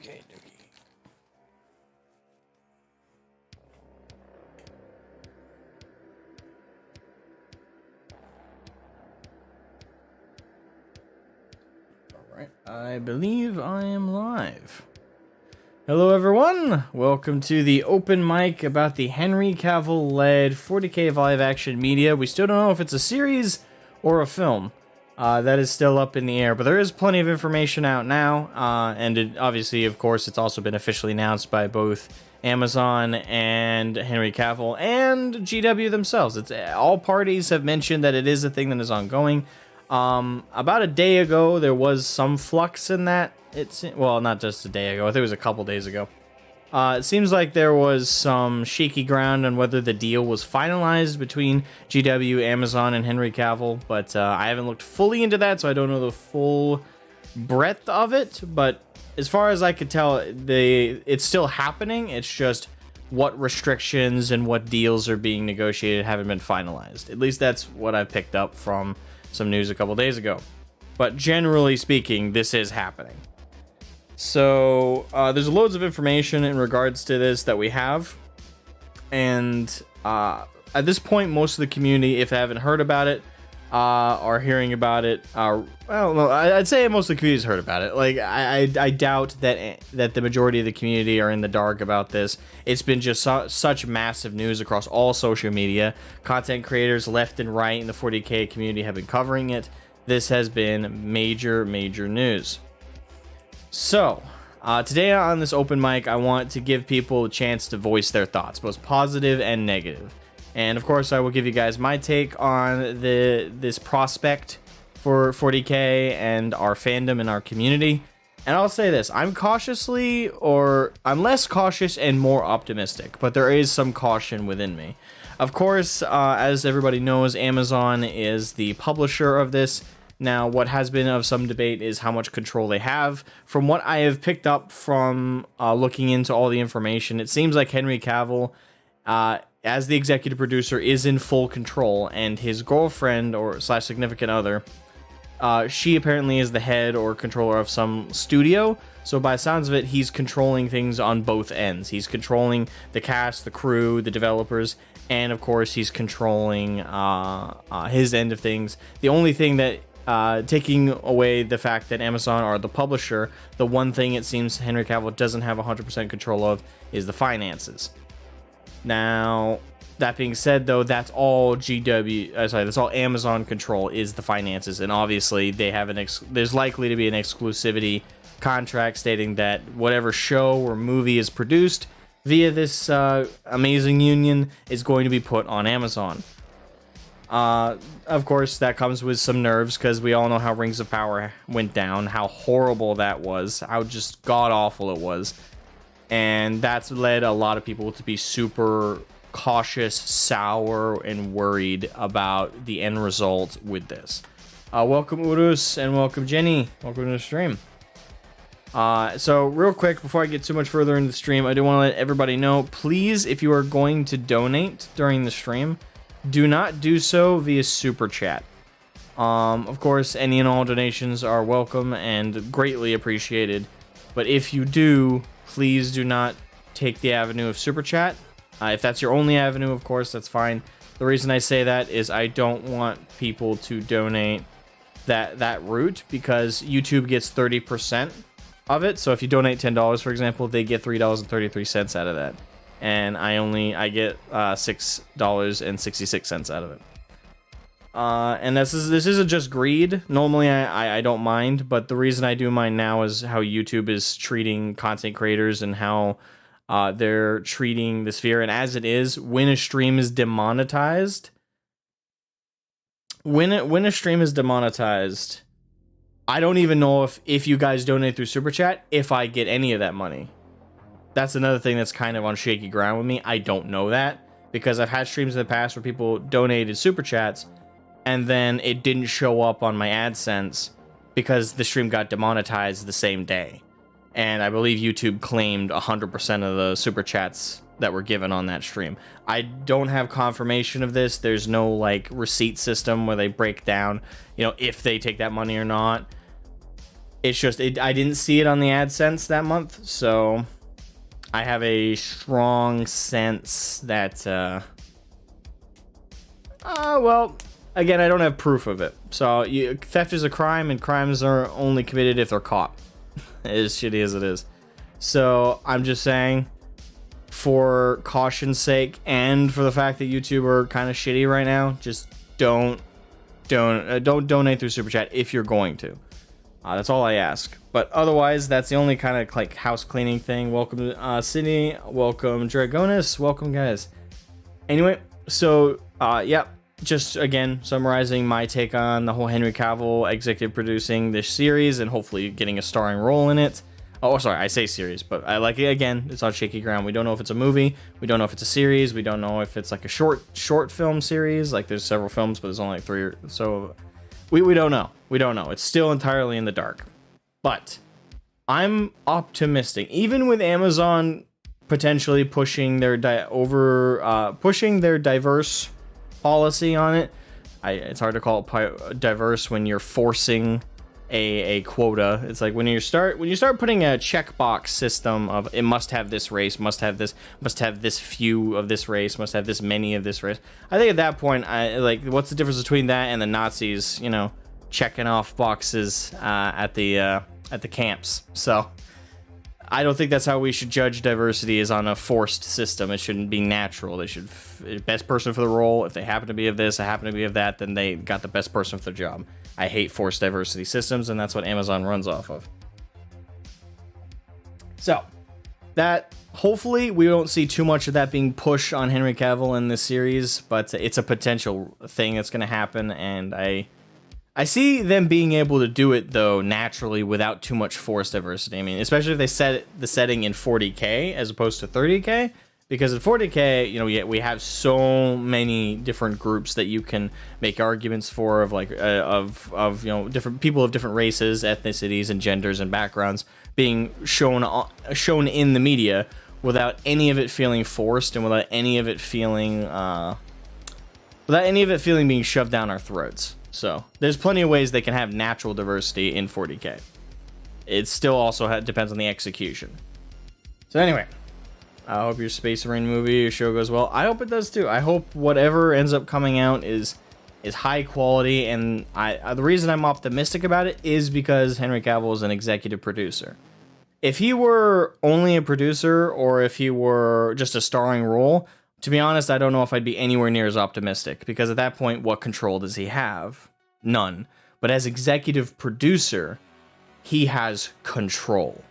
Okay, dookie. All right, I believe I am live. Hello, everyone. Welcome to the open mic about the Henry Cavill-led 40K live-action media. We still don't know if it's a series or a film. That is still up in the air, but there is plenty of information out now, and obviously, of course, it's also been officially announced by both Amazon and Henry Cavill and GW themselves. All parties have mentioned that it is a thing that is ongoing. About a day ago, there was some flux in that. Well, not just a day ago. I think it was a couple days ago. It seems like there was some shaky ground on whether the deal was finalized between GW, Amazon, and Henry Cavill, but I haven't looked fully into that, so I don't know the full breadth of it. But as far as I could tell, it's still happening. It's just what restrictions and what deals are being negotiated haven't been finalized. At least that's what I picked up from some news a couple days ago. But generally speaking, this is happening. So there's loads of information in regards to this that we have, and at this point, most of the community, if they haven't heard about it, are hearing about it. Well, no, I'd say most of the community's heard about it. Like, I doubt that the majority of the community are in the dark about this. It's been just such massive news across all social media. Content creators left and right in the 40K community have been covering it. This has been major news. So, today on this open mic, I want to give people a chance to voice their thoughts, both positive and negative. And of course, I will give you guys my take on this prospect for 40K and our fandom and our community. And I'll say this, I'm less cautious and more optimistic, but there is some caution within me. Of course, as everybody knows, Amazon is the publisher of this. Now, what has been of some debate is how much control they have. From what I have picked up from looking into all the information, it seems like Henry Cavill, as the executive producer, is in full control, and his girlfriend or slash significant other, she apparently is the head or controller of some studio. So by the sounds of it, he's controlling things on both ends. He's controlling the cast, the crew, the developers, and of course, he's controlling his end of things. The only thing that taking away the fact that Amazon are the publisher, the one thing it seems Henry Cavill doesn't have 100% control of is the finances. Now, that being said, though, that's all that's all Amazon control is the finances, and obviously they have there's likely to be an exclusivity contract stating that whatever show or movie is produced via this amazing union is going to be put on Amazon. Of course, that comes with some nerves, because we all know how Rings of Power went down, how horrible that was, how just god-awful it was. And that's led a lot of people to be super cautious, sour, and worried about the end result with this. Welcome, Urus, and welcome, Jenny. Welcome to the stream. So real quick, before I get too much further into the stream, I do want to let everybody know, please, if you are going to donate during the stream, do not do so via Super Chat. Of course, any and all donations are welcome and greatly appreciated. But if you do, please do not take the avenue of Super Chat. If that's your only avenue, of course, that's fine. The reason I say that is I don't want people to donate that route, because YouTube gets 30% of it. So if you donate $10, for example, they get $3.33 out of that. And I get $6.66 out of it. And this isn't just greed. Normally I don't mind, but the reason I do mind now is how YouTube is treating content creators and how they're treating the sphere. And as it is, when a stream is demonetized, when a stream is demonetized, I don't even know if you guys donate through Super Chat, if I get any of that money. That's another thing that's kind of on shaky ground with me. I don't know that, because I've had streams in the past where people donated Super Chats, and then it didn't show up on my AdSense because the stream got demonetized the same day. And I believe YouTube claimed 100% of the Super Chats that were given on that stream. I don't have confirmation of this. There's no, like, receipt system where they break down, if they take that money or not. It's just I didn't see it on the AdSense that month, so I have a strong sense that well, again, I don't have proof of it. So theft is a crime, and crimes are only committed if they're caught. As shitty as it is. So I'm just saying, for caution's sake, and for the fact that YouTube are kind of shitty right now, just don't donate through Super Chat if you're going to. That's all I ask. But otherwise, that's the only kind of like house cleaning thing. Welcome to Sydney. Welcome Dragonis. Welcome, guys. Anyway, so yeah, just again summarizing my take on the whole Henry Cavill executive producing this series and hopefully getting a starring role in it. Oh, sorry, I say series, but I like it again. It's on shaky ground. We don't know if it's a movie. We don't know if it's a series. We don't know if it's like a short film series. Like there's several films, but there's only like 3. So we don't know. We don't know. It's still entirely in the dark. But I'm optimistic, even with Amazon potentially pushing their pushing their diverse policy on it. It's hard to call it diverse when you're forcing a quota. It's like when you start putting a checkbox system of it must have this race, must have this few of this race, must have this many of this race. I think at that point, what's the difference between that and the Nazis, checking off boxes at the camps? So I don't think that's how we should judge diversity, is on a forced system. It shouldn't be natural. They should best person for the role. If they happen to be of this, I happen to be of that, then they got the best person for the job. I hate forced diversity systems, and that's what Amazon runs off of. So that hopefully we don't see too much of that being pushed on Henry Cavill in this series, but it's a potential thing that's going to happen, and I see them being able to do it, though, naturally without too much forced diversity. I mean, especially if they set the setting in 40K as opposed to 30K, because in 40K, we have so many different groups that you can make arguments for of different people of different races, ethnicities, and genders and backgrounds being shown in the media without any of it feeling forced and without any of it feeling being shoved down our throats. So there's plenty of ways they can have natural diversity in 40K. It still also depends on the execution. So anyway, I hope your Space Marine movie or show goes well. I hope it does too. I hope whatever ends up coming out is high quality, and the reason I'm optimistic about it is because Henry Cavill is an executive producer. If he were only a producer, or if he were just a starring role, to be honest, I don't know if I'd be anywhere near as optimistic, because at that point, what control does he have? None. But as executive producer, he has control.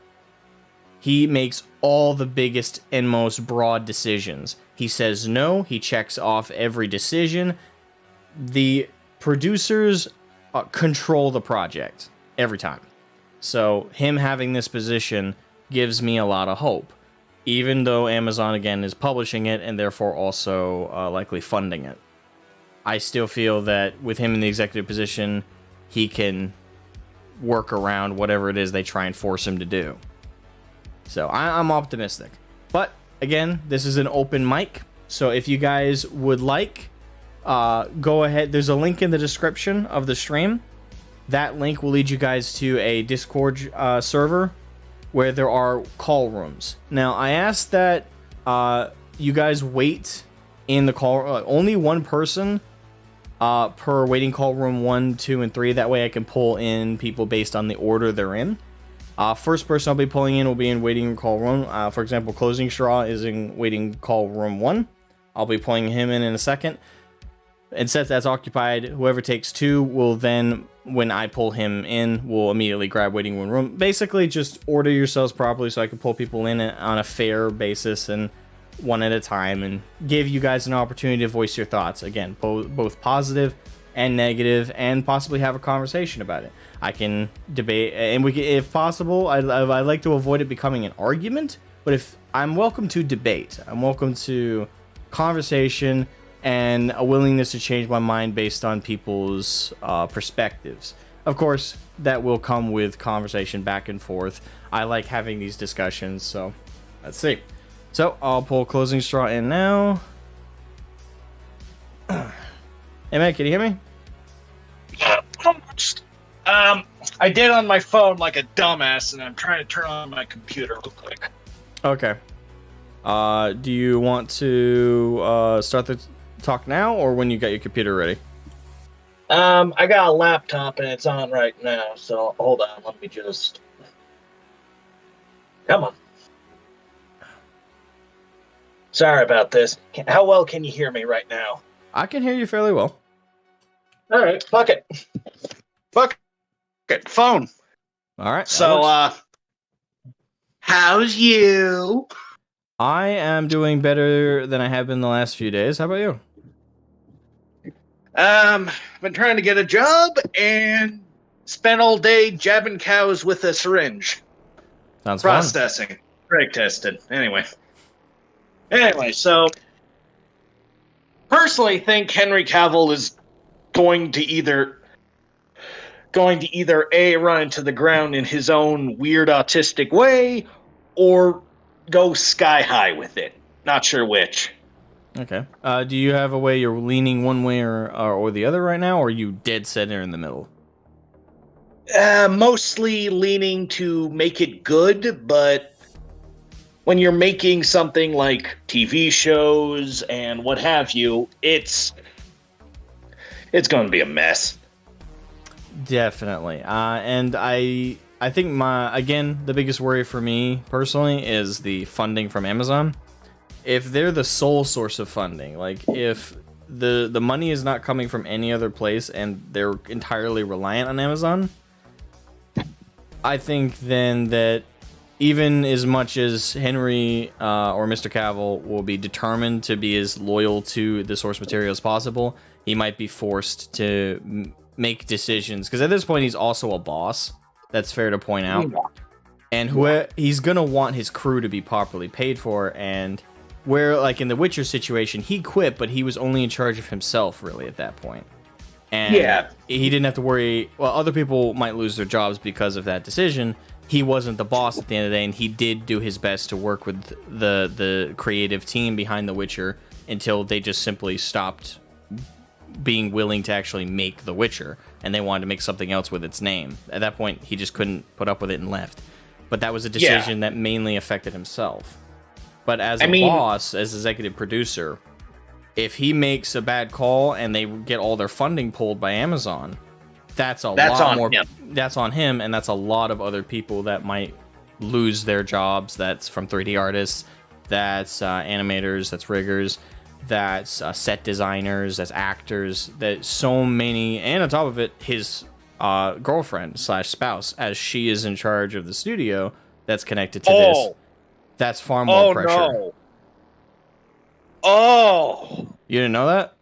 He makes all the biggest and most broad decisions. He says no, he checks off every decision. The producers control the project every time. So him having this position gives me a lot of hope, even though Amazon, again, is publishing it and therefore also likely funding it. I still feel that with him in the executive position, he can work around whatever it is they try and force him to do. So I'm optimistic. But again, this is an open mic. So if you guys would like, go ahead. There's a link in the description of the stream. That link will lead you guys to a Discord server where there are call rooms. Now, I asked that you guys wait in the call. Only one person per waiting call room 1, 2, and 3. That way I can pull in people based on the order they're in. First person I'll be pulling in will be in waiting call room. For example, Closing Straw is in waiting call room 1. I'll be pulling him in a second. And since that's occupied, whoever takes 2 will then, when I pull him in, will immediately grab waiting room. Basically, just order yourselves properly so I can pull people in on a fair basis and one at a time, and give you guys an opportunity to voice your thoughts. Again, both positive and negative, and possibly have a conversation about it. I can debate, and we can, if possible, I like to avoid it becoming an argument, but if I'm welcome to debate, I'm welcome to conversation and a willingness to change my mind based on people's perspectives. Of course, that will come with conversation back and forth. I like having these discussions, so let's see. So I'll pull Closing Straw in now. Hey man, can you hear me? Almost. I I did on my phone like a dumbass, and I'm trying to turn on my computer real quick. Okay. Do you want to start the talk now, or when you got your computer ready? I got a laptop, and it's on right now, so hold on, let me just... Come on. Sorry about this. How well can you hear me right now? I can hear you fairly well. All right, fuck it. Fuck it, phone. All right. So, how's you? I am doing better than I have been the last few days. How about you? Been trying to get a job and spent all day jabbing cows with a syringe. Sounds processing. Fun. Drag tested. Anyway, so personally think Henry Cavill is going to either A, run into the ground in his own weird autistic way, or go sky high with it. Not sure which. Okay. Do you have a way you're leaning one way or the other right now, or are you dead center in the middle? Mostly leaning to make it good, but when you're making something like TV shows and what have you, it's going to be a mess. Definitely. And I think the biggest worry for me personally is the funding from Amazon. If they're the sole source of funding, like if the money is not coming from any other place and they're entirely reliant on Amazon, I think then that even as much as Henry or Mr. Cavill will be determined to be as loyal to the source material as possible, he might be forced to make decisions, because at this point he's also a boss. That's fair to point out. And he's gonna want his crew to be properly paid for, and where, like in the Witcher situation, he quit, but he was only in charge of himself really at that point. And he didn't have to worry. Well, other people might lose their jobs because of that decision. He wasn't the boss at the end of the day, and he did do his best to work with the creative team behind The Witcher until they just simply stopped being willing to actually make The Witcher, and they wanted to make something else with its name. At that point, he just couldn't put up with it and left. But that was a decision that mainly affected himself. But as a boss, as executive producer, if he makes a bad call and they get all their funding pulled by Amazon, that's on him, and that's a lot of other people that might lose their jobs. That's from 3D artists, that's animators, that's riggers, that's set designers, that's actors, that so many, and on top of it, his girlfriend / spouse, as she is in charge of the studio that's connected to this. That's far more pressure. No. You didn't know that?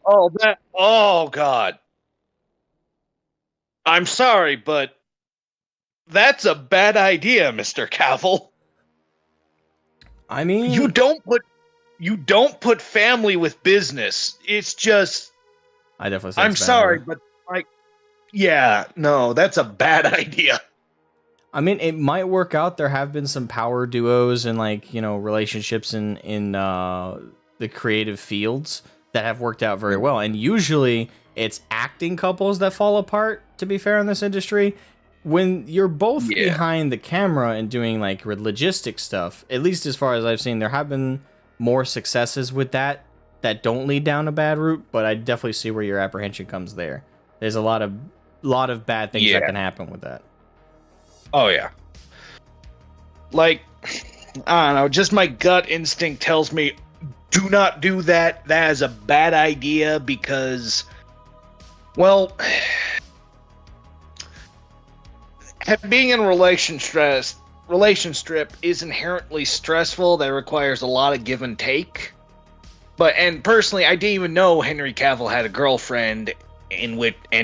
Oh, God. I'm sorry, but that's a bad idea, Mr. Cavill. I mean, you don't put family with business. It's just, I definitely said I'm sorry, but that's a bad idea. I mean, it might work out. There have been some power duos and relationships in the creative fields that have worked out very well. And usually it's acting couples that fall apart, to be fair, in this industry. When you're both behind the camera and doing logistic stuff, at least as far as I've seen, there have been more successes with that don't lead down a bad route, but I definitely see where your apprehension comes there. There's a lot of bad things that can happen with that. Oh, yeah. I don't know, just my gut instinct tells me, do not do that. That is a bad idea because, well, being in a relationship is inherently stressful. That requires a lot of give and take. And personally, I didn't even know Henry Cavill had a girlfriend and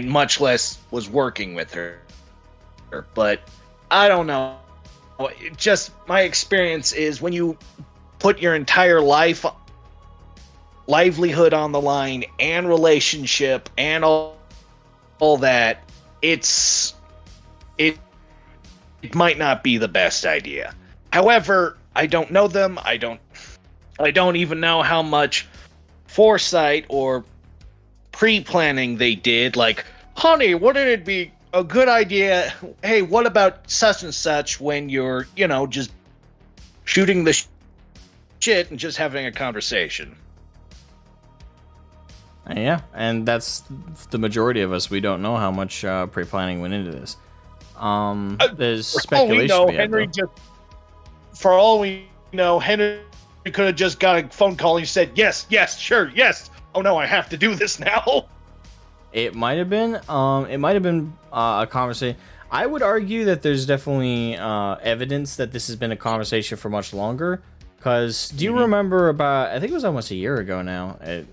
much less was working with her. But I don't know. Just my experience is when you put your entire livelihood on the line and relationship and all that, it might not be the best idea. However, I don't know them. I don't even know how much foresight or pre-planning they did. Honey, wouldn't it be a good idea. Hey, what about such and such when you're, just shooting the shit and just having a conversation? Yeah, and that's the majority of us. We don't know how much pre-planning went into this. There's speculation. For all we know, Henry could have just got a phone call and he said, yes, sure, yes. Oh no, I have to do this now. It might have been. A conversation. I would argue that there's definitely evidence that this has been a conversation for much longer. Because do you remember about? I think it was almost a year ago now. It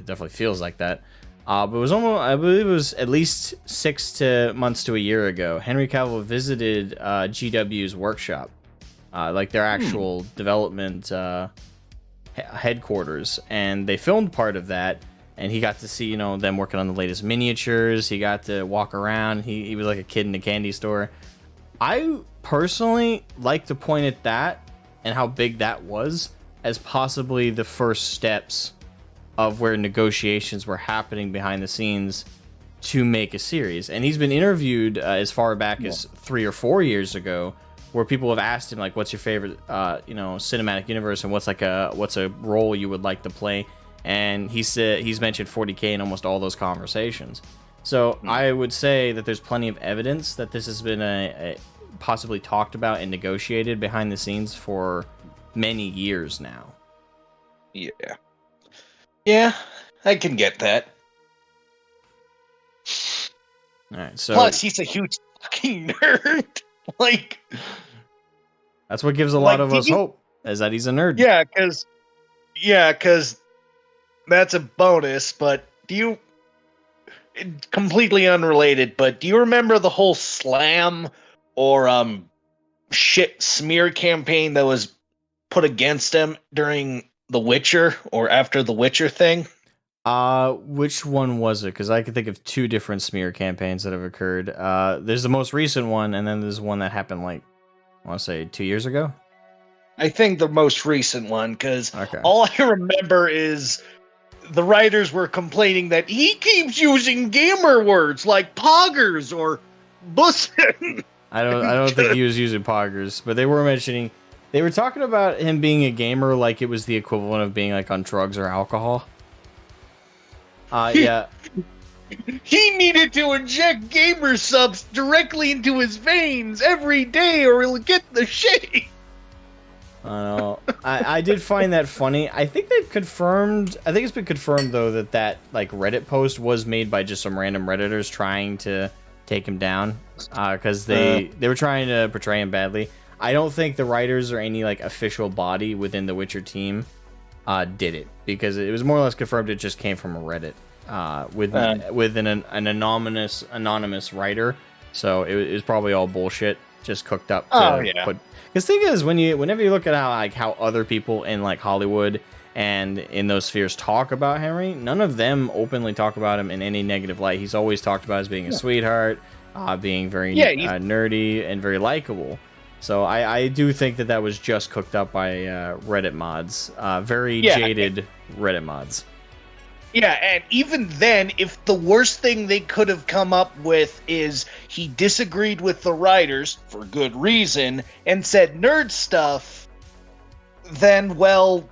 definitely feels like that. But it was almost. I believe it was at least 6 months to a year ago. Henry Cavill visited GW's workshop, like their actual development headquarters, and they filmed part of that. And he got to see, them working on the latest miniatures. He got to walk around. He was like a kid in a candy store. I personally like to point at that and how big that was as possibly the first steps of where negotiations were happening behind the scenes to make a series. And he's been interviewed as far back as 3 or 4 years ago, where people have asked him, like, what's your favorite, cinematic universe, and what's a role you would like to play. And he said he's mentioned 40K in almost all those conversations. So I would say that there's plenty of evidence that this has been a possibly talked about and negotiated behind the scenes for many years now. Yeah, I can get that. All right, so plus he's a huge fucking nerd. Like, that's what gives a lot of us hope, is that he's a nerd. Yeah, because that's a bonus. But completely unrelated, but do you remember the whole slam or shit smear campaign that was put against him during The Witcher or after The Witcher thing? Which one was it? Because I can think of 2 different smear campaigns that have occurred. There's the most recent one, and then there's one that happened, like, I want to say 2 years ago? I think the most recent one, because all I remember is the writers were complaining that he keeps using gamer words like poggers or bussin'. I don't think he was using poggers, but they were talking about him being a gamer like it was the equivalent of being like on drugs or alcohol. Yeah. He needed to inject gamer subs directly into his veins every day or he'll get the shit. I don't know. I did find that funny. I think it's been confirmed though that like Reddit post was made by just some random Redditors trying to take him down because they were trying to portray him badly. I don't think the writers or any like official body within the Witcher team did it, because it was more or less confirmed it just came from a Reddit with an anonymous writer. So it was probably all bullshit, just cooked up. Because the thing is, whenever you look at how other people in like Hollywood and in those spheres talk about Henry, none of them openly talk about him in any negative light. He's always talked about as being a sweetheart, being very nerdy and very likable. So I do think that was just cooked up by Reddit mods, very jaded Reddit mods. Yeah, and even then, if the worst thing they could have come up with is he disagreed with the writers, for good reason, and said nerd stuff, then, well,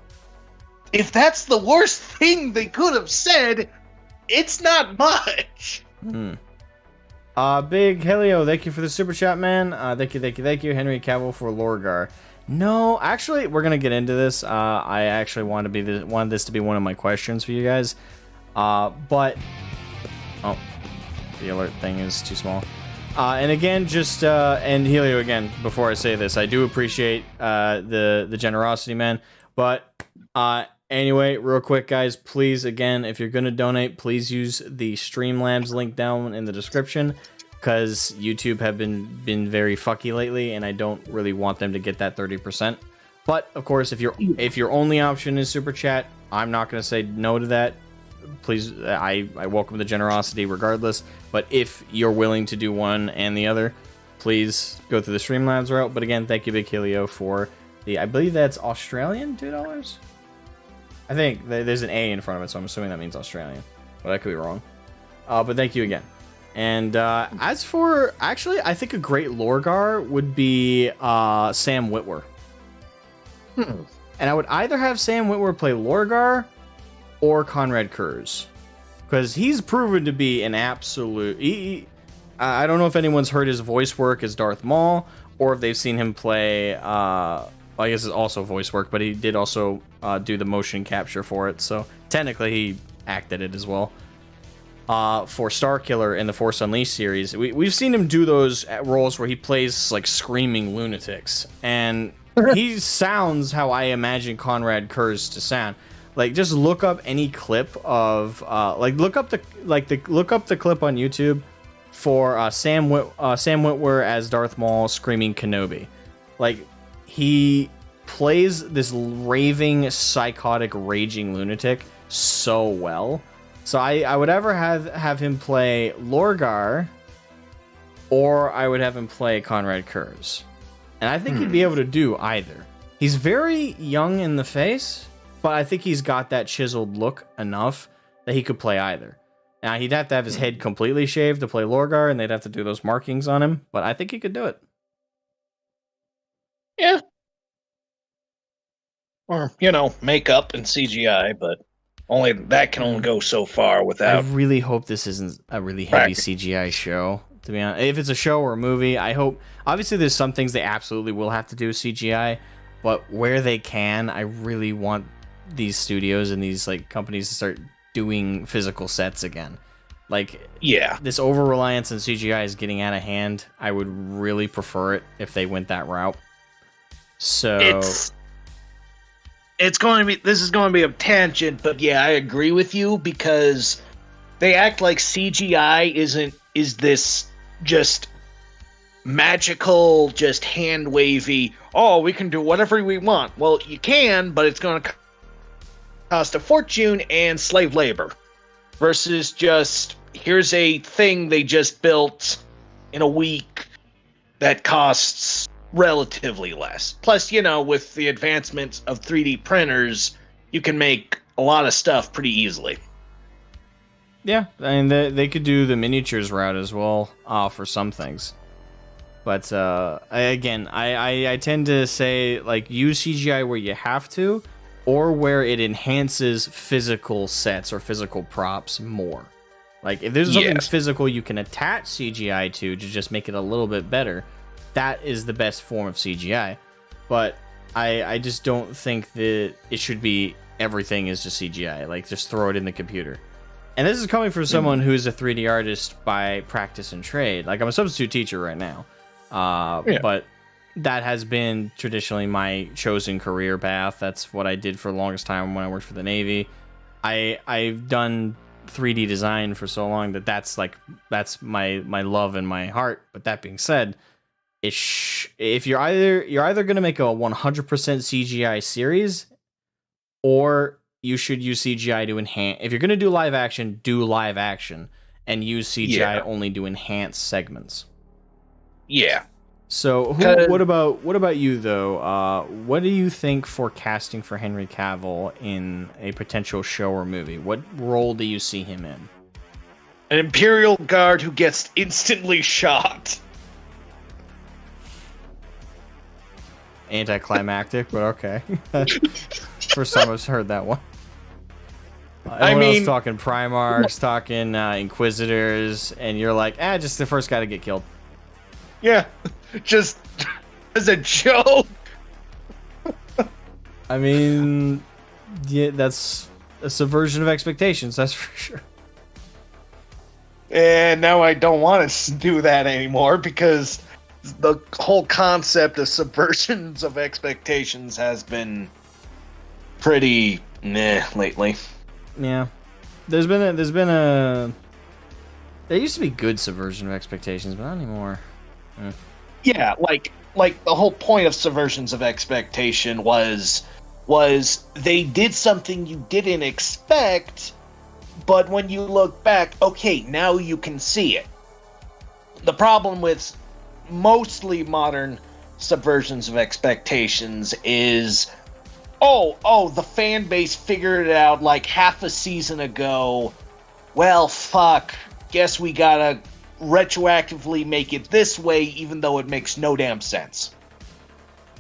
if that's the worst thing they could have said, it's not much. Big Helio, thank you for the super chat, man. Thank you, Henry Cavill for Loregar. No, actually, we're gonna get into this. I actually wanted this to be one of my questions for you guys. But the alert thing is too small. And again, and Helio, again, before I say this, I do appreciate the generosity, man. But anyway, real quick, guys, please, again, if you're gonna donate, please use the Streamlabs link down in the description, because YouTube have been very fucky lately, and I don't really want them to get that 30%. But of course, if your only option is super chat, I'm not gonna say no to that. Please, I welcome the generosity regardless. But if you're willing to do one and the other, please go through the Streamlabs route. But again, thank you, Big Helio, for I believe that's Australian $2. I think there's an A in front of it, so I'm assuming that means Australian. But I could be wrong. But thank you again. And as for, actually, I think a great Loregar would be Sam Witwer. And I would either have Sam Witwer play Loregar or Conrad Kurz. Because he's proven to be an absolute... I don't know if anyone's heard his voice work as Darth Maul, or if they've seen him play... I guess it's also voice work, but he did also do the motion capture for it. So technically he acted it as well. For Starkiller in the Force Unleashed series, we've seen him do those roles where he plays like screaming lunatics, and he sounds how I imagine Conrad Kurz to sound. Like, just look up any clip of look up the clip on YouTube for Sam Witwer as Darth Maul screaming Kenobi. Like, he plays this raving, psychotic, raging lunatic so well. So I would ever have him play Loregar, or I would have him play Conrad Kurz. And I think he'd be able to do either. He's very young in the face, but I think he's got that chiseled look enough that he could play either. Now, he'd have to have his head completely shaved to play Loregar, and they'd have to do those markings on him, but I think he could do it. Yeah. Or, makeup and CGI, but... that can only go so far without... I really hope this isn't a really heavy CGI show, to be honest. If it's a show or a movie, I hope... Obviously, there's some things they absolutely will have to do with CGI, but where they can, I really want these studios and these companies to start doing physical sets again. This over-reliance on CGI is getting out of hand. I would really prefer it if they went that route. So... This is going to be a tangent, but yeah, I agree with you, because they act like CGI is this just magical, just hand wavy, oh, we can do whatever we want. Well, you can, but it's going to cost a fortune and slave labor, versus just, here's a thing they just built in a week that costs relatively less. Plus, with the advancements of 3D printers, you can make a lot of stuff pretty easily. Yeah, and they could do the miniatures route as well for some things. But I tend to say, use CGI where you have to, or where it enhances physical sets or physical props more. If there's something physical you can attach CGI to just make it a little bit better, that is the best form of CGI. But I just don't think that it should be everything is just CGI. Just throw it in the computer. And this is coming from someone who's a 3D artist by practice and trade. I'm a substitute teacher right now. But that has been traditionally my chosen career path. That's what I did for the longest time when I worked for the Navy. I've done 3D design for so long that's my love and my heart. But that being said, if you're either going to make a 100% CGI series, or you should use CGI to enhance. If you're going to do live action and use CGI only to enhance segments. Yeah. So what about you though? What do you think for casting for Henry Cavill in a potential show or movie? What role do you see him in? An Imperial Guard who gets instantly shot. Anticlimactic, but okay. First time I've heard that one. Everyone else talking Primarchs, talking Inquisitors, and you're like, just the first guy to get killed. Yeah, just as a joke. That's a subversion of expectations, that's for sure. And now I don't want to do that anymore, because the whole concept of subversions of expectations has been pretty lately. Yeah, there used to be good subversion of expectations, but not anymore. Yeah, like the whole point of subversions of expectation was they did something you didn't expect, but when you look back, okay, now you can see it. The problem with mostly modern subversions of expectations is, the fan base figured it out half a season ago. Well, fuck. Guess we gotta retroactively make it this way, even though it makes no damn sense.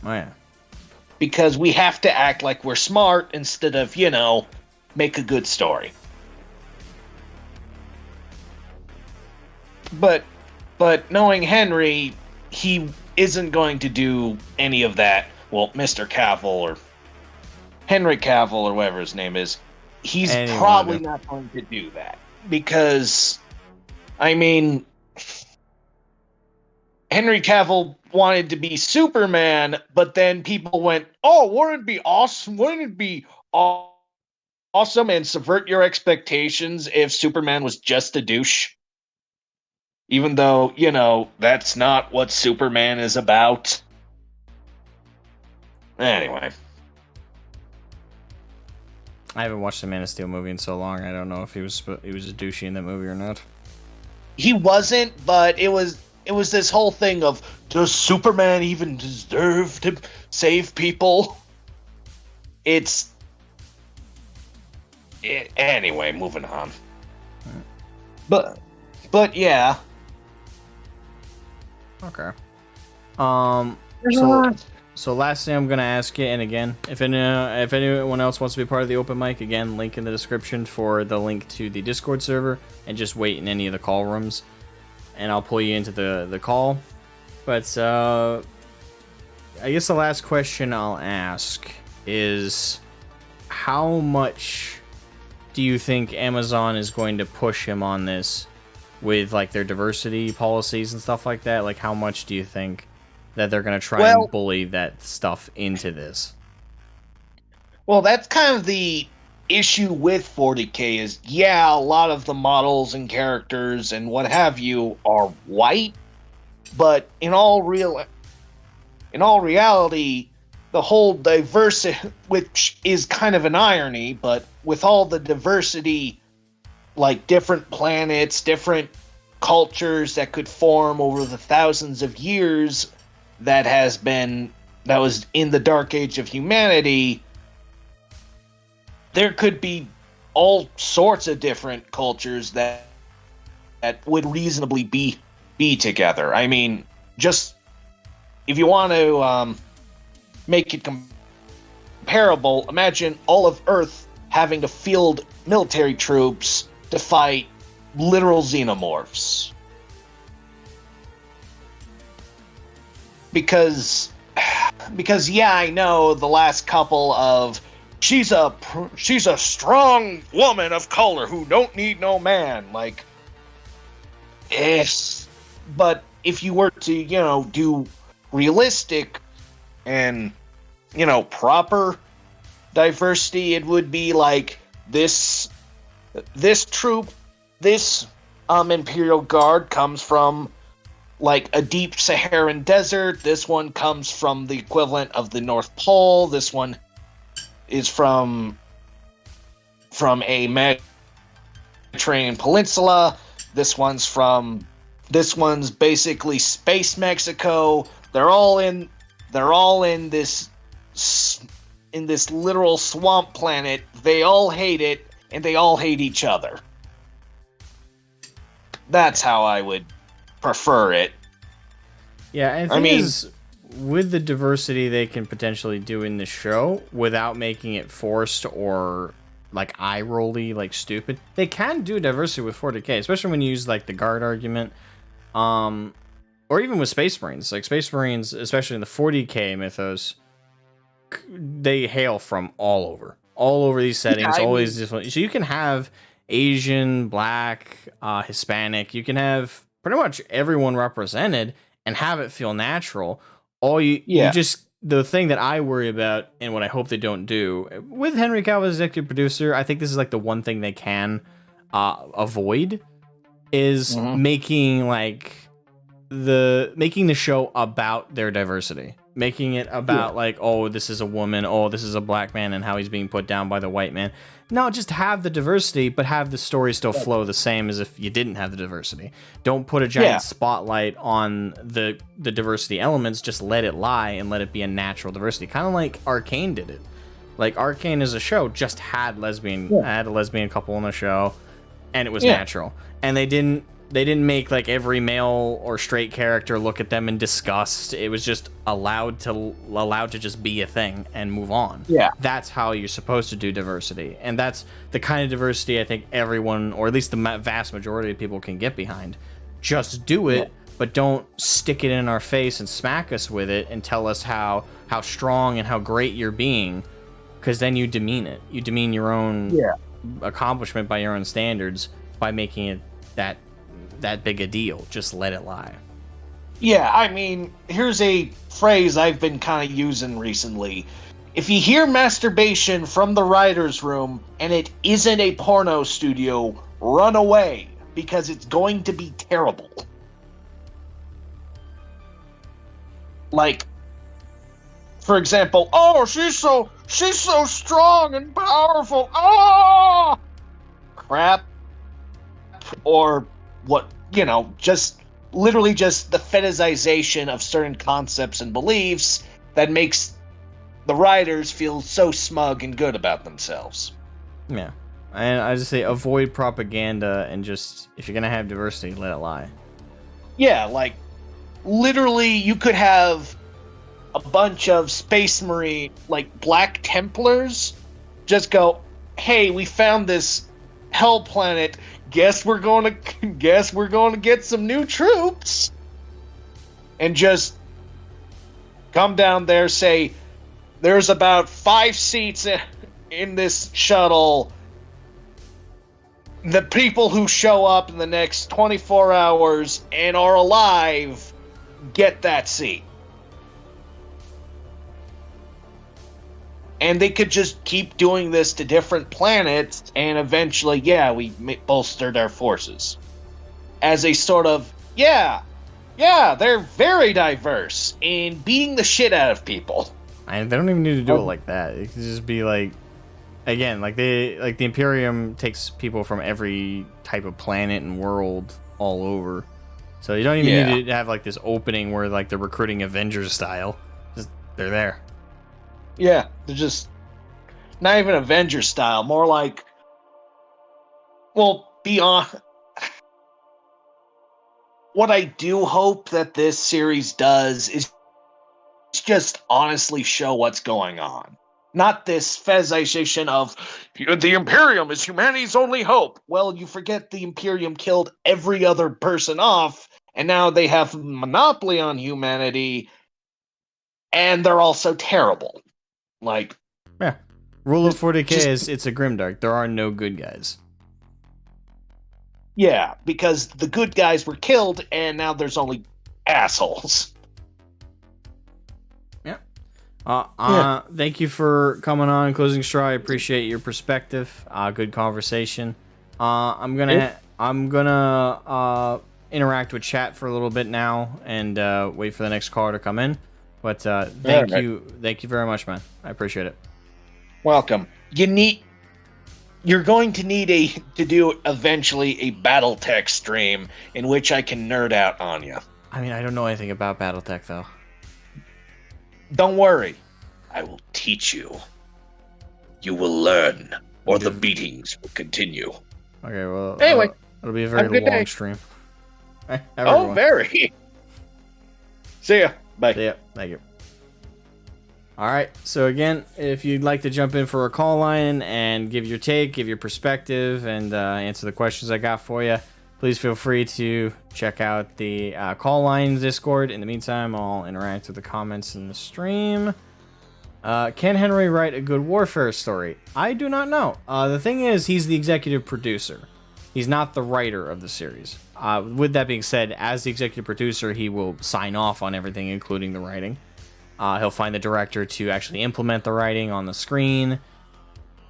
Oh, yeah. Because we have to act like we're smart instead of, make a good story. But knowing Henry, he isn't going to do any of that. Well, Mr. Cavill or Henry Cavill or whatever his name is, he's probably not going to do that. Because, Henry Cavill wanted to be Superman, but then people went, oh, wouldn't it be awesome? Wouldn't it be awesome and subvert your expectations if Superman was just a douche? Even though, that's not what Superman is about. Anyway. I haven't watched the Man of Steel movie in so long, I don't know if he was a douchey in that movie or not. He wasn't, but it was this whole thing of, does Superman even deserve to save people? Anyway, moving on. Right. But yeah. Okay. So last thing I'm gonna ask you, and again, if anyone else wants to be part of the open mic, again, link in the description for the link to the Discord server, and just wait in any of the call rooms, and I'll pull you into the call. But I guess the last question I'll ask is, how much do you think Amazon is going to push him on this with like their diversity policies and stuff like that? Like, how much do you think that they're going to try and bully that stuff into this? Well, that's kind of the issue with 40K is, a lot of the models and characters and what have you are white, but in all reality, the whole diversity, which is kind of an irony, but with all the diversity, like different planets, different cultures that could form over the thousands of years that was in the dark age of humanity, there could be all sorts of different cultures that would reasonably be together. Just if you want to make it comparable, imagine all of Earth having to field military troops to fight literal xenomorphs. Because I know the last couple of she's a strong woman of color who don't need no man, like, yes. But if you were to, do realistic and, proper diversity, it would be like this troop, this Imperial Guard comes from like a deep Saharan desert. This one comes from the equivalent of the North Pole. This one is from a Mediterranean peninsula. This one's basically space Mexico. They're all in this literal swamp planet. They all hate it, and they all hate each other. That's how I would prefer it. Yeah, and the thing is, with the diversity they can potentially do in the show without making it forced or like eye-rolly, like stupid, they can do diversity with 40K, especially when you use like the guard argument, or even with Space Marines. Like Space Marines, especially in the 40K mythos, they hail from all over these settings, always different. So you can have Asian, Black, Hispanic. You can have pretty much everyone represented and have it feel natural. You just, the thing that I worry about and what I hope they don't do with Henry Cavill as executive producer, I think this is like the one thing they can avoid is making the show about their diversity. Making it about like, oh, this is a woman, oh, this is a black man, and how he's being put down by the white man. No, just have the diversity, but have the story still flow the same as if you didn't have the diversity. Don't put a giant spotlight on the diversity elements. Just let it lie and let it be a natural diversity. Kind of like Arcane did it. Like Arcane as a show just had a lesbian couple on the show, and it was natural. And they didn't make like every male or straight character look at them in disgust. It was just allowed to just be a thing and move on. Yeah. That's how you're supposed to do diversity, and that's the kind of diversity I think everyone, or at least the vast majority of people, can get behind. Just do it, but don't stick it in our face and smack us with it and tell us how strong and how great you're being, because then you demean it. You demean your own accomplishment by your own standards by making it that big a deal. Just let it lie. Yeah, I mean, here's a phrase I've been kind of using recently. If you hear masturbation from the writer's room and it isn't a porno studio, run away, because it's going to be terrible. Like, for example, oh, she's so strong and powerful. Oh, crap. Or what, just literally just the fetishization of certain concepts and beliefs that makes the writers feel so smug and good about themselves. Yeah. And I just say avoid propaganda, and just, if you're going to have diversity, let it lie. Yeah, like, literally you could have a bunch of Space Marine, like Black Templars, just go, hey, we found this hell planet. Guess we're going to get some new troops, and just come down there, say there's about 5 seats in this shuttle. The people who show up in the next 24 hours and are alive get that seat. And they could just keep doing this to different planets, and eventually, we bolstered our forces. As a sort of, they're very diverse in beating the shit out of people. And they don't even need to do it like that. It could just be like, again, like the Imperium takes people from every type of planet and world all over. So you don't even need to have like this opening where like they're recruiting Avengers style. Just, they're there. Yeah, they're just not even Avengers style, more like, well, beyond. What I do hope that this series does is just honestly show what's going on. Not this fetishization of the Imperium is humanity's only hope. Well, you forget the Imperium killed every other person off, and now they have a monopoly on humanity, and they're also terrible. Like, yeah, rule of 40k is it's a grimdark. There are no good guys. Yeah, because the good guys were killed, and now there's only assholes. Yeah. Thank you for coming on Closing Straw. I appreciate your perspective. Good conversation. I'm gonna interact with chat for a little bit now and wait for the next caller to come in. But thank you very much, man. I appreciate it. Welcome. You're going to need to do eventually a BattleTech stream in which I can nerd out on you. I mean, I don't know anything about BattleTech though. Don't worry. I will teach you. You will learn, or the beatings will continue. Okay, well, anyway, it'll be a very long day. stream. Very. See ya. Bye. See ya. Thank you. All right. So again, if you'd like to jump in for a call line and give your take, give your perspective, and answer the questions I got for you, please feel free to check out the call lines Discord. In the meantime, I'll interact with the comments in the stream. Can Henry write a good warfare story? I do not know. The thing is, he's the executive producer. He's not the writer of the series. With that being said, as the executive producer, he will sign off on everything, including the writing. He'll find the director to actually implement the writing on the screen.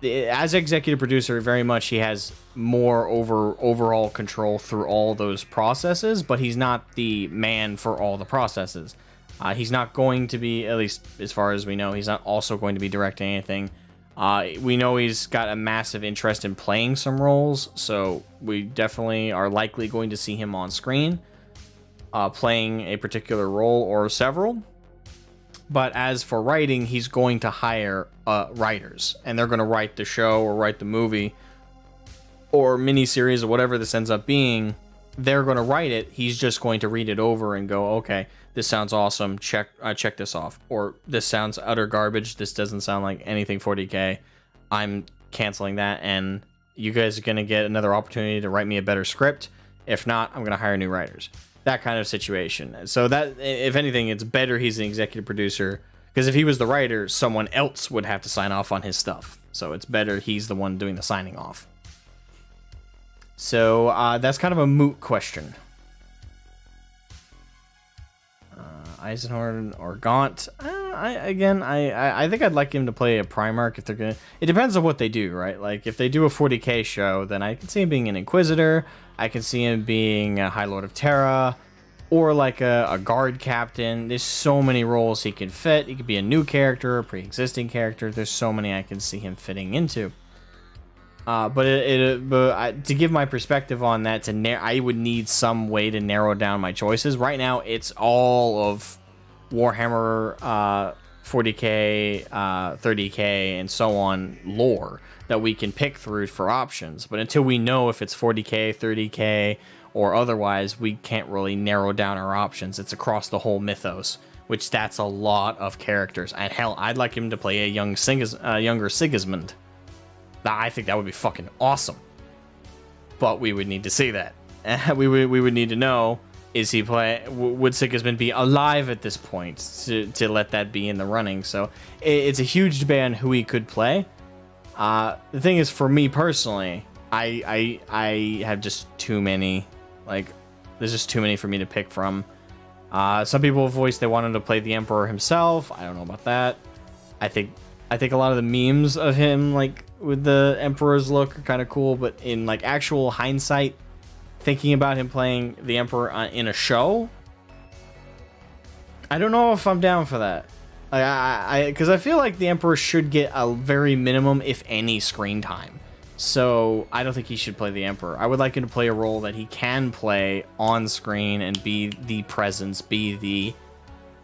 As executive producer, very much he has more overall control through all those processes, but he's not the man for all the processes. He's not going to be, at least as far as we know, he's not also going to be directing anything. We know he's got a massive interest in playing some roles, so we definitely are likely going to see him on screen playing a particular role or several. But as for writing, he's going to hire writers, and they're going to write the show or write the movie or miniseries or whatever this ends up being they're going to write it. He's just going to read it over and go, okay, this sounds awesome. Check this off. Or this sounds utter garbage. This doesn't sound like anything 40K. I'm canceling that, and you guys are going to get another opportunity to write me a better script. If not, I'm going to hire new writers. That kind of situation. So that, if anything, it's better he's an executive producer, because if he was the writer, someone else would have to sign off on his stuff. So it's better he's the one doing the signing off. So that's kind of a moot question. Eisenhorn or Gaunt. I think I'd like him to play a Primarch if they're gonna. It depends on what they do, right? Like if they do a 40K show, then I can see him being an Inquisitor. I can see him being a High Lord of Terra, or like a Guard Captain. There's so many roles he can fit. He could be a new character, a pre-existing character. There's so many I can see him fitting into. But to give my perspective on that, I would need some way to narrow down my choices. Right now, it's all of Warhammer 40K, 30K, and so on lore that we can pick through for options. But until we know if it's 40K, 30K, or otherwise, we can't really narrow down our options. It's across the whole mythos, which that's a lot of characters. And hell, I'd like him to play a younger Sigismund. I think that would be fucking awesome. But we would need to see that. we would need to know, would Sigismund be alive at this point to let that be in the running? So it's a huge debate on who he could play. The thing is, for me personally, I have just too many. Like, there's just too many for me to pick from. Some people voiced they wanted to play the Emperor himself. I don't know about that. I think a lot of the memes of him, like with the Emperor's look, are kind of cool, but in like actual hindsight, thinking about him playing the Emperor in a show, I don't know if I'm down for that. Because I feel like the Emperor should get a very minimum, if any, screen time. So I don't think he should play the Emperor. I would like him to play a role that he can play on screen and be the presence, be the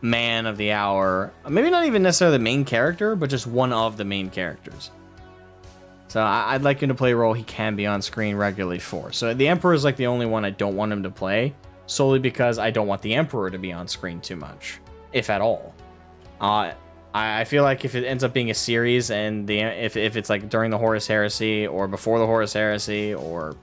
man of the hour. Maybe not even necessarily the main character, but just one of the main characters. So I'd like him to play a role he can be on screen regularly for. So the Emperor is like the only one I don't want him to play, solely because I don't want the Emperor to be on screen too much, if at all. I feel like if it ends up being a series, and if it's like during the Horus Heresy or before the Horus Heresy or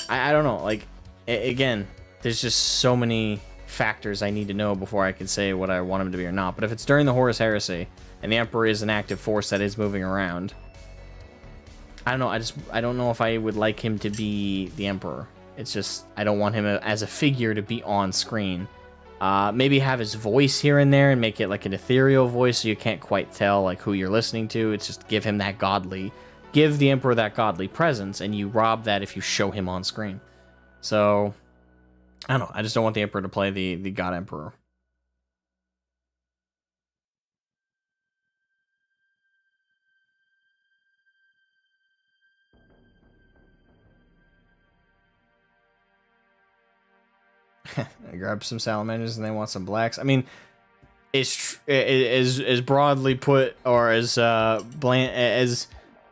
I don't know. Like, again, there's just so many factors I need to know before I can say what I want him to be or not. But if it's during the Horus Heresy and the Emperor is an active force that is moving around, I don't know. I don't know if I would like him to be the Emperor. It's just I don't want him as a figure to be on screen. Maybe have his voice here and there and make it like an ethereal voice so you can't quite tell like who you're listening to. It's just give the Emperor that godly presence, and you rob that if you show him on screen. So I don't know. I just don't want the Emperor to play the God Emperor. I grab some salamanders and they want some blacks. I mean, it's as broadly put, or as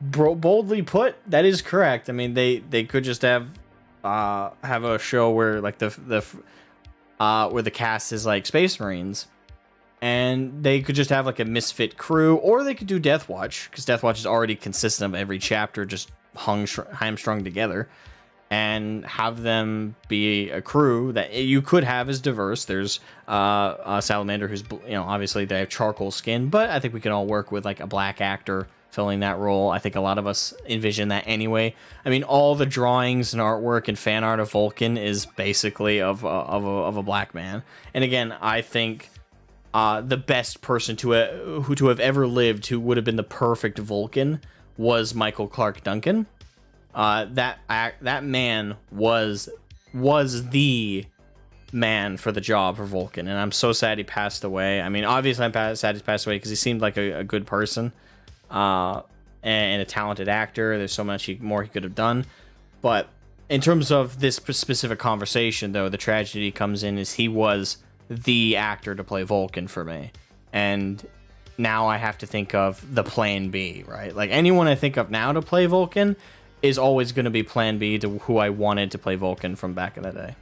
boldly put, that is correct. I mean, they could just have a show where like where the cast is like Space Marines, and they could just have like a misfit crew, or they could do Death Watch, because Death Watch is already consistent of every chapter just hamstrung together, and have them be a crew that you could have as diverse. There's a salamander who's, obviously they have charcoal skin, but I think we can all work with like a black actor filling that role. I think a lot of us envision that anyway. I mean, all the drawings and artwork and fan art of Vulcan is basically of a black man. And again, I think the best person to have ever lived, who would have been the perfect Vulcan, was Michael Clark Duncan. That man was the man for the job for Vulcan, and I'm so sad he passed away. I mean, obviously I'm sad he passed away because he seemed like a good person, and a talented actor. There's so much more he could have done, but in terms of this specific conversation, though, the tragedy comes in is he was the actor to play Vulcan for me, and now I have to think of the plan B, right? Like anyone I think of now to play Vulcan, is always going to be Plan B to who I wanted to play Vulcan from back in the day.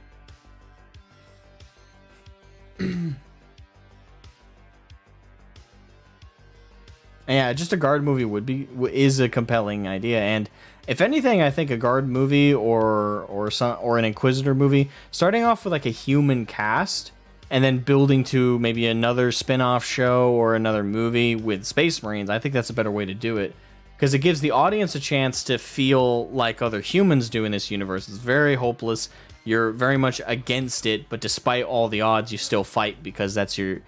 Yeah, just a guard movie is a compelling idea, and if anything, I think a guard movie or an Inquisitor movie, starting off with like a human cast and then building to maybe another spin-off show or another movie with Space Marines, I think that's a better way to do it, because it gives the audience a chance to feel like other humans do in this universe. It's very hopeless. You're very much against it, but despite all the odds, you still fight because that's your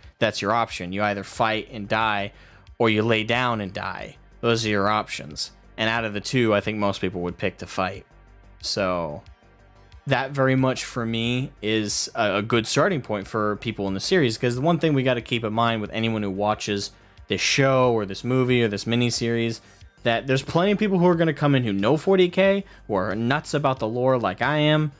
option. You either fight and die, or you lay down and die. Those are your options. And out of the two, I think most people would pick to fight. So that very much for me is a good starting point for people in the series, because the one thing we got to keep in mind with anyone who watches this show or this movie or this miniseries, that there's plenty of people who are going to come in who know 40k, who are nuts about the lore like I am,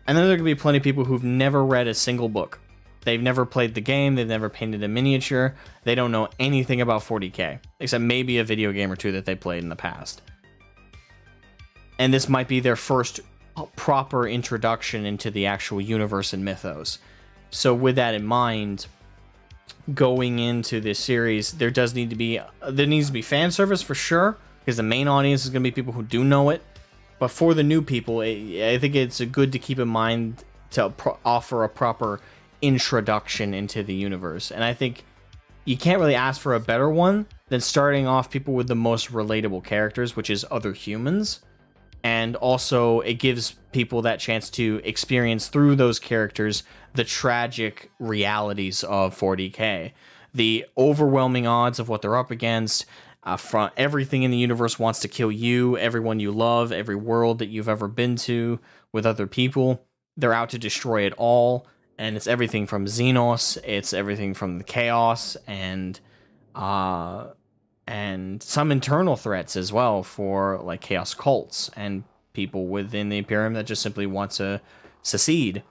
and then there are going to be plenty of people who've never read a single book. They've never played the game, they've never painted a miniature, they don't know anything about 40k, except maybe a video game or two that they played in the past. And this might be their first proper introduction into the actual universe and mythos. So with that in mind, going into this series, there needs to be fan service for sure, because the main audience is going to be people who do know it. But for the new people, I think it's good to keep in mind to offer a proper introduction into the universe. And I think you can't really ask for a better one than starting off people with the most relatable characters, which is other humans. And also it gives people that chance to experience through those characters the tragic realities of 40k, the overwhelming odds of what they're up against. From everything in the universe wants to kill you, everyone you love, every world that you've ever been to with other people. They're out to destroy it all. And it's everything from Xenos, it's everything from the Chaos, and some internal threats as well for like Chaos cults and people within the Imperium that just simply want to secede.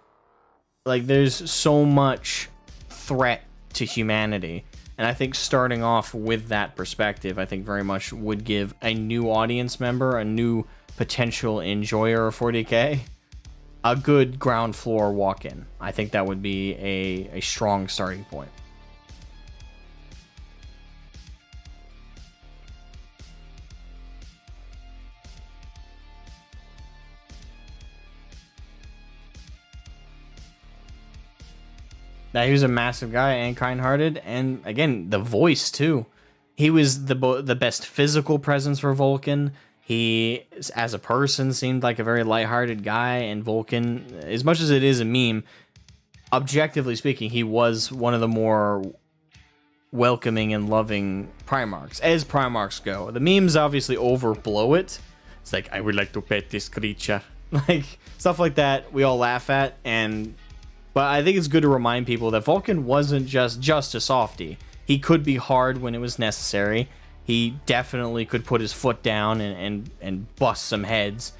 Like, there's so much threat to humanity, and I think starting off with that perspective, I think very much would give a new audience member, a new potential enjoyer of 40k, a good ground floor walk-in. I think that would be a strong starting point. Now, he was a massive guy and kind-hearted, and again, the voice too. He was the best physical presence for Vulcan. He, as a person, seemed like a very lighthearted guy, and Vulcan, as much as it is a meme, objectively speaking, he was one of the more welcoming and loving Primarchs, as Primarchs go. The memes obviously overblow it. It's like, I would like to pet this creature. Like, stuff like that we all laugh at, but I think it's good to remind people that Vulcan wasn't just a softie. He could be hard when it was necessary. He definitely could put his foot down and bust some heads.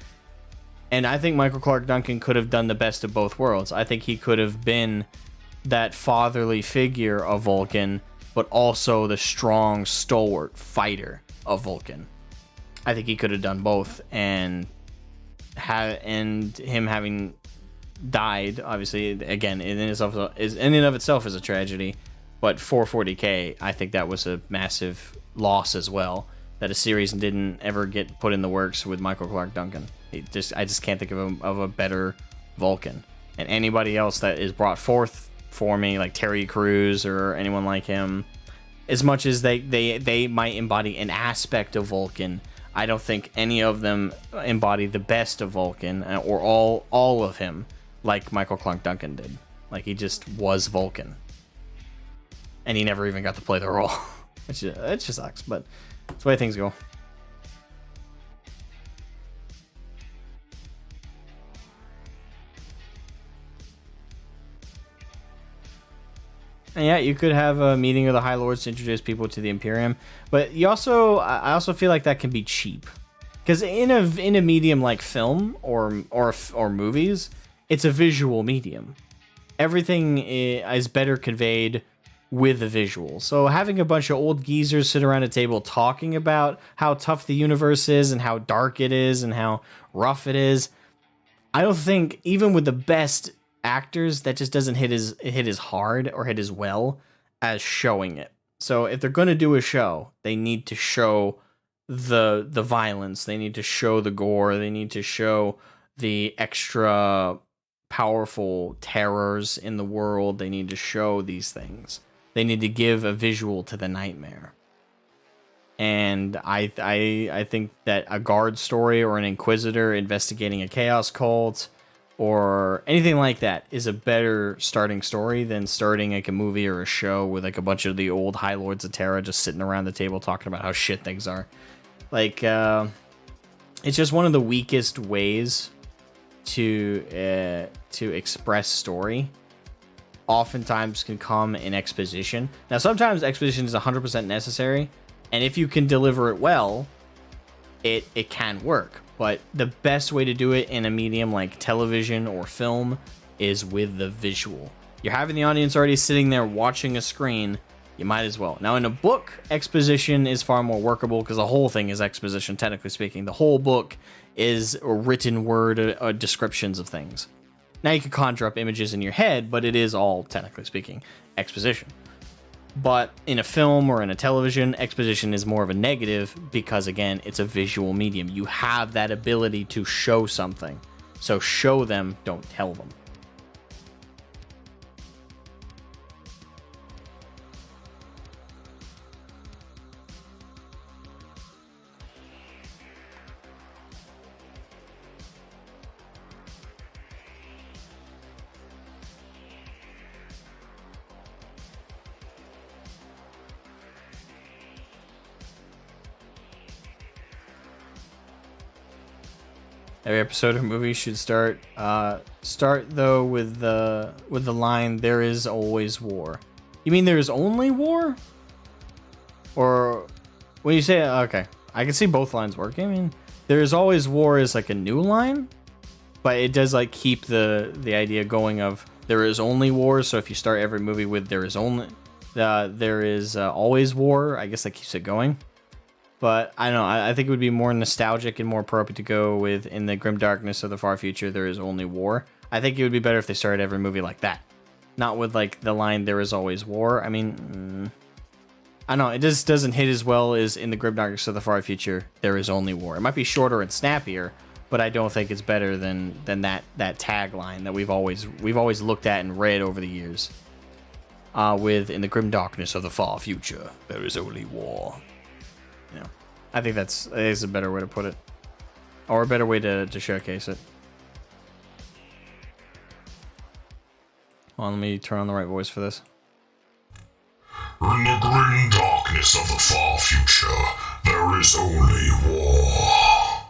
And I think Michael Clark Duncan could have done the best of both worlds. I think he could have been that fatherly figure of Vulcan, but also the strong, stalwart fighter of Vulcan. I think he could have done both, and him having died, obviously, again, in and of itself is a tragedy. But for 40k, I think that was a massive loss as well, that a series didn't ever get put in the works with Michael Clark Duncan. I just can't think of a better Vulcan. And anybody else that is brought forth for me, like Terry Crews or anyone like him, as much as they might embody an aspect of Vulcan, I don't think any of them embody the best of Vulcan, or all of him, like Michael Clark Duncan did. Like, he just was Vulcan. And he never even got to play the role. It just sucks, but that's the way things go. And yeah, you could have a meeting of the High Lords to introduce people to the Imperium, but I also feel like that can be cheap, because in a medium like film or movies, it's a visual medium. Everything is better conveyed with a visual. So having a bunch of old geezers sit around a table talking about how tough the universe is and how dark it is and how rough it is, I don't think even with the best actors that just doesn't hit as hard or hit as well as showing it. So if they're going to do a show, they need to show the violence, they need to show the gore, they need to show the extra powerful terrors in the world, they need to show these things. They need to give a visual to the nightmare. And I think that a guard story or an inquisitor investigating a chaos cult or anything like that is a better starting story than starting like a movie or a show with like a bunch of the old High Lords of Terra just sitting around the table talking about how shit things are. Like, it's just one of the weakest ways to express story. Oftentimes can come in exposition. Now, sometimes exposition is 100% necessary, and if you can deliver it well, it can work. But the best way to do it in a medium like television or film is with the visual. You're having the audience already sitting there watching a screen, you might as well. Now, in a book, exposition is far more workable because the whole thing is exposition, technically speaking. The whole book is a written word descriptions of things. Now, you can conjure up images in your head, but it is all, technically speaking, exposition. But in a film or in a television, exposition is more of a negative because, again, it's a visual medium. You have that ability to show something. So show them, don't tell them. Every episode or movie should start though with the line, "There is always war." You mean there is only war? Or when you say, okay, I can see both lines working. I mean, "There is always war" is like a new line, but it does like keep the idea going of there is only war. So if you start every movie with there is always war, I guess that keeps it going. But I don't know, I think it would be more nostalgic and more appropriate to go with "In the grim darkness of the far future, there is only war." I think it would be better if they started every movie like that. Not with like the line, "There is always war." I mean, I don't know, it just doesn't hit as well as "In the grim darkness of the far future, there is only war." It might be shorter and snappier, but I don't think it's better than that tagline that we've always looked at and read over the years. With "In the grim darkness of the far future, there is only war." You know, I think that is a better way to put it, or a better way to showcase it. Hold on, let me turn on the right voice for this. "In the grim darkness of the far future, there is only war."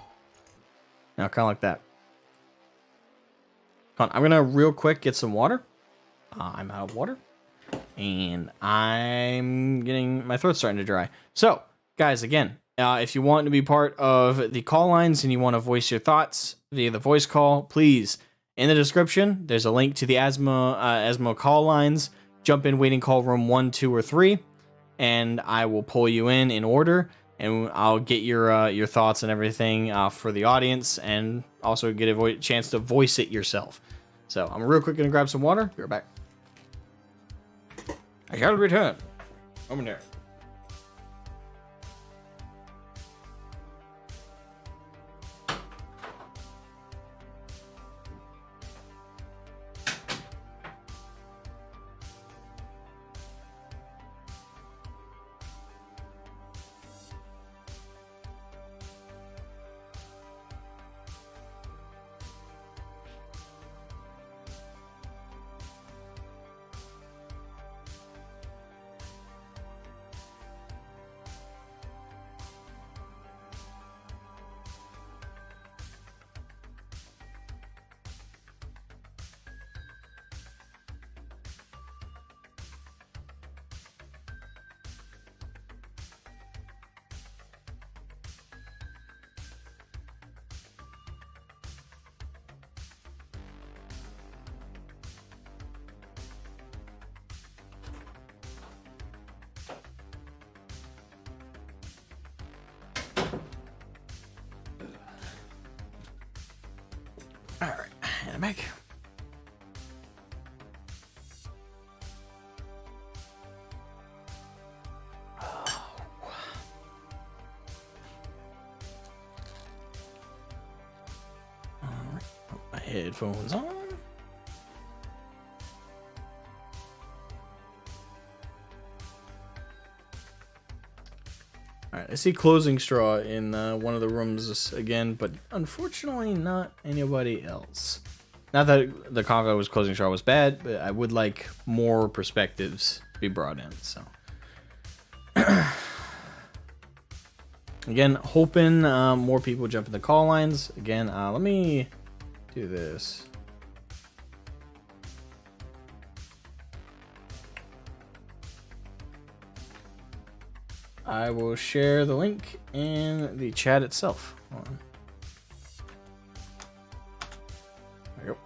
Now, kind of like that. Hold on, I'm gonna real quick get some water. I'm out of water, and my throat's starting to dry. So, guys, again, if you want to be part of the call lines and you want to voice your thoughts via the voice call, please, in the description, there's a link to the Asmo call lines. Jump in waiting call room 1, 2, or 3, and I will pull you in order, and I'll get your thoughts and everything for the audience, and also get a chance to voice it yourself. So I'm real quick going to grab some water. Be right back. I shall return. Over there. back. Alright, put my headphones on. Alright, I see Closing Straw in one of the rooms again, but unfortunately not anybody else. Not that the convo was Closing Straw was bad, but I would like more perspectives to be brought in, so. Again, hoping more people jump in the call lines. Again, let me do this. I will share the link in the chat itself. Hold on. There you go.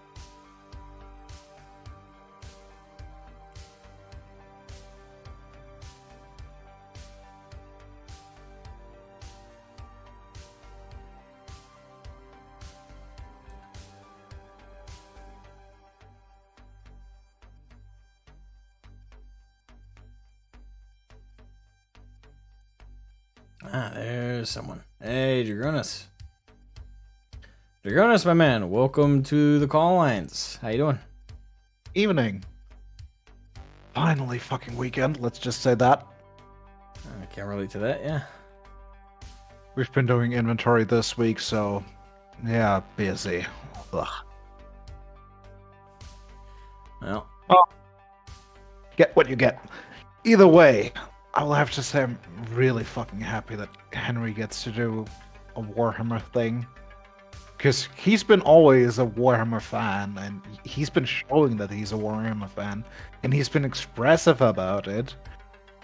Ah, there's someone. Hey, Dragonis. Dragonis, my man. Welcome to the call lines. How you doing? Evening. Finally fucking weekend, let's just say that. I can't relate to that, yeah. We've been doing inventory this week, so yeah, busy. Ugh. Well, Get what you get. Either way, I will have to say I'm really fucking happy that Henry gets to do a Warhammer thing. Because he's been always a Warhammer fan, and he's been showing that he's a Warhammer fan, and he's been expressive about it.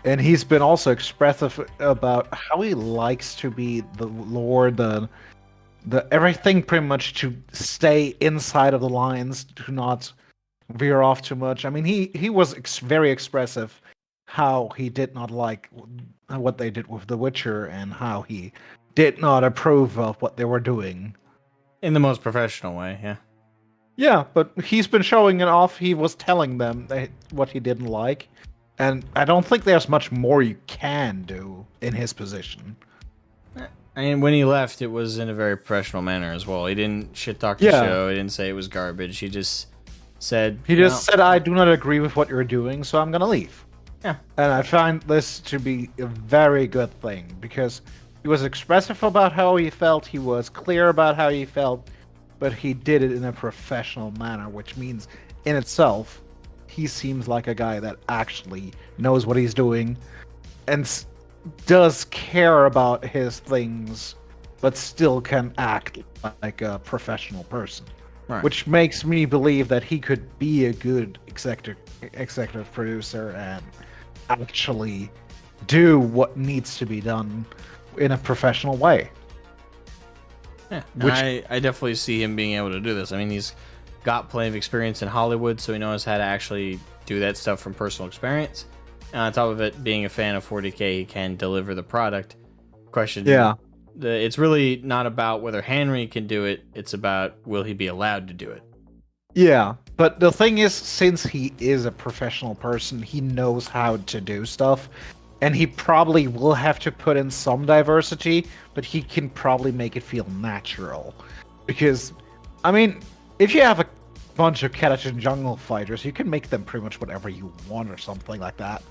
And he's been also expressive about how he likes to be the lore, the everything pretty much to stay inside of the lines, to not veer off too much. I mean, he was very expressive how he did not like what they did with The Witcher and how he did not approve of what they were doing. in the most professional way, yeah. Yeah, but he's been showing it off. He was telling them what he didn't like. And I don't think there's much more you can do in his position. I mean, when he left, it was in a very professional manner as well. He didn't shit talk the Yeah. show. He didn't say it was garbage. He just said... He just said, I do not agree with what you're doing, so I'm going to leave. Yeah. And I find this to be a very good thing, because he was expressive about how he felt, he was clear about how he felt, but he did it in a professional manner, which means, in itself, he seems like a guy that actually knows what he's doing, and does care about his things, but still can act like a professional person. Right. Which makes me believe that he could be a good executive producer and actually do what needs to be done in a professional way. Yeah, Which- I definitely see him being able to do this. I mean, he's got plenty of experience in Hollywood, so he knows how to actually do that stuff from personal experience. And on top of it, being a fan of 40K, he can deliver the product. Question: Yeah. It's really not about whether Henry can do it. It's about will he be allowed to do it. Yeah, but the thing is, since he is a professional person, he knows how to do stuff, and he probably will have to put in some diversity, but he can probably make it feel natural. Because, I mean, if you have a bunch of Catachan jungle fighters, you can make them pretty much whatever you want or something like that.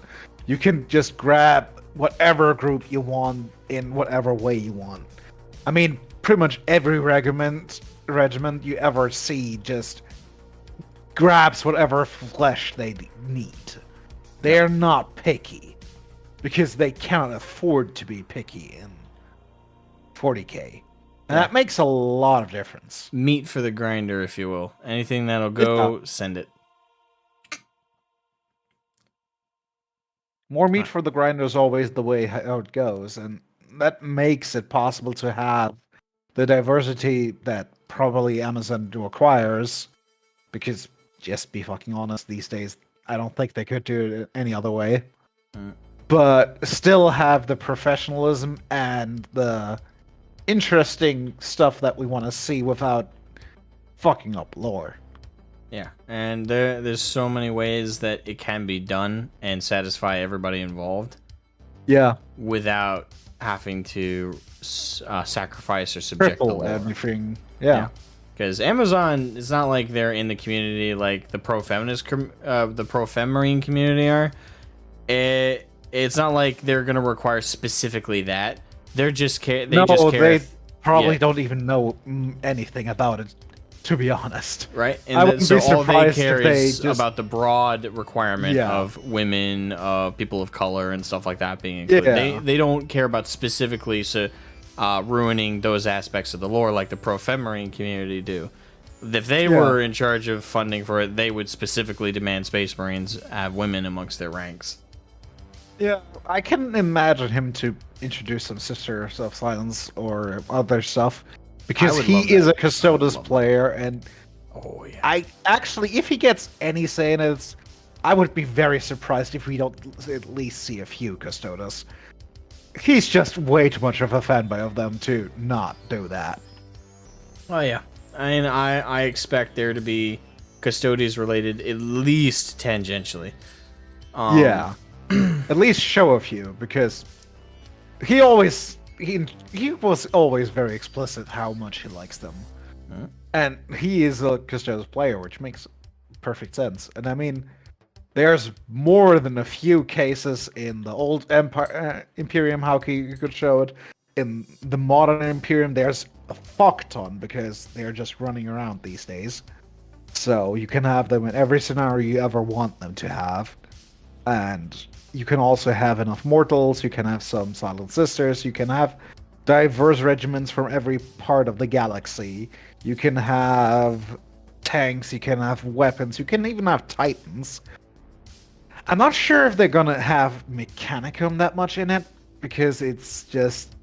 You can just grab whatever group you want in whatever way you want. I mean, pretty much every regiment you ever see just grabs whatever flesh they need. They're not picky, because they cannot afford to be picky in 40K. And that makes a lot of difference. Meat for the grinder, if you will. Anything that'll go, send it. More meat for the grinder is always the way how it goes, and that makes it possible to have the diversity that probably Amazon requires, because, just be fucking honest, these days, I don't think they could do it any other way. But still have the professionalism and the interesting stuff that we want to see without fucking up lore. Yeah, and there's so many ways that it can be done and satisfy everybody involved. Yeah. Without having to sacrifice or subject the Triple lore. everything. Yeah. Because Amazon, it's not like they're in the community like the pro-feminist, the pro-femarine community are. It's not like they're gonna require specifically that. They're just care. They just care. They probably don't even know anything about it, to be honest. Right, I wouldn't so be all they surprised care if they is just- about the broad requirement Yeah. of women, people of color, and stuff like that being included. Yeah. They don't care about specifically ruining those aspects of the lore like the pro-femarine community do. If they were in charge of funding for it, they would specifically demand Space Marines have women amongst their ranks. Yeah, I can imagine him to introduce some Sisters of Silence or other stuff, because would he love is that. a Custodes player, and Oh yeah. I actually, if he gets any say in it, I would be very surprised if we don't at least see a few Custodes. He's just way too much of a fanboy of them to not do that. Oh yeah. And I expect there to be Custodes related at least tangentially. Yeah, at least show a few, because he was always very explicit how much he likes them. And he is a Custodes player, which makes perfect sense. And I mean, there's more than a few cases in the old Imperium how you could show it. In the modern Imperium, there's a fuck ton, because they're just running around these days. So you can have them in every scenario you ever want them to have. And you can also have enough mortals, you can have some Silent Sisters, you can have diverse regiments from every part of the galaxy. You can have tanks, you can have weapons, you can even have titans. I'm not sure if they're gonna have Mechanicum that much in it, because it's just...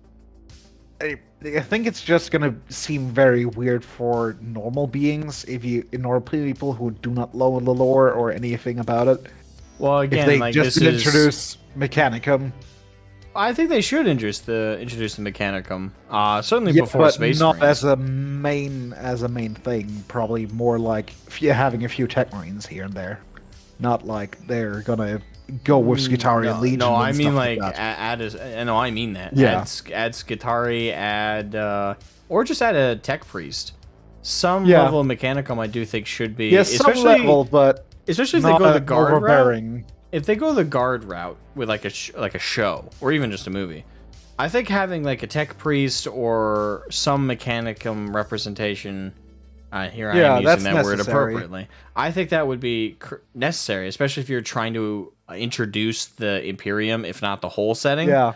I think it's just gonna seem very weird for normal beings, normal people who do not know the lore or anything about it. Well, again, If they like just this introduce Mechanicum. I think they should introduce the Mechanicum. Certainly Yeah, before but Space not Marines. as a main thing. Probably more like having a few Tech Marines here and there. Not like they're gonna go with Skitarii and Legion. No, and I mean stuff like that. no, I mean that. Yeah. Add Skitarii, or just add a Tech Priest. Some Yeah. level of Mechanicum, I do think should be, Yeah, some level, but especially if they not go the guard route. overbearing. If they go the guard route with like a show or even just a movie, I think having like a Tech Priest or some Mechanicum representation. Here I am using that word necessary. appropriately. I think that would be necessary, especially if you're trying to introduce the Imperium, if not the whole setting. Yeah.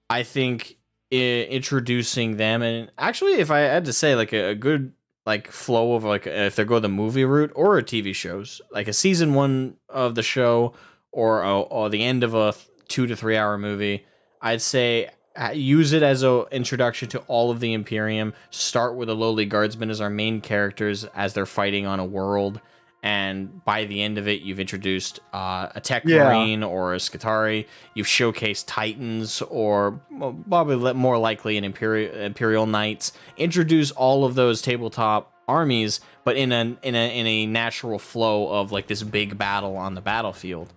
I think introducing them, and actually, if I had to say, like a good like flow of like if they go the movie route or a TV shows, like a season 1 of the show or the end of a 2 to 3 hour movie, I'd say use it as a introduction to all of the Imperium. Start with the lowly guardsmen as our main characters as they're fighting on a world, and by the end of it, you've introduced a Tech Marine or a Skitarii. You've showcased Titans, or probably more likely an Imperial Knights. Introduce all of those tabletop armies, but in a natural flow of like this big battle on the battlefield.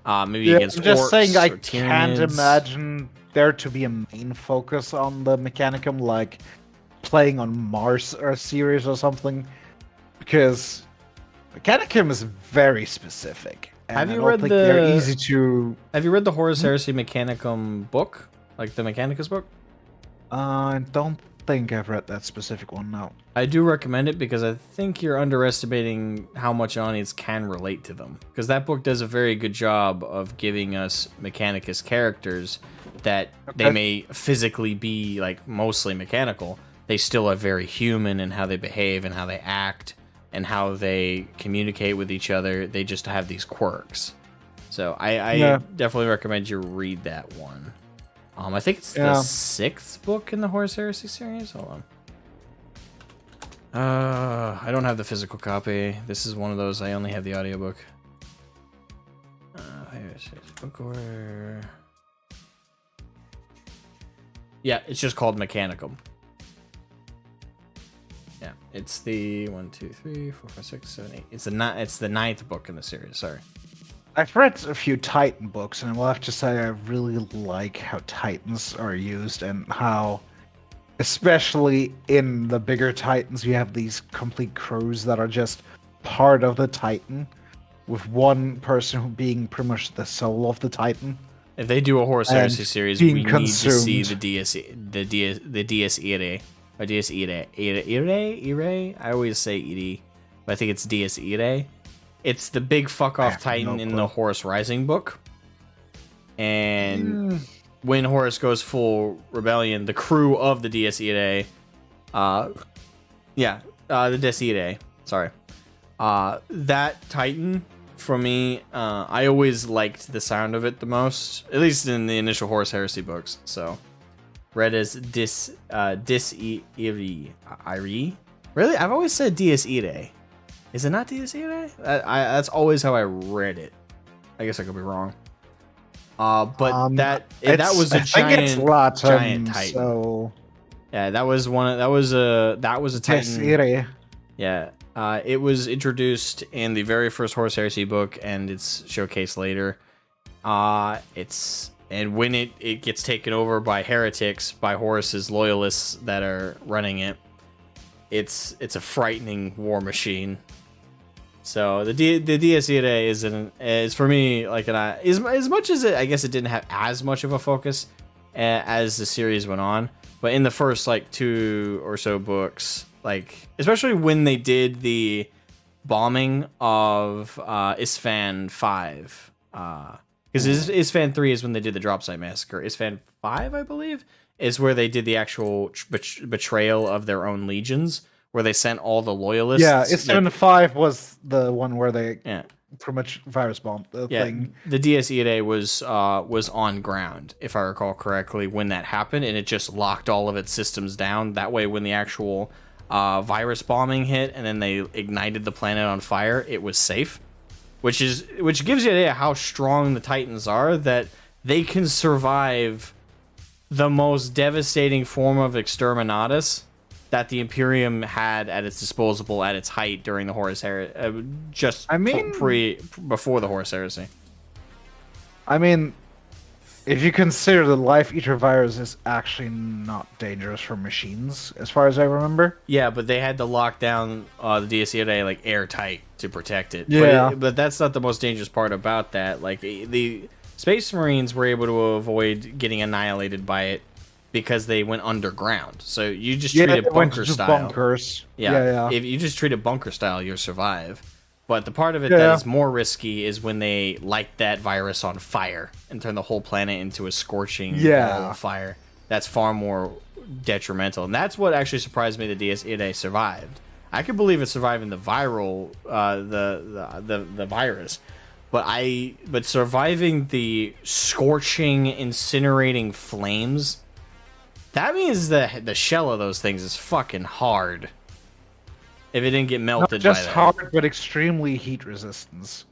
Maybe against I'm just orcs saying, I or can't Tyranids. imagine there to be a main focus on the Mechanicum, like playing on Mars or a series or something, because Mechanicum is very specific. And Have I you don't read think they're the- easy to? Have you read the Horus Heresy Mechanicum book? Like the Mechanicus book? I don't think I've read that specific one. No. I do recommend it because I think you're underestimating how much audience can relate to them. Because that book does a very good job of giving us Mechanicus characters that they may physically be like mostly mechanical. They still are very human in how they behave and how they act and how they communicate with each other. They just have these quirks. So I definitely recommend you read that one. I think it's the 6th book in the Horus Heresy series. Hold on. I don't have the physical copy. This is one of those. I only have the audiobook. Here's book order. Yeah, it's just called Mechanicum. Yeah, It's the 1, 2, 3, 4, 5, 6, 7, 8. It's the ninth book in the series. Sorry. I've read a few Titan books, and I will have to say I really like how Titans are used and how, especially in the bigger Titans, you have these complete crews that are just part of the Titan, with one person who being pretty much the soul of the Titan. If they do a Horus Heresy series, we need to see the DS Irae. Or DS Irae? I always say Irae, but I think it's DS Irae. It's the big fuck off Titan in the Horus Rising book. And when Horus goes full rebellion, the crew of the DS Irae, the DS Irae, sorry. That Titan, for me, I always liked the sound of it the most, at least in the initial Horus Heresy books. So, read as Dis Irae. Really? I've always said DS Irae. Is it not DS Irae? That's always how I read it. I guess I could be wrong. But that was a giant Titan. So yeah, that was a Titan. Yeah. It was introduced in the very first Horus Heresy book, and it's showcased later. And when it gets taken over by heretics, by Horus's loyalists that are running it, it's a frightening war machine. So the DS Irae is for me like as much as I guess it didn't have as much of a focus as the series went on, but in the first like 2 or so books, like especially when they did the bombing of Isfahan 5, because Isfahan 3 is when they did the drop site massacre. Isfahan 5, I believe, is where they did the actual betrayal of their own legions, where they sent all the loyalists. Yeah, Isfahan 5 was the one where they pretty much virus bombed the thing. The DS Irae was on ground, if I recall correctly, when that happened, and it just locked all of its systems down. That way, when the actual virus bombing hit and then they ignited the planet on fire, it was safe. Which gives you an idea how strong the Titans are, that they can survive the most devastating form of exterminatus that the Imperium had at its disposal at its height during the Horus Heresy, before the Horus Heresy. I mean, if you consider the Life Eater virus is actually not dangerous for machines, as far as I remember. Yeah, but they had to lock down the DS Irae like airtight to protect it. Yeah, but that's not the most dangerous part about that. Like the Space Marines were able to avoid getting annihilated by it because they went underground. So you just treat it bunker style. Bunkers. Yeah. If you just treat it bunker style, you'll survive. But the part of it that is more risky is when they light that virus on fire and turn the whole planet into a scorching ball of fire. That's far more detrimental. And that's what actually surprised me that DS Irae survived. I could believe it surviving the viral, the virus. But surviving the scorching, incinerating flames, that means the shell of those things is fucking hard. If it didn't get melted Not just by that. hard, but extremely heat resistance.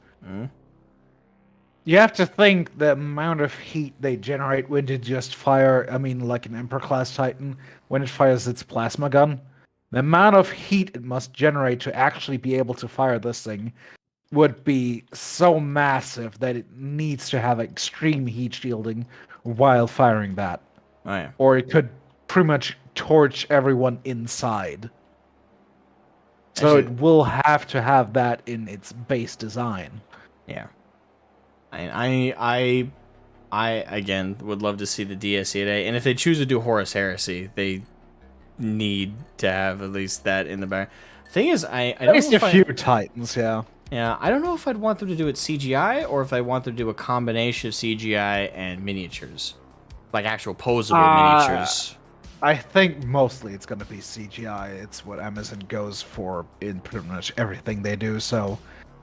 You have to think the amount of heat they generate when they just fire, I mean, like an Emperor-class Titan, when it fires its plasma gun. The amount of heat it must generate to actually be able to fire this thing would be so massive that it needs to have extreme heat shielding while firing that. Oh, yeah. Or it could pretty much torch everyone inside. So it will have to have that in its base design. Yeah. I again would love to see the DS Irae, and if they choose to do Horus Heresy, they need to have at least that in the back. Thing is, I don't at least know a few Titans, yeah. Yeah, I don't know if I'd want them to do it CGI or if I want them to do a combination of CGI and miniatures, like actual posable miniatures. I think mostly it's going to be CGI. It's what Amazon goes for in pretty much everything they do, so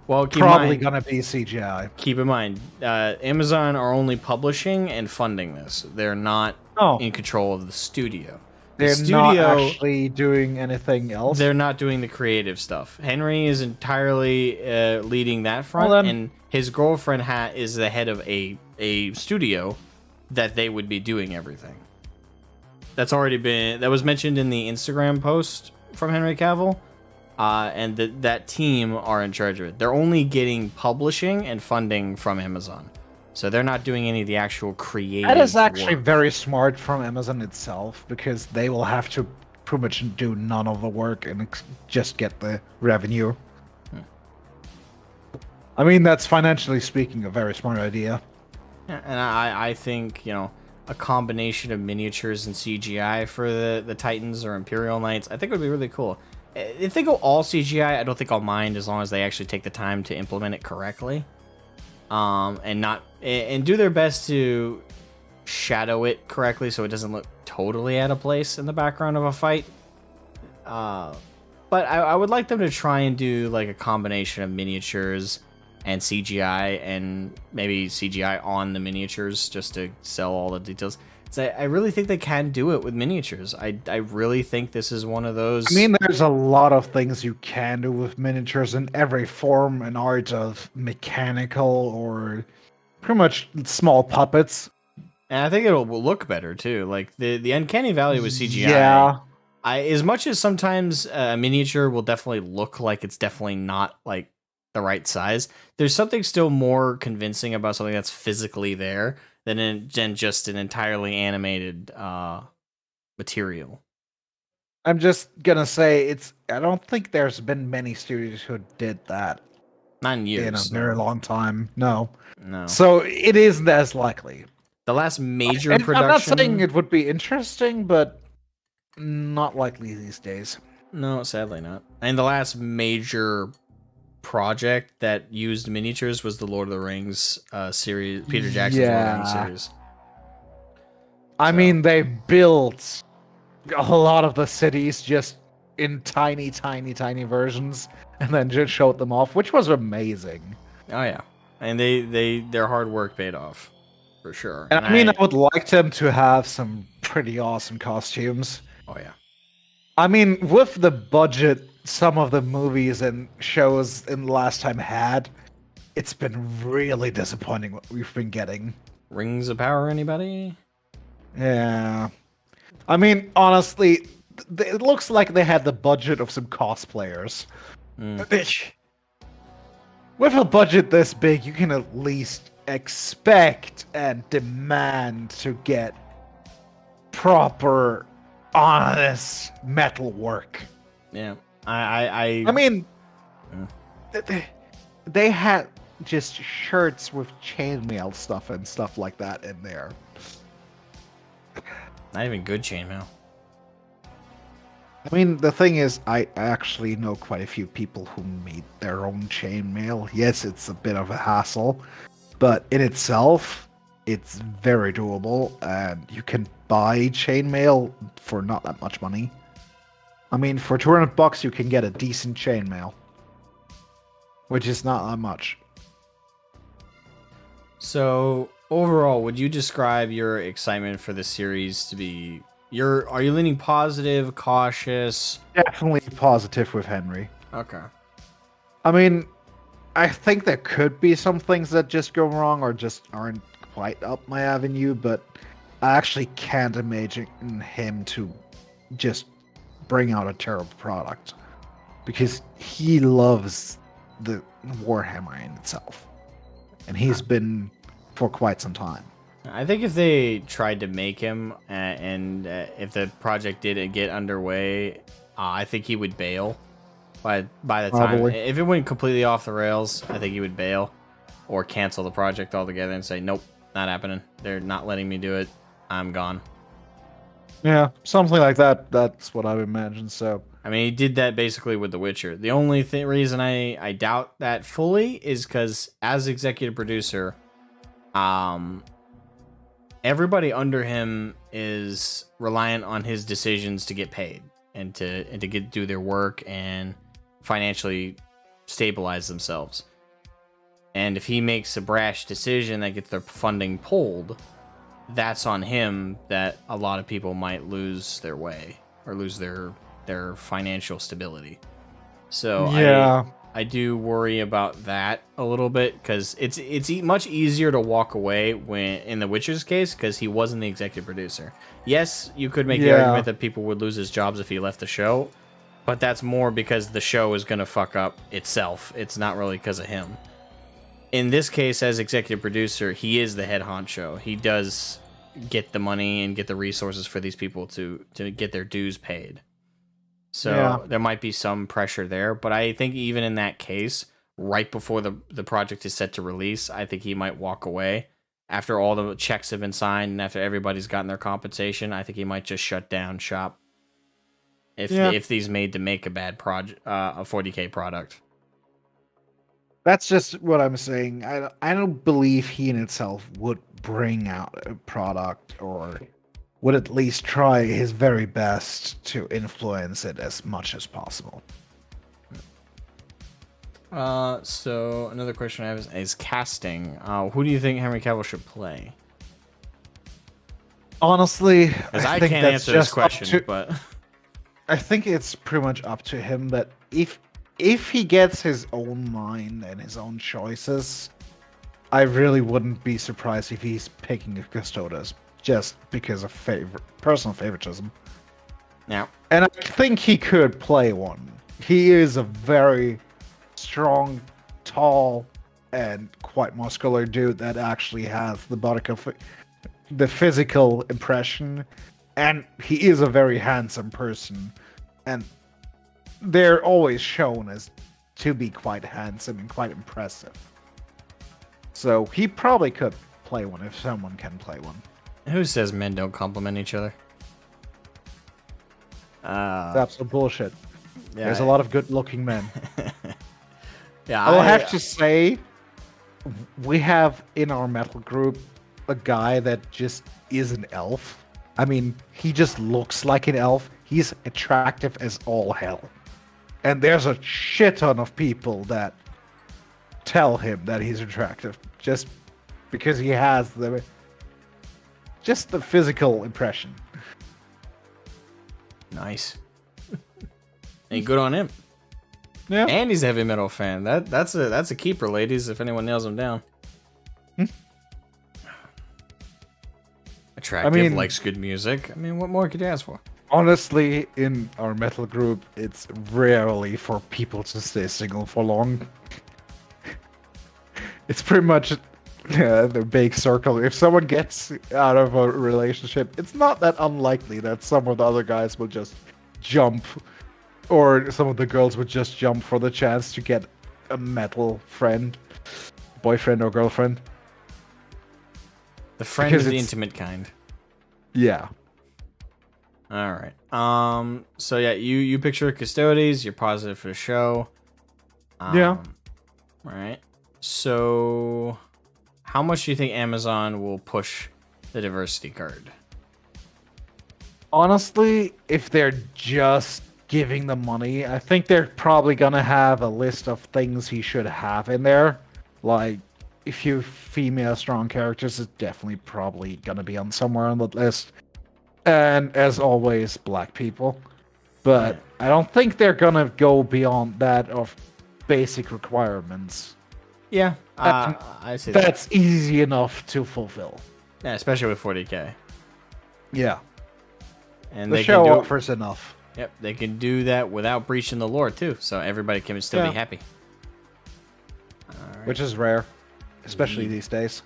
probably going to be CGI. Keep in mind, Amazon are only publishing and funding this. They're not in control of the studio. They're not actually doing anything else. They're not doing the creative stuff. Henry is entirely leading that front, and his girlfriend is the head of a studio that they would be doing everything. That was mentioned in the Instagram post from Henry Cavill, and that team are in charge of it. They're only getting publishing and funding from Amazon, so they're not doing any of the actual creative. That is actually work. very smart from Amazon itself, because they will have to pretty much do none of the work and just get the revenue. I mean, that's financially speaking a very smart idea. Yeah, and I think, you know, a combination of miniatures and CGI for the Titans or Imperial Knights, I think would be really cool. If they go all CGI, I don't think I'll mind, as long as they actually take the time to implement it correctly. And do their best to shadow it correctly so it doesn't look totally out of place in the background of a fight. But I would like them to try and do like a combination of miniatures and CGI, and maybe CGI on the miniatures just to sell all the details. So I really think they can do it with miniatures. I really think this is one of those. I mean, there's a lot of things you can do with miniatures in every form and art of mechanical or pretty much small puppets. And I think it'll look better too. Like the uncanny valley with CGI. Yeah. As much as sometimes a miniature will definitely look like it's definitely not like the right size, there's something still more convincing about something that's physically there than just an entirely animated material. I'm just gonna say I don't think there's been many studios who did that Not in years. in a very long time. No. No. So it isn't as likely. The last major And production. I'm not saying it would be interesting, but not likely these days. No, sadly not. And the last major project that used miniatures was the Lord of the Rings series, Peter Jackson's Lord of the Rings series. I mean, they built a lot of the cities just in tiny versions, and then just showed them off, which was amazing. Oh yeah, and their hard work paid off for sure. And I mean, I would like them to have some pretty awesome costumes. Oh yeah. I mean, with the budget some of the movies and shows in the last time had, it's been really disappointing what we've been getting. Rings of Power, anybody? Yeah. I mean, honestly, it looks like they had the budget of some cosplayers. With a budget this big, you can at least expect and demand to get proper, honest metal work. Yeah. I mean, they had just shirts with chainmail stuff and stuff like that in there. Not even good chainmail. I mean, the thing is, I actually know quite a few people who made their own chainmail. Yes, it's a bit of a hassle, but in itself, it's very doable, and you can buy chainmail for not that much money. I mean, for $200 you can get a decent chainmail, which is not that much. So overall, would you describe your excitement for the series to be? Are you leaning positive, cautious? Definitely positive with Henry. Okay. I mean, I think there could be some things that just go wrong or just aren't quite up my avenue, but I actually can't imagine him to just bring out a terrible product, because he loves the Warhammer in itself, and he's been for quite some time. I think if they tried to make him and if the project did get underway, I think he would bail by the time. Probably. If it went completely off the rails, I think he would bail or cancel the project altogether and say, nope, not happening. They're not letting me do it. I'm gone. Yeah, something like that. That's what I would imagine. So, I mean, he did that basically with The Witcher. The only reason I doubt that fully is because as executive producer, everybody under him is reliant on his decisions to get paid and to do their work and financially stabilize themselves. And if he makes a brash decision that gets their funding pulled, that's on him. That a lot of people might lose their way or lose their financial stability. So yeah, I do worry about that a little bit, because it's much easier to walk away when in The Witcher's case, because he wasn't the executive producer. Yes, you could make the argument that people would lose his jobs if he left the show, But that's more because the show is going to fuck up itself. It's not really because of him. In this case, as executive producer, he is the head honcho. He does get the money and get the resources for these people to get their dues paid. So there might be some pressure there. But I think even in that case, right before the project is set to release, I think he might walk away. After all the checks have been signed and after everybody's gotten their compensation, I think he might just shut down shop. If these made to make a bad project, a 40K product. That's just what I'm saying. I don't believe he in itself would bring out a product or would at least try his very best to influence it as much as possible. So another question I have is casting. Who do you think Henry Cavill should play? Honestly, Because I think can't that's answer this just question, but I think it's pretty much up to him. That if he gets his own mind and his own choices, I really wouldn't be surprised if he's picking a Custodes just because of personal favoritism. yeah. And I think he could play one. He is a very strong, tall, and quite muscular dude that actually has the physical impression, and he is a very handsome person, and they're always shown as to be quite handsome and quite impressive. So he probably could play one if someone can play one. Who says men don't compliment each other? It's absolute bullshit. Yeah, There's a lot of good-looking men. Yeah, I'll have to say, we have in our metal group a guy that just is an elf. I mean, he just looks like an elf. He's attractive as all hell. And there's a shit ton of people that tell him that he's attractive just because he has the physical impression. Nice. And good on him. Yeah. And he's a heavy metal fan. That's a keeper, ladies, if anyone nails him down. Attractive, likes good music. I mean, what more could you ask for? Honestly, in our metal group, it's rarely for people to stay single for long. It's pretty much the big circle. If someone gets out of a relationship, it's not that unlikely that some of the other guys will just jump, or some of the girls would just jump for the chance to get a metal friend, boyfriend or girlfriend. The friend Because is the it's- intimate kind. Yeah. All right. So yeah, you picture Custodes. You're positive for the show. Yeah. All right. So, how much do you think Amazon will push the diversity card? Honestly, if they're just giving the money, I think they're probably gonna have a list of things he should have in there. Like, if you female strong characters, it's definitely probably gonna be on somewhere on the list. And as always, black people. But I don't think they're gonna go beyond that of basic requirements. Yeah, I see that. That's easy enough to fulfill. Yeah, especially with 40K. Yeah. And The they show can do, offers enough. Yep, they can do that without breaching the lore too, so everybody can still be happy. All right. Which is rare, especially these days.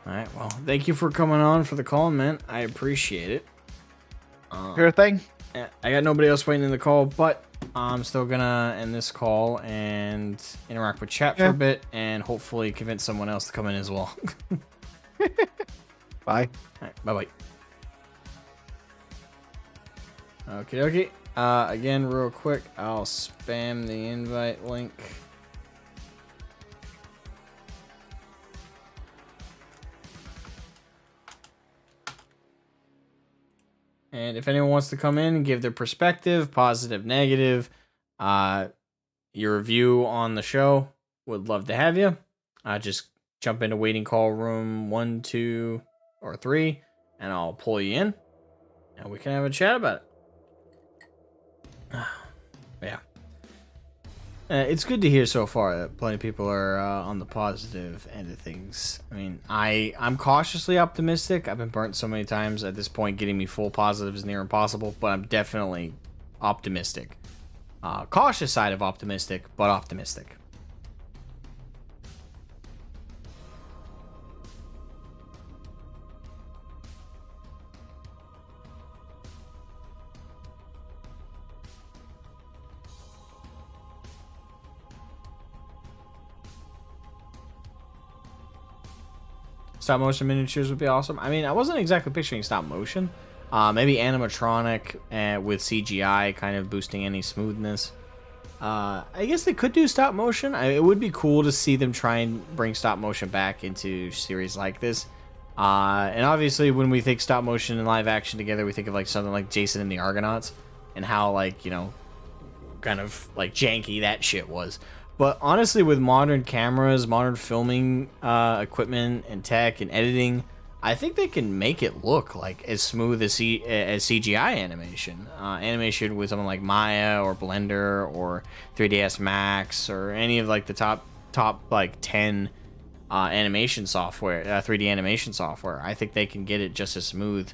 All right. Well, thank you for coming on for the call, man. I appreciate it. Sure thing. I got nobody else waiting in the call, but I'm still gonna end this call and interact with chat for a bit, and hopefully convince someone else to come in as well. Bye. All right, bye bye. Okay. Again, real quick, I'll spam the invite link. And if anyone wants to come in and give their perspective, positive, negative, your review on the show, would love to have you. Just jump into waiting call room 1, 2, or 3, and I'll pull you in, and we can have a chat about it. Yeah. It's good to hear so far that plenty of people are on the positive end of things. I mean, I'm cautiously optimistic. I've been burnt so many times at this point. Getting me full positive is near impossible, but I'm definitely optimistic. Cautious side of optimistic, but optimistic. Stop motion miniatures would be awesome. I mean, I wasn't exactly picturing stop motion. Maybe animatronic with CGI kind of boosting any smoothness. I guess they could do stop motion. It would be cool to see them try and bring stop motion back into series like this. And obviously, when we think stop motion and live action together, we think of like something like Jason and the Argonauts and how, like, you know, kind of like janky that shit was. But honestly, with modern cameras, modern filming equipment and tech and editing, I think they can make it look like as smooth as CGI animation. Animation with something like Maya or Blender or 3ds Max or any of like the top like 10 animation software, 3D animation software. I think they can get it just as smooth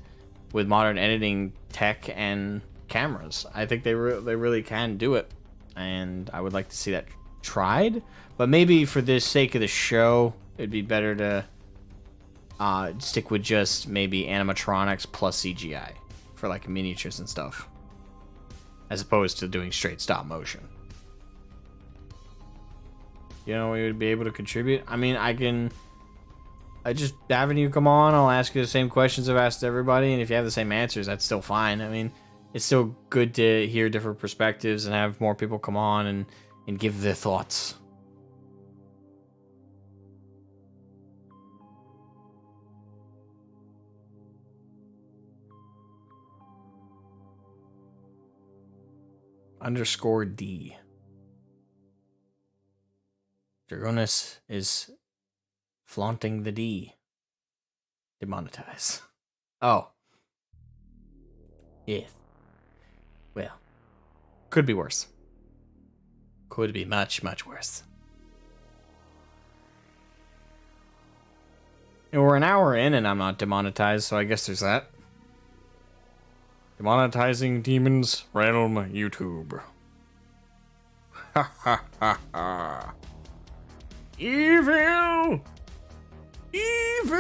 with modern editing tech and cameras. I think they really can do it, and I would like to see that tried. But maybe for the sake of the show, it'd be better to stick with just maybe animatronics plus CGI for like miniatures and stuff, as opposed to doing straight stop motion. You know, we would be able to contribute. I mean, I just having you come on, I'll ask you the same questions I've asked everybody, and if you have the same answers, that's still fine. I mean, it's still good to hear different perspectives and have more people come on and give their thoughts. _D. Dragonis is flaunting the D. Demonetize. Oh. Yes. Well. Could be worse. Could be much, much worse. And we're an hour in and I'm not demonetized, so I guess there's that. Demonetizing demons realm YouTube. Ha ha ha ha. Evil! Evil!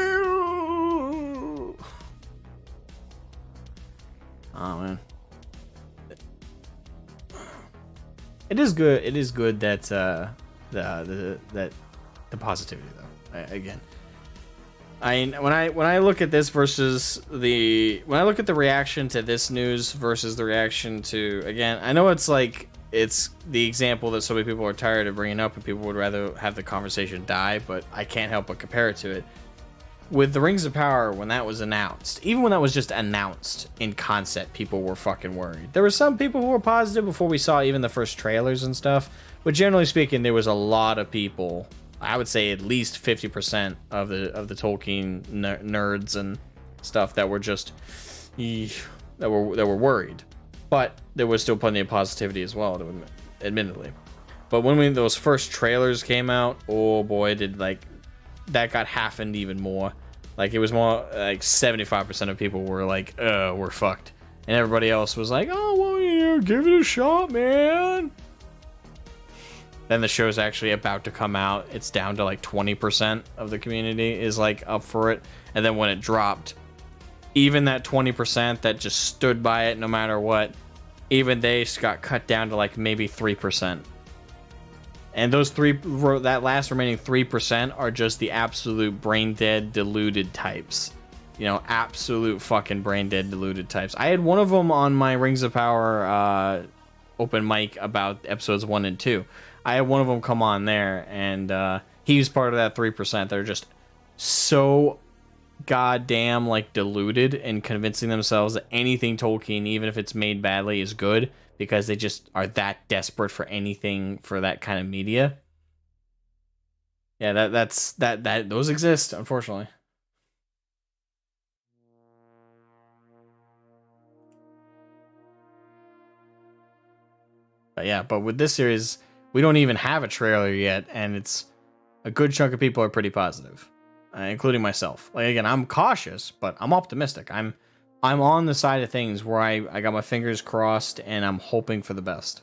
Oh man. It is good. It is good that the positivity though. Again, when I look at this versus when I look at the reaction to this news versus the reaction to, again, I know it's like it's the example that so many people are tired of bringing up and people would rather have the conversation die, but I can't help but compare it to it. With the Rings of Power, when that was announced, even when that was just announced in concept, people were fucking worried. There were some people who were positive before we saw even the first trailers and stuff, but generally speaking, there was a lot of people, I would say at least 50% of the Tolkien nerds and stuff that were just that were worried. But there was still plenty of positivity as well, admittedly. But when those first trailers came out, oh boy, did like that got halfened even more. Like it was more like 75% of people were like, we're fucked. And everybody else was like, oh, well, yeah, give it a shot, man. Then the show's actually about to come out. It's down to like 20% of the community is like up for it. And then when it dropped, even that 20% that just stood by it no matter what, even they got cut down to like maybe 3%. And that last remaining 3% are just the absolute brain dead, deluded types. You know, absolute fucking brain dead, deluded types. I had one of them on my Rings of Power open mic about episodes 1 and 2. I had one of them come on there, and he was part of that 3% that are just so goddamn like deluded and convincing themselves that anything Tolkien, even if it's made badly, is good. Because they just are that desperate for anything for that kind of media. Yeah, those exist, unfortunately. But with this series, we don't even have a trailer yet, and it's a good chunk of people are pretty positive, including myself. Like again, I'm cautious, but I'm optimistic. I'm I'm on the side of things where I got my fingers crossed and I'm hoping for the best.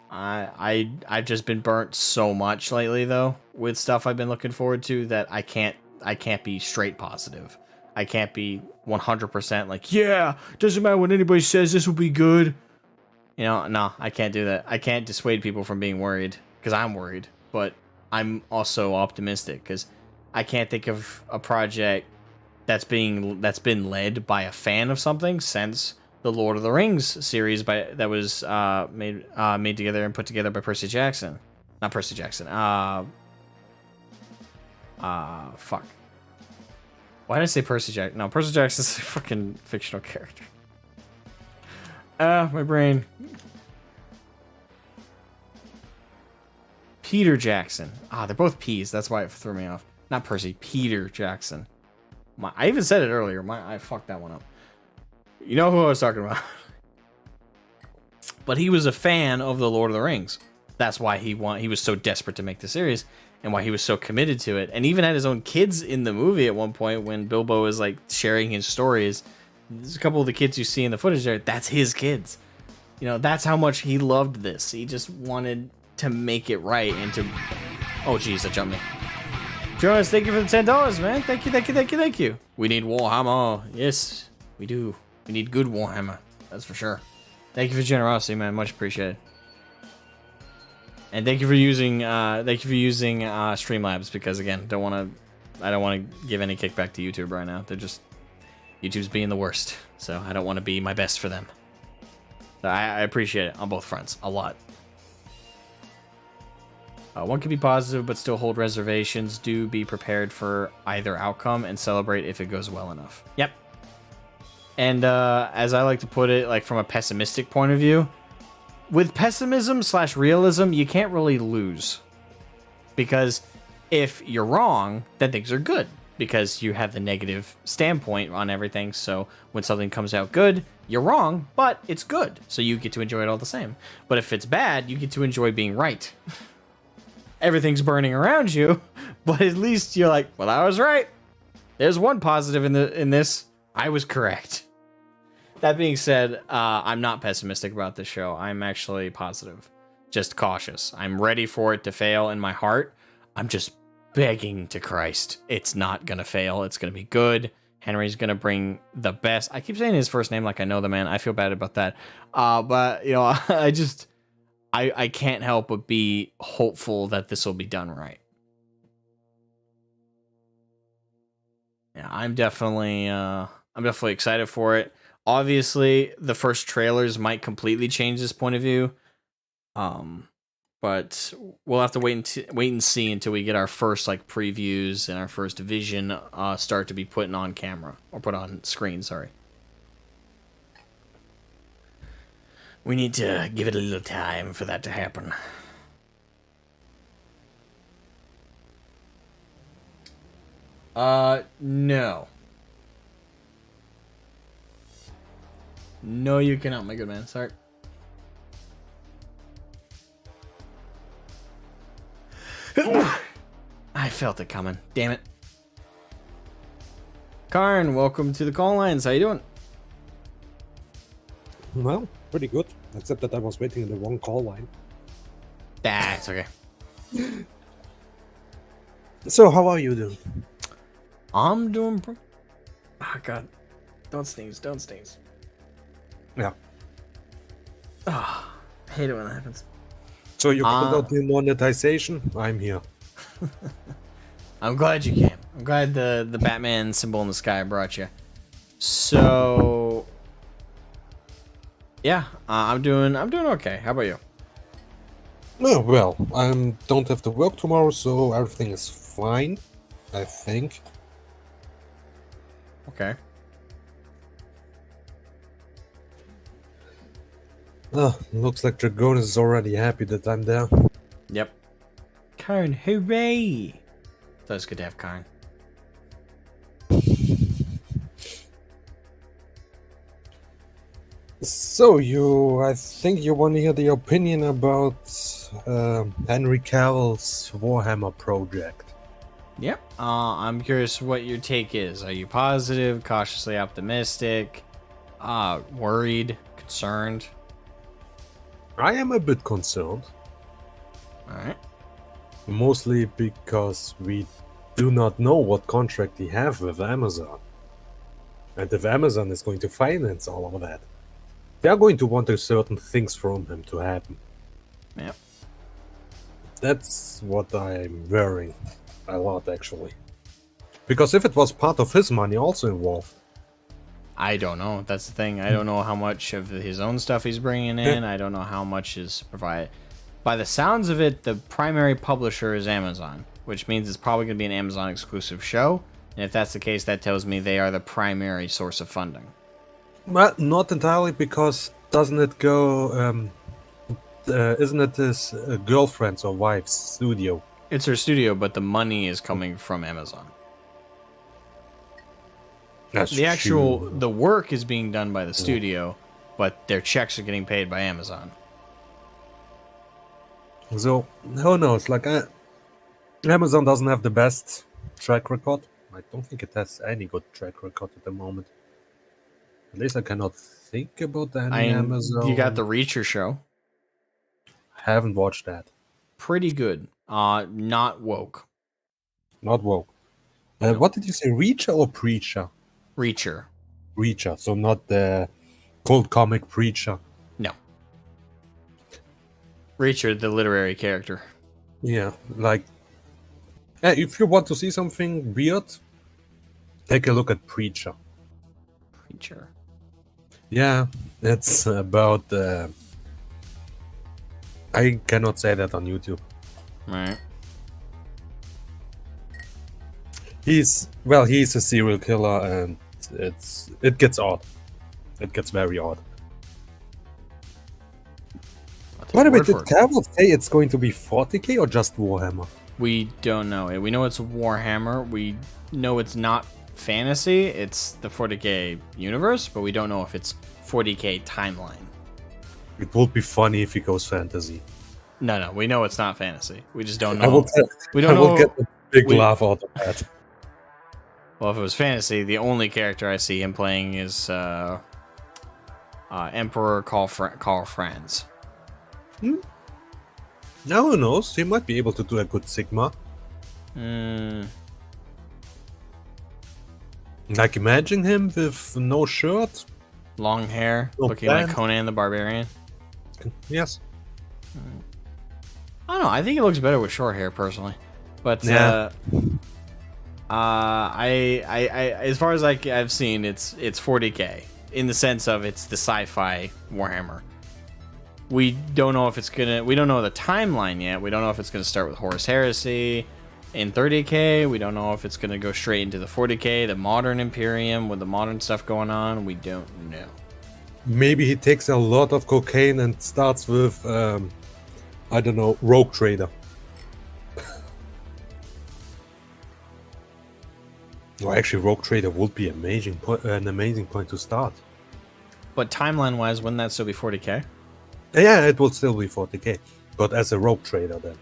I've just been burnt so much lately though with stuff I've been looking forward to that I can't be straight positive. I can't be 100% like, yeah, doesn't matter what anybody says, this will be good. You know, no, I can't do that. I can't dissuade people from being worried because I'm worried, but I'm also optimistic because I can't think of a project that's been led by a fan of something since the Lord of the Rings series that was made together and put together by Percy Jackson. Not Percy Jackson. Fuck. Why did I say Percy Jackson? No, Percy Jackson's a fucking fictional character. My brain. Peter Jackson. They're both P's. That's why it threw me off. Not Percy. Peter Jackson. I even said it earlier. I fucked that one up. You know who I was talking about. But he was a fan of the Lord of the Rings. That's why he was so desperate to make the series and why he was so committed to it. And even had his own kids in the movie at one point when Bilbo is like sharing his stories. There's a couple of the kids you see in the footage there. That's his kids. You know, that's how much he loved this. He just wanted to make it right and to... Oh, jeez, that jumped me. Jonas, thank you for the $10, man. Thank you. We need Warhammer. Yes, we do. We need good Warhammer. That's for sure. Thank you for generosity, man. Much appreciated. And thank you for using Streamlabs because again, I don't want to give any kickback to YouTube right now. They're just YouTube's being the worst, so I don't want to be my best for them. So I appreciate it on both fronts a lot. One can be positive but still hold reservations. Do be prepared for either outcome and celebrate if it goes well enough. Yep. And as I like to put it, like from a pessimistic point of view, with pessimism/realism, you can't really lose. Because if you're wrong, then things are good. Because you have the negative standpoint on everything. So when something comes out good, you're wrong, but it's good. So you get to enjoy it all the same. But if it's bad, you get to enjoy being right. Everything's burning around you, but at least you're like, well, I was right. There's one positive in this. I was correct. That being said, I'm not pessimistic about this show. I'm actually positive, just cautious. I'm ready for it to fail in my heart. I'm just begging to Christ. It's not going to fail. It's going to be good. Henry's going to bring the best. I keep saying his first name like I know the man. I feel bad about that. But, you know, I can't help but be hopeful that this will be done right. Yeah, I'm definitely excited for it. Obviously, the first trailers might completely change this point of view. But we'll have to wait and see until we get our first like previews and our first vision start to be put on camera or put on screen, sorry. We need to give it a little time for that to happen. No. No, you cannot, my good man. Sorry. I felt it coming. Damn it. Karn, welcome to the call lines. How you doing? Well, pretty good. Except that I was waiting in the wrong call line. That's okay. So, how are you doing? I'm doing... Oh, God. Don't sneeze. Don't sneeze. Yeah. Oh, I hate it when that happens. So, you called out the monetization? I'm here. I'm glad you came. I'm glad the Batman symbol in the sky brought you. So... Yeah, I'm doing okay. How about you? Oh, well, I don't have to work tomorrow, so everything is fine, I think. Okay. Looks like Dragonis is already happy that I'm there. Yep. Karn, hooray! That's good to have Karn. So, I think you want to hear the opinion about Henry Cavill's Warhammer project. Yep. I'm curious what your take is. Are you positive, cautiously optimistic, worried, concerned? I am a bit concerned. All right. Mostly because we do not know what contract he have with Amazon. And if Amazon is going to finance all of that, they are going to want certain things from him to happen. Yep. That's what I'm worrying a lot, actually. Because if it was part of his money also involved... I don't know. That's the thing. I don't know how much of his own stuff he's bringing in. I don't know how much is provided. By the sounds of it, the primary publisher is Amazon, which means it's probably going to be an Amazon exclusive show. And if that's the case, that tells me they are the primary source of funding. But not entirely, because doesn't it go... isn't it his girlfriend's or wife's studio? It's her studio, but the money is coming from Amazon. That's the work is being done by the studio, but their checks are getting paid by Amazon. So, who knows? Like, Amazon doesn't have the best track record. I don't think it has any good track record at the moment. At least I cannot think about any Amazon. You got the Reacher show. Haven't watched that. Pretty good. Not woke. Not woke. No. What did you say? Reacher or Preacher? Reacher. Reacher. So not the cold comic Preacher. No. Reacher, the literary character. Yeah, like... if you want to see something weird, take a look at Preacher. Preacher. Yeah, it's about... I cannot say that on YouTube. Right. He's a serial killer, and it gets odd. It gets very odd. By the way, did Cavill say it's going to be 40k or just Warhammer? We don't know. We know it's Warhammer. We know it's not fantasy. It's the 40k universe, but we don't know if it's 40k timeline. It would be funny if he goes fantasy. No. We know it's not fantasy. We just don't know. We don't I will know. get a big laugh out of that. Well, if it was fantasy, the only character I see him playing is Emperor Carl Franz. Now who knows? He might be able to do a good Sigma. Like, imagine him with no shirt. Long hair, No looking band. like Conan the Barbarian. Yes. I don't know. I think it looks better with short hair, personally. But Yeah. I as far as I've seen, it's 40k in the sense of it's the sci-fi Warhammer. We don't know if it's gonna. We don't know the timeline yet. We don't know if it's gonna start with Horus Heresy in 30k. We don't know if it's gonna go straight into the 40k, the modern Imperium with the modern stuff going on. We don't know. Maybe he takes a lot of cocaine and starts with, I don't know, Rogue Trader. Well, actually, Rogue Trader would be an amazing point to start. But timeline-wise, wouldn't that still be 40k? Yeah, it would still be 40k, but as a Rogue Trader then.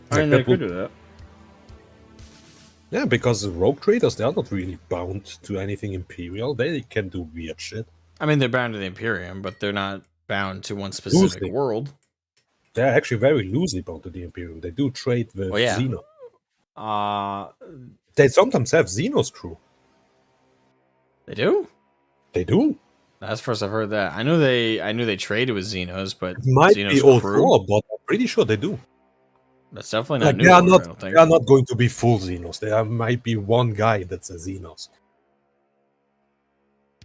I mean, they could do that. Yeah, because Rogue Traders, they are not really bound to anything Imperial. They can do weird shit. I mean, they're bound to the Imperium, but they're not bound to one specific Loosely. world. They're actually very loosely bound to the Imperium. They do trade with Xeno. They sometimes have Xeno's crew. They do? They do. That's the first I've heard that. I knew they traded with Xenos, but It might Xenos be old crew? war, but I'm pretty sure they do. That's definitely not Like, new. they are lore, I don't think. they are not going to be full Xenos. There might be one guy that's a Xenos.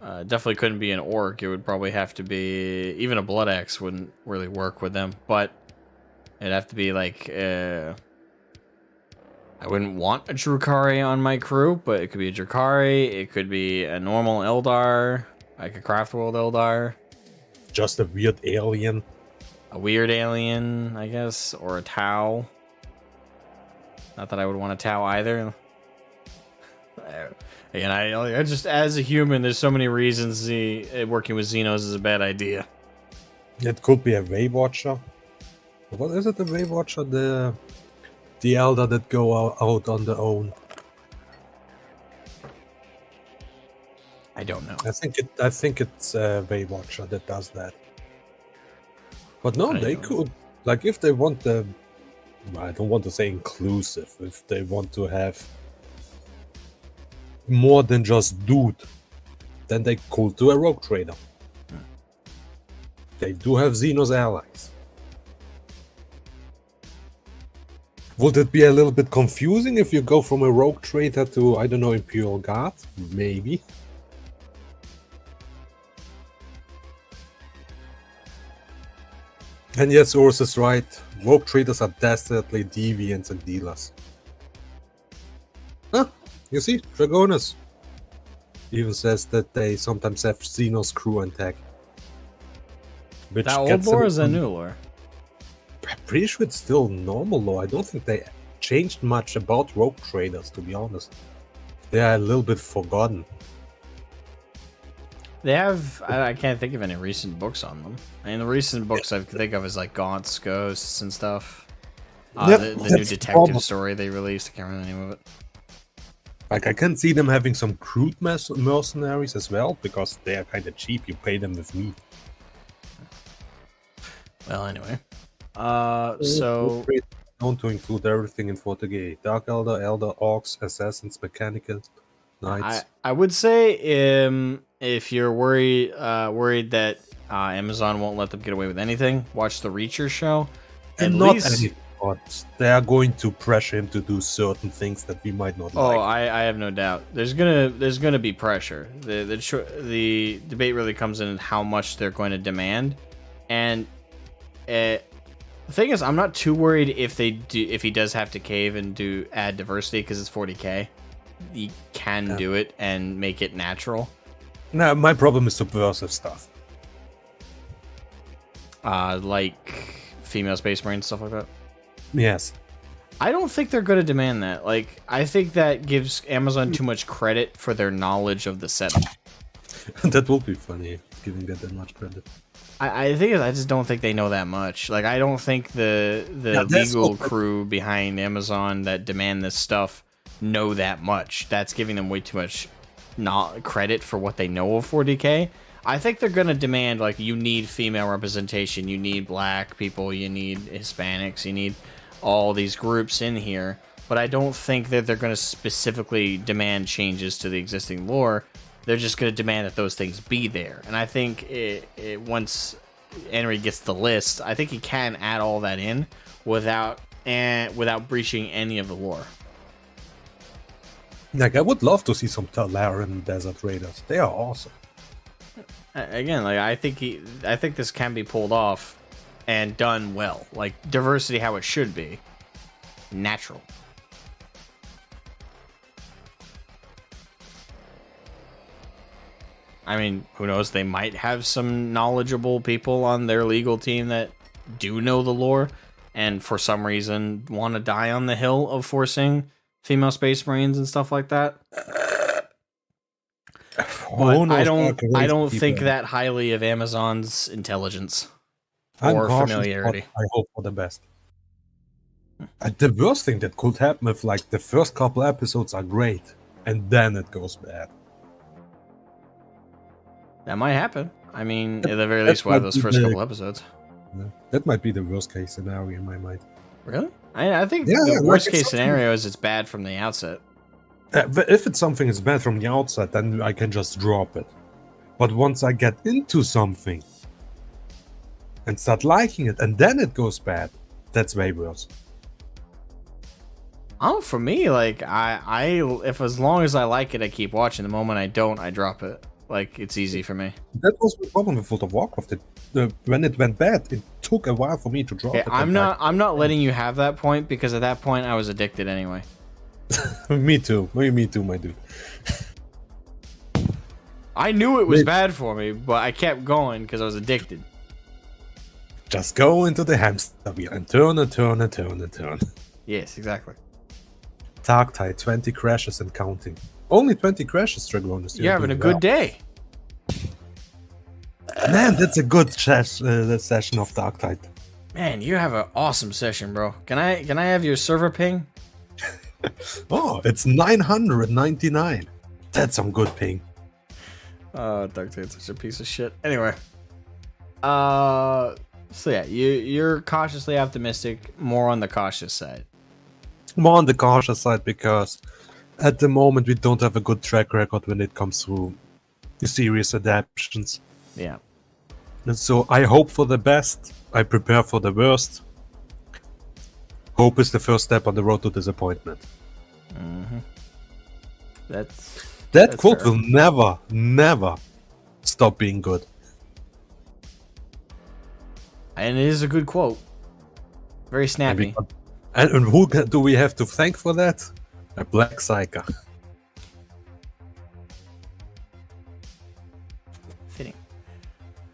Definitely couldn't be an orc. It would probably have to be even a blood axe wouldn't really work with them. But it'd have to be like I wouldn't want a Drukari on my crew, but it could be a Drukari. It could be a normal Eldar, like a Craftworld Eldar, Just a weird alien. a weird alien, I guess, or a Tau. Not that I would want a Tau either. And I just, as a human, there's so many reasons working with Xenos is a bad idea. It could be a Waywatcher. What is it, a Waywatcher? The Elder that go out on their own. I don't know. I think it's Waywatcher that does that. But no, I they don't could, like, if they want the, I don't want to say inclusive, if they want to have more than just dude, then they could do a rogue trader. They do have Xenos allies. Would it be a little bit confusing if you go from a rogue trader to, I don't know, Imperial Guard? Maybe. And yes, Urs is right. Rogue traders are desperately deviants and dealers. Huh? You see, Dragonus even says that they sometimes have Xenos crew and tech. Which That old gets lore them- or is that new lore? I'm pretty sure it's still normal lore. I don't think they changed much about rogue traders, to be honest. They are a little bit forgotten. They have. I can't think of any recent books on them. I mean, the recent books I think of is like Gaunt's Ghosts and stuff. Yep, the new that's detective probably- story they released. I can't remember the name of it. Like, I can see them having some crude mercenaries as well, because they are kind of cheap. You pay them with meat. Well, anyway. So Known to include everything in 40k. Dark Elder, Elder, Orcs, Assassins, Mechanicum, Knights. I would say if you're worried that Amazon won't let them get away with anything, watch the Reacher show. At And not least, any, but they are going to pressure him to do certain things that we might not like. I have no doubt. There's gonna be pressure. The debate really comes in how much they're going to demand, and the thing is, I'm not too worried if he does have to cave and add diversity because it's 40k. He can do it and make it natural. No, my problem is subversive stuff. Like female space marines, stuff like that. Yes. I don't think they're going to demand that. Like, I think that gives Amazon too much credit for their knowledge of the setup. That will be funny, giving that much credit. I just don't think they know that much. Like, I don't think the that's legal what- crew behind Amazon that demand this stuff know that much. That's giving them way too much not credit for what they know of 40k. I think they're gonna demand, like, you need female representation, you need black people, you need Hispanics, you need all these groups in here. But I don't think that they're gonna specifically demand changes to the existing lore. They're just going to demand that those things be there. And I think once Henry gets the list, I think he can add all that in without breaching any of the lore. Like, I would love to see some Talaran Desert Raiders. They are awesome. Again, like, I think this can be pulled off and done well. Like, diversity how it should be. Natural. I mean, who knows? They might have some knowledgeable people on their legal team that do know the lore and for some reason want to die on the hill of forcing female space marines and stuff like that. But I don't think that highly of Amazon's intelligence or cautious, familiarity. but I hope for the best. The worst thing that could happen if, like, the first couple episodes are great and then it goes bad. That might happen. I mean, at the very least, we'll have those first couple episodes. Yeah, that might be the worst case scenario in my mind. Really? I think Yeah, the like worst it's case something- scenario is it's bad from the outset. But if it's something that's bad from the outset, then I can just drop it. But once I get into something and start liking it, and then it goes bad, that's way worse. Oh, for me, like if as long as I like it, I keep watching. The moment I don't, I drop it. Like, it's easy for me. That was the problem with World of Warcraft. When it went bad, it took a while for me to drop Okay, it. I'm not letting you have that point because at that point I was addicted anyway. Me too. Me too, my dude. I knew it was bad for me, but I kept going because I was addicted. Just go into the hamster wheel and turn and turn and turn and turn. Yes, exactly. Tide, 20 crashes and counting. Only 20 crashes, Dragonus. You're having a good day. Man, that's a good session of Tide. Man, you have an awesome session, bro. Can I have your server ping? Oh, it's 999. That's some good ping. Duct Tape's such a piece of shit. Anyway. So yeah, you're cautiously optimistic, more on the cautious side. More on the cautious side because at the moment we don't have a good track record when it comes to serious adaptations. Yeah. And so I hope for the best. I prepare for the worst. Hope is the first step on the road to disappointment. That quote fair. will never stop being good. And it is a good quote. Very snappy. And who do we have to thank for that? A black psyker. Fitting.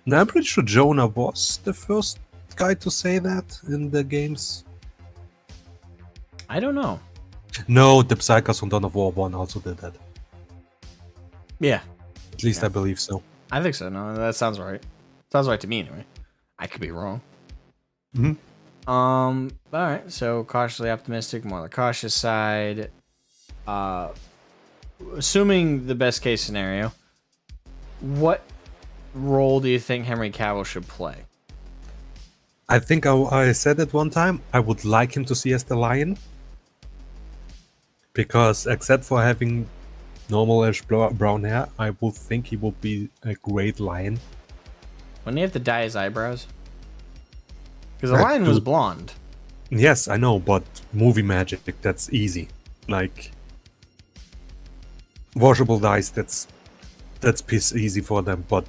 Now, I'm pretty sure Jonah was the first guy to say that in the games. I don't know. No, the Psychers from Dawn of War 1 also did that. Yeah. At least I believe so. I think so. No, that sounds right. Sounds right to me anyway. I could be wrong. All right. So cautiously optimistic, more on the cautious side. Assuming the best case scenario, what role do you think Henry Cavill should play? I think I said it one time. I would like him to see as the Lion. Because except for having normal-ish brown hair, I would think he would be a great Lion. Wouldn't he have to dye his eyebrows? Because the lion was blonde. Yes, I know, but movie magic, that's easy. Like, washable dyes, that's piece easy for them, but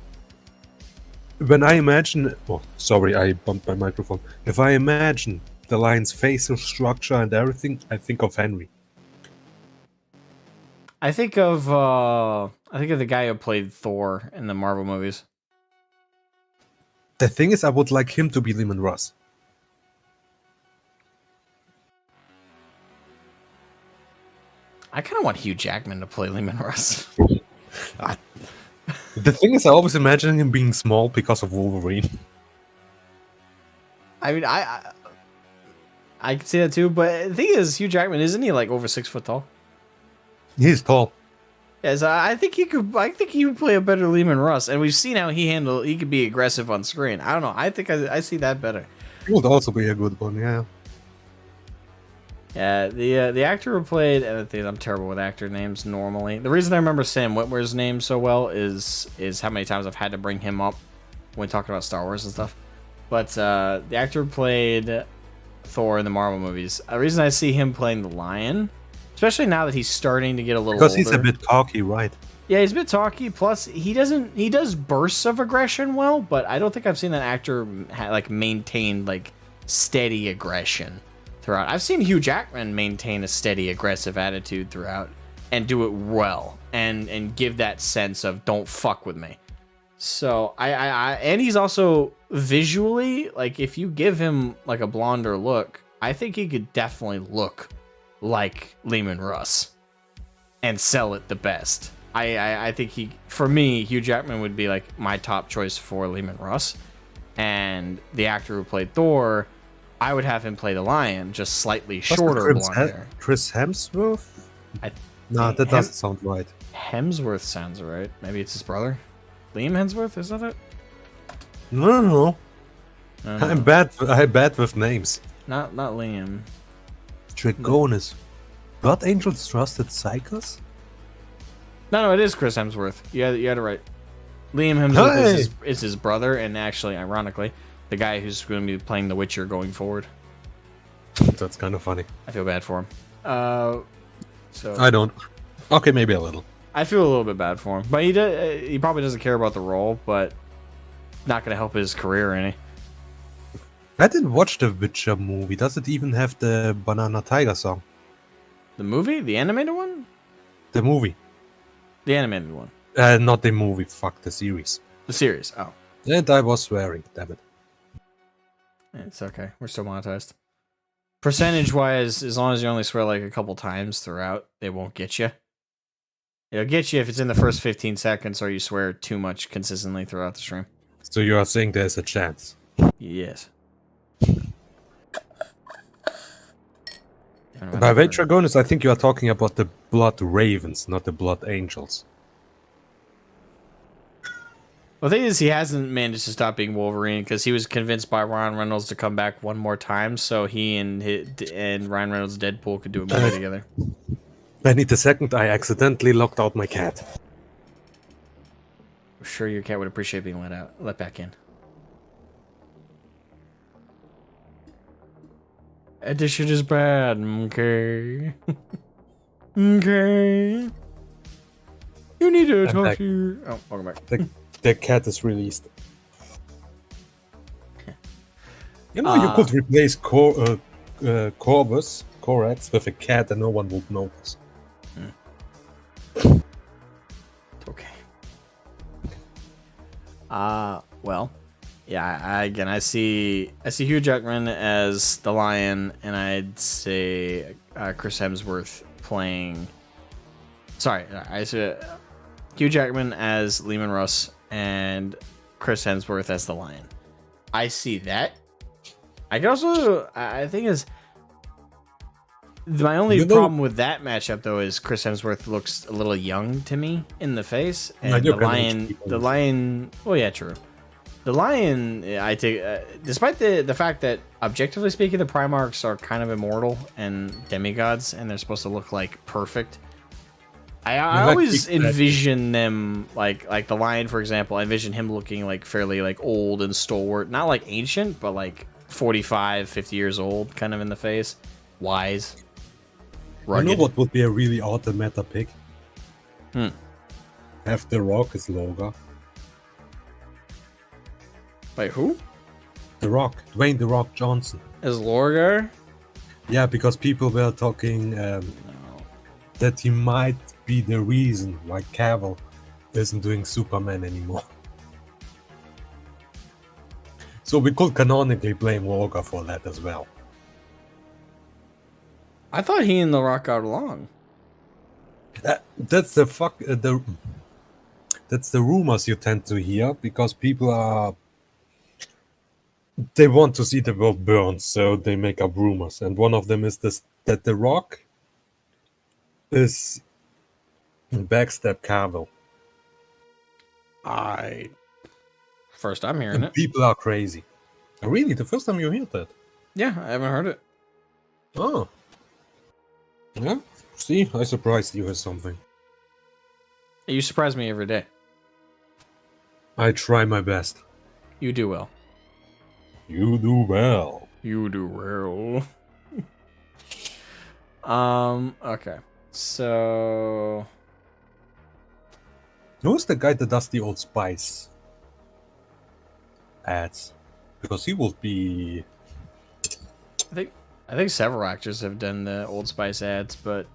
when I imagine... Oh, sorry, I bumped my microphone. If I imagine the lion's facial structure and everything, I think of Henry. I think of the guy who played Thor in the Marvel movies. The thing is, I would like him to be Lehman Russ. I kind of want Hugh Jackman to play Lehman Russ. The thing is, I always imagine him being small because of Wolverine. I mean, I can see that too, but the thing is, Hugh Jackman, isn't he like over 6 foot tall? He's tall. Yes, I think he could. I think he would play a better Lehman Russ, and we've seen how he could be aggressive on screen. I don't know. I think I see that better. He would also be a good one, yeah. Yeah, the actor who played, and I'm terrible with actor names normally. The reason I remember Sam Witwer's name so well is how many times I've had to bring him up when talking about Star Wars and stuff. But the actor who played Thor in the Marvel movies, the reason I see him playing the Lion, especially now that he's starting to get a little older. Because he's a bit cocky, right? Yeah, he's a bit talky. Plus, he does bursts of aggression well, but I don't think I've seen that actor maintain like steady aggression throughout. I've seen Hugh Jackman maintain a steady aggressive attitude throughout and do it well and give that sense of don't fuck with me. So I and he's also visually, like, if you give him like a blonder look, I think he could definitely look like Lehman Russ and sell it the best. I think for me, Hugh Jackman would be like my top choice for Lehman Russ, and the actor who played Thor, I would have him play the Lion, just slightly shorter blonde hair. Chris Hemsworth? No, that doesn't sound right. Hemsworth sounds right. Maybe it's his brother. Liam Hemsworth, is that it? No. I'm bad with names. Not Liam. Dragonis. Blood Angels Trusted Psychos? No, it is Chris Hemsworth. You had it right. Liam Hemsworth is his brother, and actually, ironically, the guy who's going to be playing The Witcher going forward. That's kind of funny. I feel bad for him. So I don't. Okay, maybe a little. I feel a little bit bad for him, but he probably doesn't care about the role, but not going to help his career any. I didn't watch the Witcher movie. Does it even have the Banana Tiger song? The movie? The animated one? The movie. The animated one. Not the movie. Fuck, the series. The series. Oh. And I was swearing. Damn it. It's okay. We're still monetized. Percentage-wise, as long as you only swear like a couple times throughout, it won't get you. It'll get you if it's in the first 15 seconds or you swear too much consistently throughout the stream. So you are saying there's a chance? Yes. By Red Dragonis, I think you are talking about the Blood Ravens, not the Blood Angels. Well, the thing is, he hasn't managed to stop being Wolverine because he was convinced by Ryan Reynolds to come back one more time, so he and Ryan Reynolds' Deadpool could do a movie together. I need a second. I accidentally locked out my cat. I'm sure your cat would appreciate being let back in. Addition is bad. Okay. Okay. You need to talk to your... Oh, welcome back. The cat is released. You know, you could replace Korax with a cat and no one would notice. Okay. Well, yeah. I see Hugh Jackman as the Lion, and I'd say Chris Hemsworth playing. Sorry, I see Hugh Jackman as Lehman Russ and Chris Hemsworth as the Lion. I see that. I can also. I think is. My only problem with that matchup, though, is Chris Hemsworth looks a little young to me in the face, and the Lion. Well, yeah, true. The Lion, I take, despite the fact that objectively speaking, the Primarchs are kind of immortal and demigods, and they're supposed to look like perfect. I always envision them like the Lion, for example. I envision him looking like fairly like old and stalwart, not like ancient, but like 45, 50 years old, kind of in the face, wise. Rugged. You know what would be a really odd meta pick? Have The Rock as Loregar. Wait, who? The Rock. Dwayne The Rock Johnson. As Loregar? Yeah, because people were talking that he might be the reason why Cavill isn't doing Superman anymore. So we could canonically blame Loregar for that as well. I thought he and The Rock got along. That's the rumors you tend to hear because people they want to see the world burn, so they make up rumors. And one of them is that The Rock is backstab Cavill. First I'm hearing it. People are crazy. Really? The first time you hear that? Yeah, I haven't heard it. Oh. Yeah? See, I surprised you with something. You surprise me every day. I try my best. You do well. You do well. You do well. Okay. So... Who's the guy that does the Old Spice ads? Because he will be... I think several actors have done the Old Spice ads, but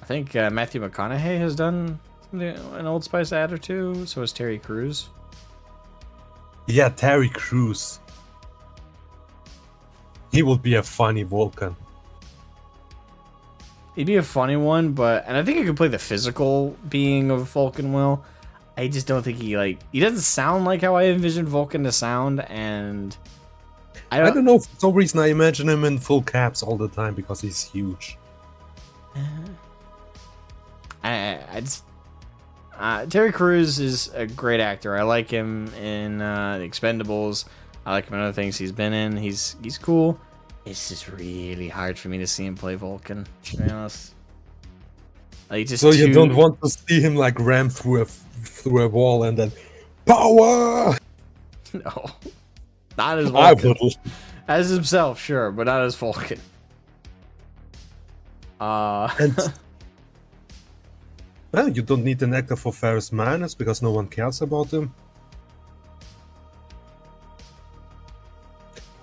I think Matthew McConaughey has done an Old Spice ad or two. So has Terry Crews. Yeah, Terry Crews. He would be a funny Vulcan. He'd be a funny one, and I think he could play the physical being of Vulcan well. I just don't think he doesn't sound like how I envisioned Vulcan to sound, and I don't know, for some reason I imagine him in full caps all the time because he's huge. Terry Crews is a great actor. I like him in The Expendables. I like him in other things he's been in. He's cool. It's just really hard for me to see him play Vulcan, to be honest. So you don't want to see him ram through a wall and then power? No. Not as Vulcan. I would. As himself, sure, but not as Vulcan. Well, you don't need an actor for Ferrus Manus because no one cares about him.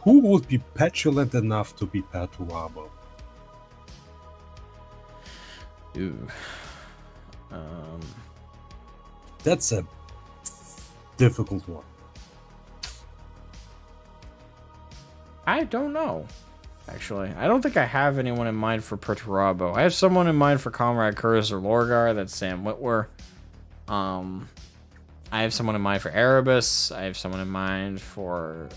Who would be petulant enough to be Perturabo? Ooh. That's a difficult one. I don't know. Actually, I don't think I have anyone in mind for Perturabo. I have someone in mind for Comrade Curtis or Loregar. That's Sam Witwer. I have someone in mind for Erebus. I have someone in mind for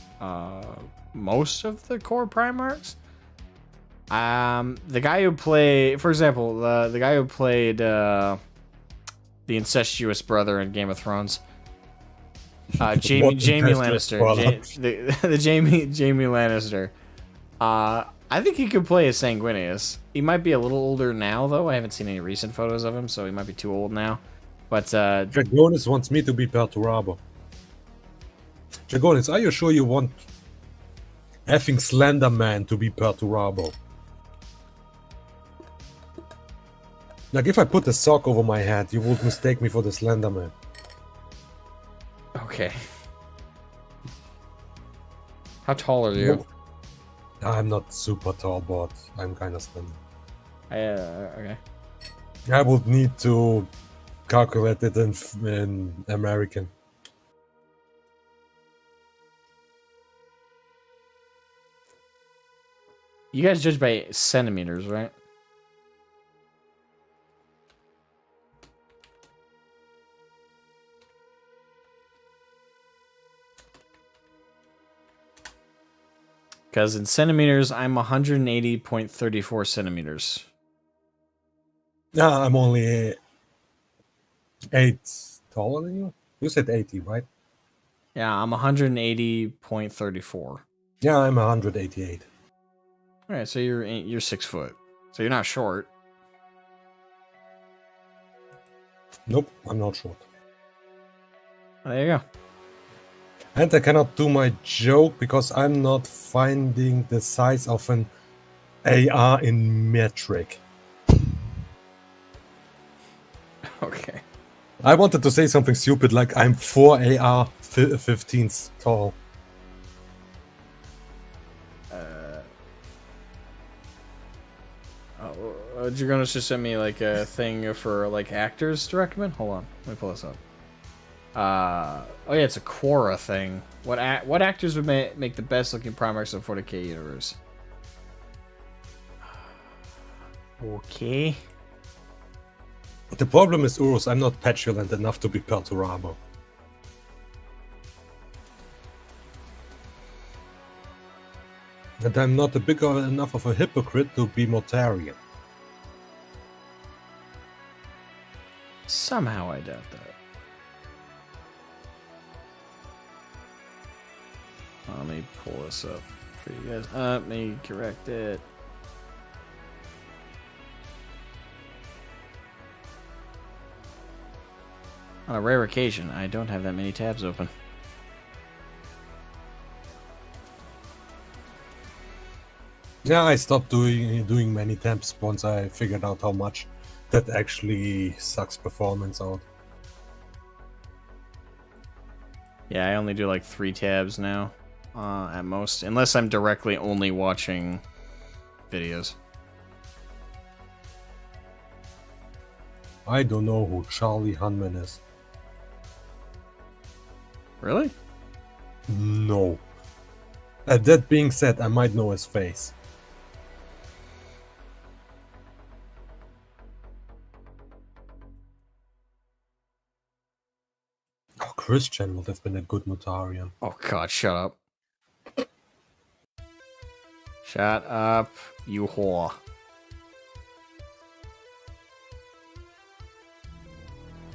most of the core Primarchs. The guy who played, for example, the guy who played the incestuous brother in Game of Thrones, Jamie Lannister, the Jamie Lannister. I think he could play as Sanguinius. He might be a little older now, though. I haven't seen any recent photos of him, so he might be too old now. But Dragonis wants me to be Perturabo. Dragonis, are you sure you want effing Slender Man to be Perturabo? Like, if I put a sock over my head, you would mistake me for the Slender Man. okay. How tall are you? I'm not super tall, but I'm kind of slender. Okay. I would need to calculate it in American. You guys judge by centimeters, right? Because in centimeters, I'm 180.34 centimeters. Yeah, I'm only 8 taller than you. You said 80, right? Yeah, I'm 180.34. Yeah, I'm 188. All right, so you're 6 foot, so you're not short. Nope, I'm not short. Oh, there you go. And I cannot do my joke because I'm not finding the size of an AR in metric. Okay. I wanted to say something stupid like I'm 4 AR 15s tall. You're gonna just send me like a thing for like actors to recommend? Hold on, let me pull this up. Oh yeah, it's a Quora thing. What actors would make the best looking Primarchs of 40k universe? Okay. The problem is, Urus, I'm not petulant enough to be Perturabo. And I'm not a big enough of a hypocrite to be Mortarion. Somehow I doubt that. Let me pull this up for you guys. Let me correct it. On a rare occasion, I don't have that many tabs open. Yeah, I stopped doing many tabs once I figured out how much that actually sucks performance out. Yeah, I only do like 3 tabs now, at most, unless I'm directly only watching videos. I don't know who Charlie Hunman is. Really? No. That being said, I might know his face. Oh, Christian would have been a good Mortarion. Oh god, shut up. Shut up, you whore.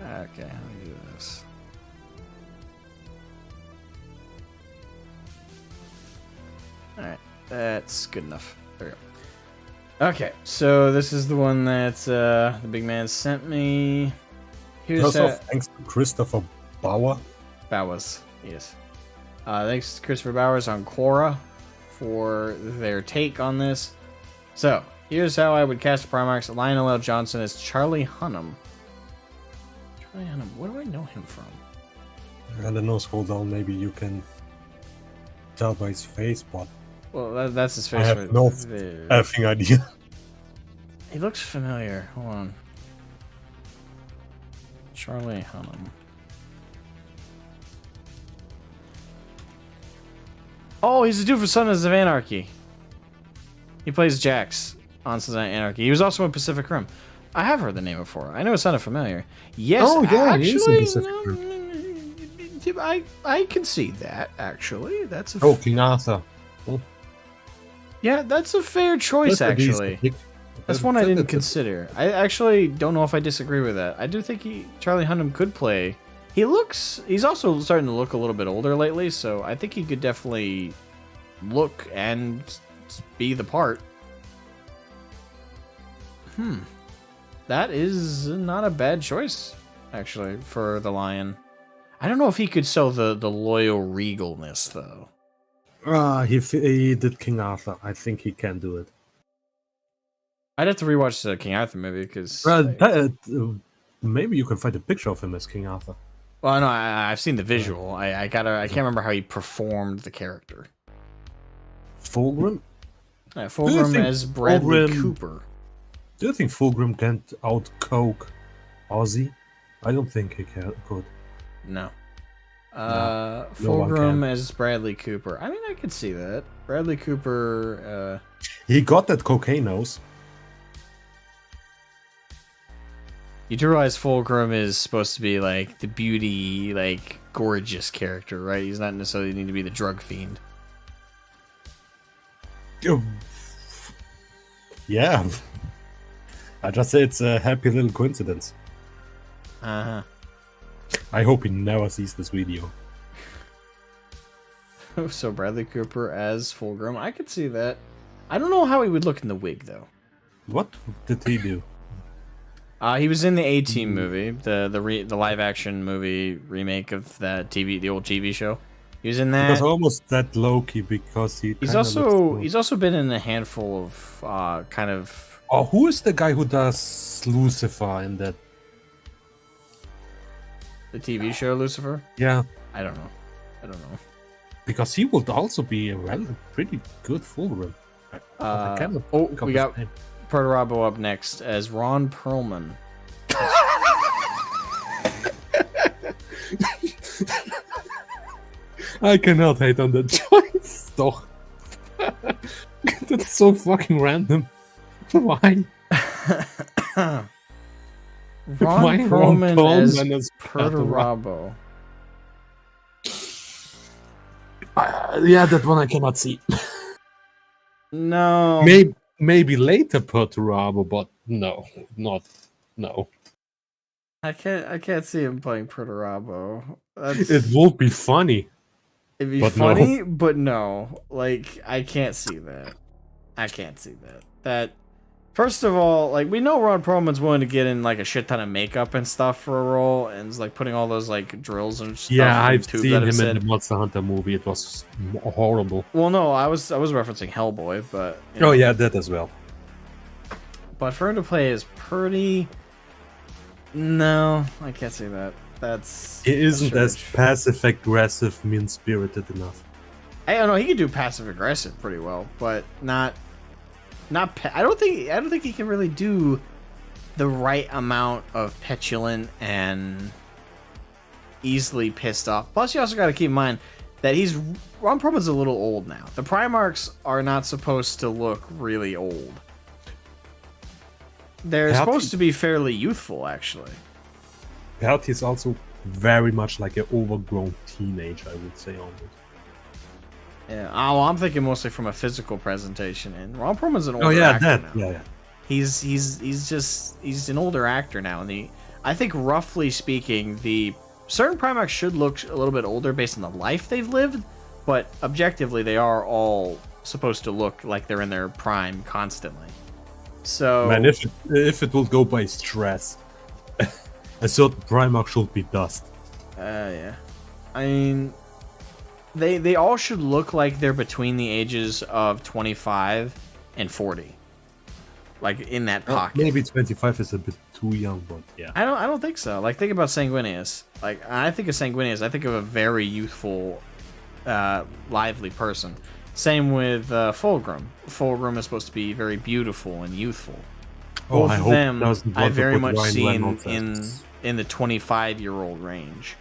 Okay, let me do this. Alright, that's good enough. There we go. Okay, so this is the one that the big man sent me. Here's Also, thanks to Christopher Bauer. Bowers, yes. Thanks to Christopher Bowers on Quora for their take on this. So, here's how I would cast Primarchs. Lionel L. Johnson as Charlie Hunnam. Charlie Hunnam, where do I know him from? And the nose scroll down, maybe you can tell by his face, but Well, that's his face. I have right no there. effing idea. He looks familiar. Hold on. Charlie Hunnam. Oh, he's the dude for Sons of Anarchy. He plays Jax on Sons of Anarchy. He was also in Pacific Rim. I have heard the name before. I know it sounded familiar. Yes, Oh, yeah, he is in actually, Pacific Rim. I can see that, actually. That's a Oh, King Arthur. Oh, Yeah, that's a fair choice, That's a decent actually. pick. That's one I didn't That's a- consider. I actually don't know if I disagree with that. I do think Charlie Hunnam could play. He's also starting to look a little bit older lately, so I think he could definitely look and be the part. That is not a bad choice, actually, for the Lion. I don't know if he could sell the loyal regalness, though. He did King Arthur. I think he can do it. I'd have to rewatch the King Arthur movie, because... Maybe you can find a picture of him as King Arthur. Well, no, I've seen the visual. I can't remember how he performed the character. Fulgrim? Fulgrim think as Bradley Fulgrim- Cooper. Do you think Fulgrim can out-coke Ozzy? I don't think he could. No. No one Fulgrim can. as Bradley Cooper. I mean, I could see that. Bradley Cooper. He got that cocaine nose. You do realize Fulgrim is supposed to be like the beauty, like gorgeous character, right? He's not necessarily need to be the drug fiend. Yeah. I just say it's a happy little coincidence. Uh I hope he never sees this video. huh. So Bradley Cooper as Fulgrim, I could see that. I don't know how he would look in the wig though. What did he do? He was in the A-Team movie, the live action movie remake of the old TV show. He was in It that. was almost that low-key because He's kinda looks also cool. he's also been in a handful of kind of. Oh, who is the guy who does Lucifer in that? The TV show Lucifer? Yeah, I don't know. because he would also be a pretty good Fulgrim. I cannot Oh, think of we his got name. Protorabo up next as Ron Perlman. I cannot hate on that choice, though. That's so fucking random. Why? Ron Why Perlman as as Protorabo. Yeah, that one I cannot see. No. Maybe later Perturabo, but no. I can't see him playing Protorabo. It would be funny. It'd be but no. funny, but no. Like, I can't see that. That first of all, like, we know Ron Perlman's willing to get in like a shit ton of makeup and stuff for a role, and is like putting all those like drills and stuff. Yeah, in I've tube seen that him have in said- the Monster Hunter movie. It was horrible. Well, no, I was referencing Hellboy, but Oh yeah, that as well. But for him to play as Purdy, no, I can't see that. That's He isn't a as stretch. passive aggressive, mean spirited enough. I don't know. He could do passive aggressive pretty well, but not. I don't think he can really do the right amount of petulant and easily pissed off. Plus, you also got to keep in mind that Ron Perlman's a little old now. The Primarchs are not supposed to look really old. They're Perhaps supposed to be fairly youthful, actually. Perhaps he's also very much like an overgrown teenager, I would say almost. Yeah, well, I'm thinking mostly from a physical presentation, and Ron Perlman's an older Oh yeah, actor that. now. Yeah. He's an older actor now, and I think roughly speaking, the certain Primarchs should look a little bit older based on the life they've lived, but objectively they are all supposed to look like they're in their prime constantly. So Man, if it will go by stress, a certain Primarch should be dust. yeah, I mean, they all should look like they're between the ages of 25 and 40, like in that pocket. Maybe 25 is a bit too young, but yeah. I don't think so. Like, think about Sanguinius. Like, I think of Sanguinius, I think of a very youthful, lively person. Same with Fulgrim. Fulgrim is supposed to be very beautiful and youthful. Both I of hope them, he doesn't I want to very put much Ryan see Reynolds in the 25-year-old range.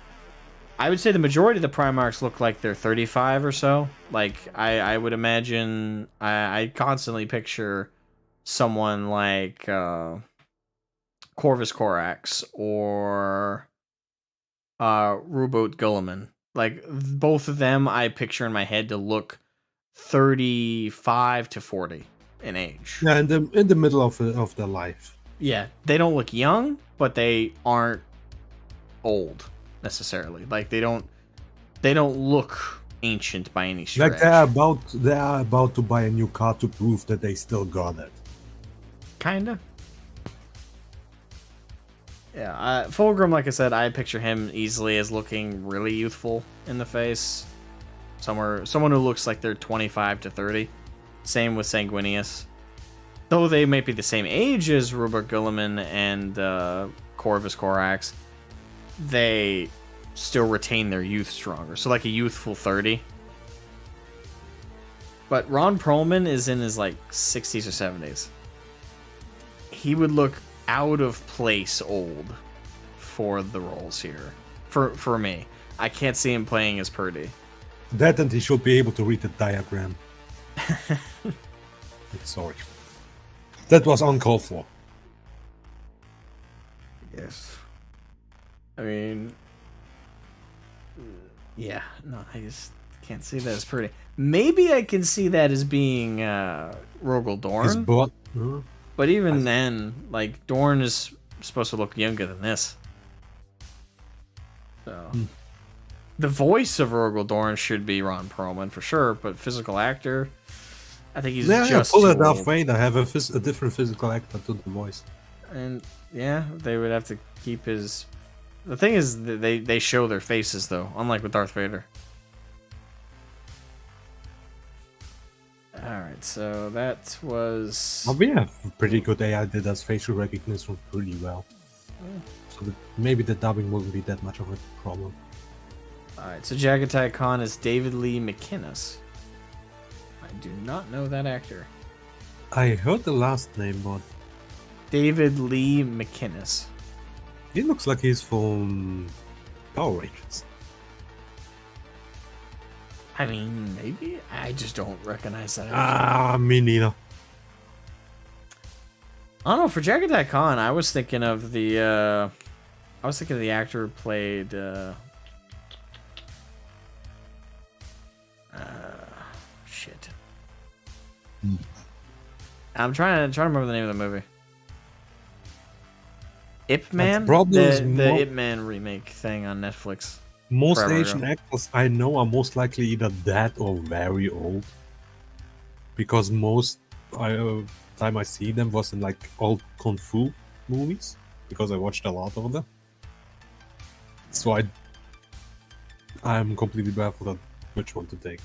I would say the majority of the Primarchs look like they're 35 or so. Like, I would imagine, I constantly picture someone like Corvus Corax or Ruboat Gulliman. Like, both of them I picture in my head to look 35 to 40 in age. Yeah, in the middle of their life. Yeah, they don't look young, but they aren't old necessarily. Like they don't look ancient by any stretch. Like they are about to buy a new car to prove that they still got it. Kinda. Yeah, Fulgrim, like I said, I picture him easily as looking really youthful in the face. Someone who looks like they're 25 to 30. Same with Sanguinius. Though they might be the same age as Rubert Guilliman and Corvus Corax, they still retain their youth stronger. So like a youthful 30. But Ron Perlman is in his like 60s or 70s. He would look out of place old for the roles here. For me. I can't see him playing as Purdy. That, and he should be able to read the diagram. Sorry. That was uncalled for. Yes. I mean... Yeah, no, I just can't see that as Purdy. Maybe I can see that as being Rogel Dorn. But even then, like, Dorn is supposed to look younger than this. So... The voice of Rogel Dorn should be Ron Perlman for sure, but physical actor, I think he's just pull too it off. old. Wait, I have a different physical actor to the voice. And yeah, they would have to keep his. The thing is, they show their faces though, unlike with Darth Vader. All right, so that was. Oh, we have pretty good AI that does facial recognition pretty well. So maybe the dubbing wouldn't be that much of a problem. Alright, so Jagatai Khan is David Lee McInnes. I do not know that actor. I heard the last name, but... David Lee McInnes. He looks like he's from Power Rangers. I mean, maybe? I just don't recognize that actor. Me neither. I don't know, for Jagatai Khan, I was thinking of the actor who played... shit. I'm trying to remember the name of the movie. Ip Man? The Ip Man remake thing on Netflix. Most Forever Asian ago. actors I know are most likely either that or very old. Because most time I see them was in like old Kung Fu movies. Because I watched a lot of them. So I'm completely baffled at which one to take.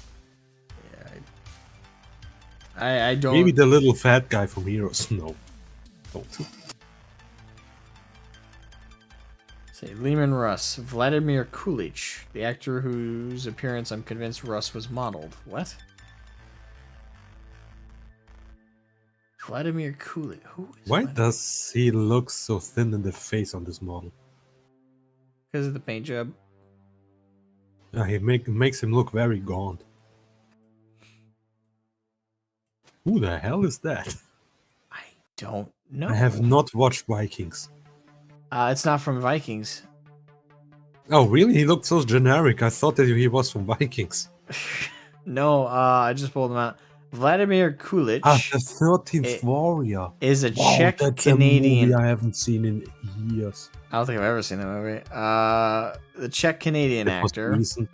I don't... Maybe the little fat guy from Heroes. No. Don't. Say Lehman Russ. Vladimir Kulich, the actor whose appearance I'm convinced Russ was modeled. What? Vladimir Kulich. Who is Why Vladimir? does he look so thin in the face on this model? Because of the paint job. He makes him look very gaunt. Who the hell is that? I don't know. I have not watched Vikings. It's not from Vikings. Oh, really? He looked so generic. I thought that he was from Vikings. No, I just pulled him out. Vladimir Kulich The 13th Warrior. is a Wow, Czech that's Canadian. a movie I haven't seen in years. I don't think I've ever seen that movie. The Czech Canadian It was actor. recent.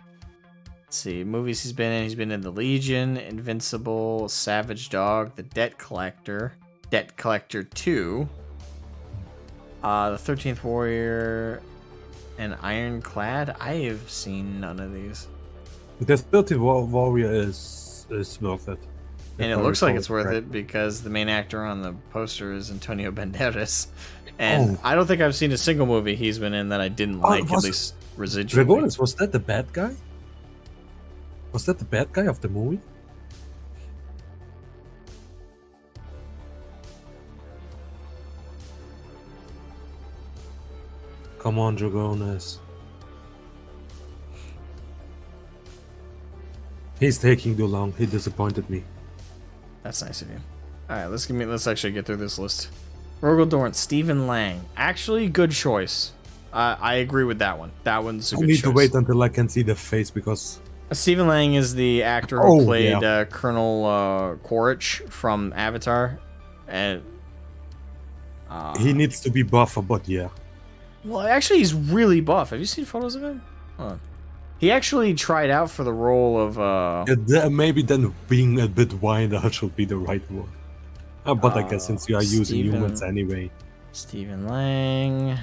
Let's see, movies he's been in. He's been in The Legion, Invincible, Savage Dog, The Debt Collector, Debt Collector 2, The 13th Warrior, and Ironclad. I have seen none of these. The 13th Warrior is worth it. And If it I looks like recall it's worth correct. it because the main actor on the poster is Antonio Banderas. And Oh. I don't think I've seen a single movie he's been in that I didn't like, at was- least residually. Dragonis, was that the bad guy? Was that the bad guy of the movie? Come on, Dragonis. He's taking too long. He disappointed me. That's nice of you. All right, let's actually get through this list. Rogel Dorn, Stephen Lang. Actually, good choice. I agree with that one. That one's a I good need choice. to wait until I can see the face because Stephen Lang is the actor who played Colonel Quaritch from Avatar. And he needs to be buffer, but yeah. well, actually, he's really buff. Have you seen photos of him? Hold on. He actually tried out for the role of Maybe then being a bit wider should be the right word. But I guess since you are using humans anyway. Stephen Lang.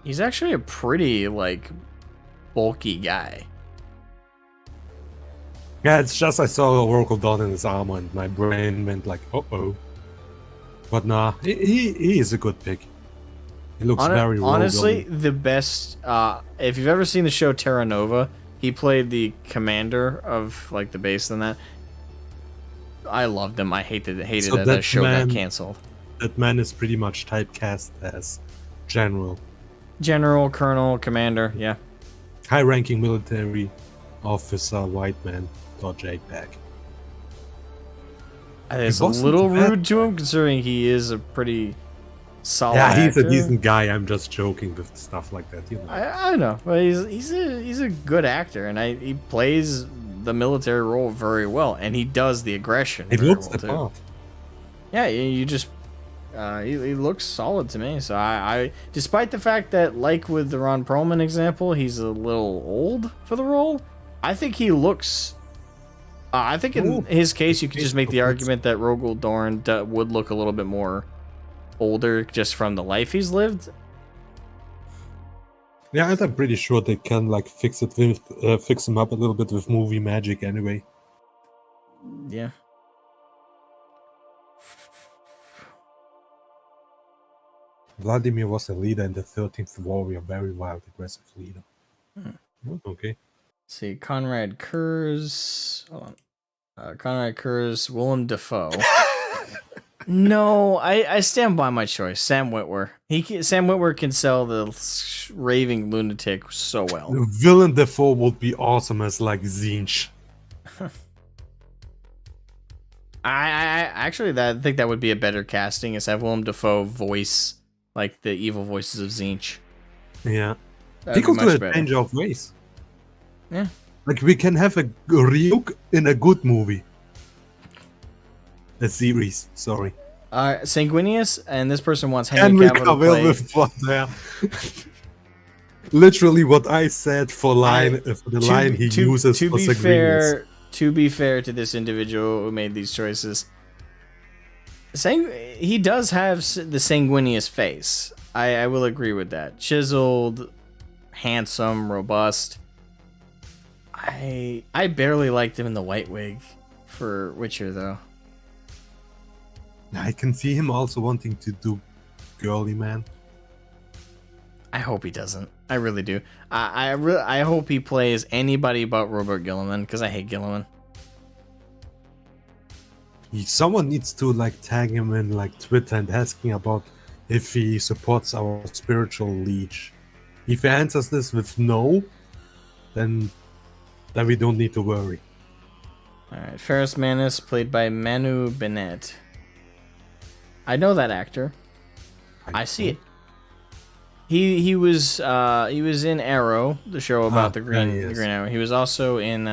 He's actually a pretty, like, bulky guy. Yeah, it's just I saw a Oracle dot in his armor and my brain went like, uh-oh. But nah, he is a good pick. He looks very honestly, the best. If you've ever seen the show Terra Nova, he played the commander of like the base in that. I loved him. I hated that that show got canceled. That man is pretty much typecast as general. General, colonel, commander, yeah. High-ranking military officer, white man, .jpg. It's a little rude to him considering he is a pretty solid he's actor. a decent guy. I'm just joking with stuff like that, you know. I know, but he's a good actor, and he plays the military role very well, and he does the aggression. He looks the too. part. Yeah, you just he looks solid to me. So I despite the fact that, like with the Ron Perlman example, he's a little old for the role. I think he looks. I think in his case, you could just make the argument that Rogel Dorn would look a little bit more older just from the life he's lived. Yeah, and I'm pretty sure they can like fix him up a little bit with movie magic anyway. Yeah. Vladimir was a leader in the 13th Warrior, very wild, aggressive leader. Okay. Let's see, Conrad Kurz. Hold on. Conrad Kurz, Willem Dafoe. No, I stand by my choice. Sam Witwer. Sam Witwer can sell the raving lunatic so well. Willem Dafoe would be awesome as like Zinch. I think that would be a better casting is have Willem Dafoe voice like the evil voices of Zinch. Yeah. That'd He could do a better. change of ways. Yeah. Like we can have a Ryuk in a good movie. A series, sorry. Sanguinius, and this person wants Henry Cavill with what there. Literally what I said for line for the line he uses to for be Sanguinius. fair, to be fair to this individual who made these choices, he does have the Sanguinius face. I will agree with that. Chiseled, handsome, robust. I barely liked him in the white wig for Witcher though. I can see him also wanting to do girly man. I hope he doesn't. I really do. I hope he plays anybody but Robert Gilliman because I hate Gilliman. Someone needs to like tag him in like Twitter and asking about if he supports our spiritual liege. If he answers this with no, then we don't need to worry. Alright, Ferris Manus, played by Manu Bennett. I know that actor. I see it. He was in Arrow, the show about the Green Arrow. He was also in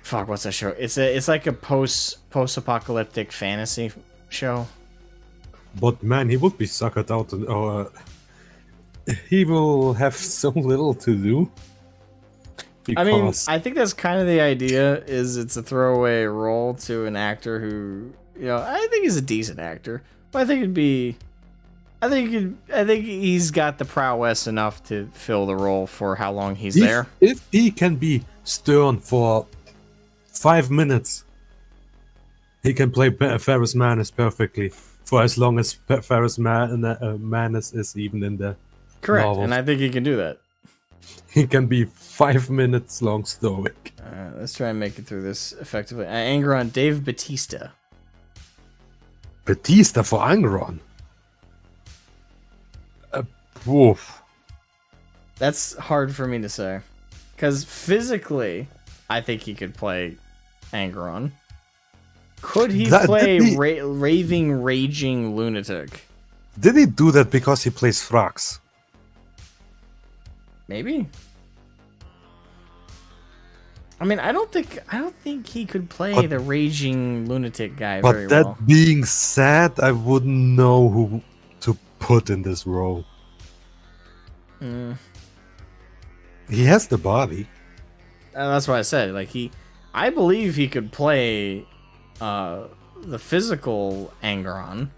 what's that show? It's like a post-apocalyptic fantasy show. But man, he would be suckered out, or he will have so little to do. I mean, I think that's kind of the idea. Is it's a throwaway role to an actor who, I think he's a decent actor, but I think he's got the prowess enough to fill the role for how long he's there. If he can be stern for 5 minutes, he can play Ferris Manus perfectly for as long as Ferris Manus is even in the correct, novels. And I think he can do that. He can be 5 minutes long stoic. Let's try and make it through this effectively. Angron, Dave Bautista. Bautista for Angron. Woof. That's hard for me to say. Because physically, I think he could play Angron. Could he play raving, raging lunatic? Did he do that because he plays Thrax? Maybe. I mean, I don't think he could play the raging lunatic guy very But that well. being said, I wouldn't know who to put in this role. He has the body. That's why I said, like, I believe he could play the physical Angeron.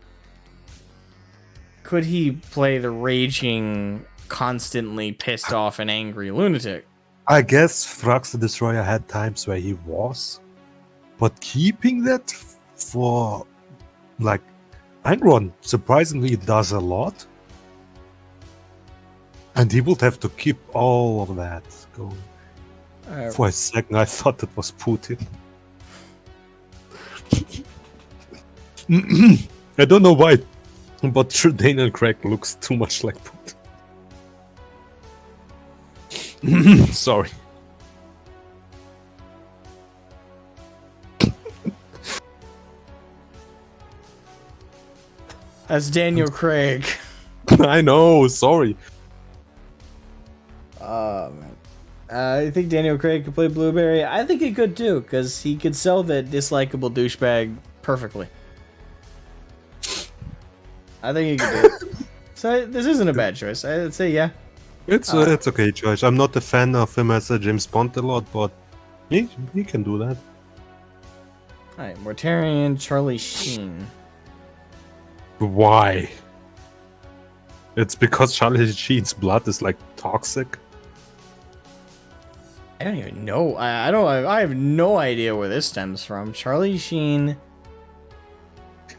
Could he play the raging, constantly pissed off and angry lunatic? I guess Thrax the Destroyer had times where he was, but keeping that for, like, Angron surprisingly does a lot, and he would have to keep all of that going. For a second, I thought it was Putin. I don't know why, but Daniel Craig looks too much like Putin. Sorry. That's Daniel Craig. I know, sorry. Man. I think Daniel Craig could play Blueberry. I think he could too, because he could sell that dislikable douchebag perfectly. I think he could do it. So this isn't a bad choice. I'd say yeah. It's okay, Josh. I'm not a fan of him as a James Bond a lot, but he can do that. Alright, Mortarion, Charlie Sheen. Why? It's because Charlie Sheen's blood is like toxic. I don't even know. I have no idea where this stems from. Charlie Sheen.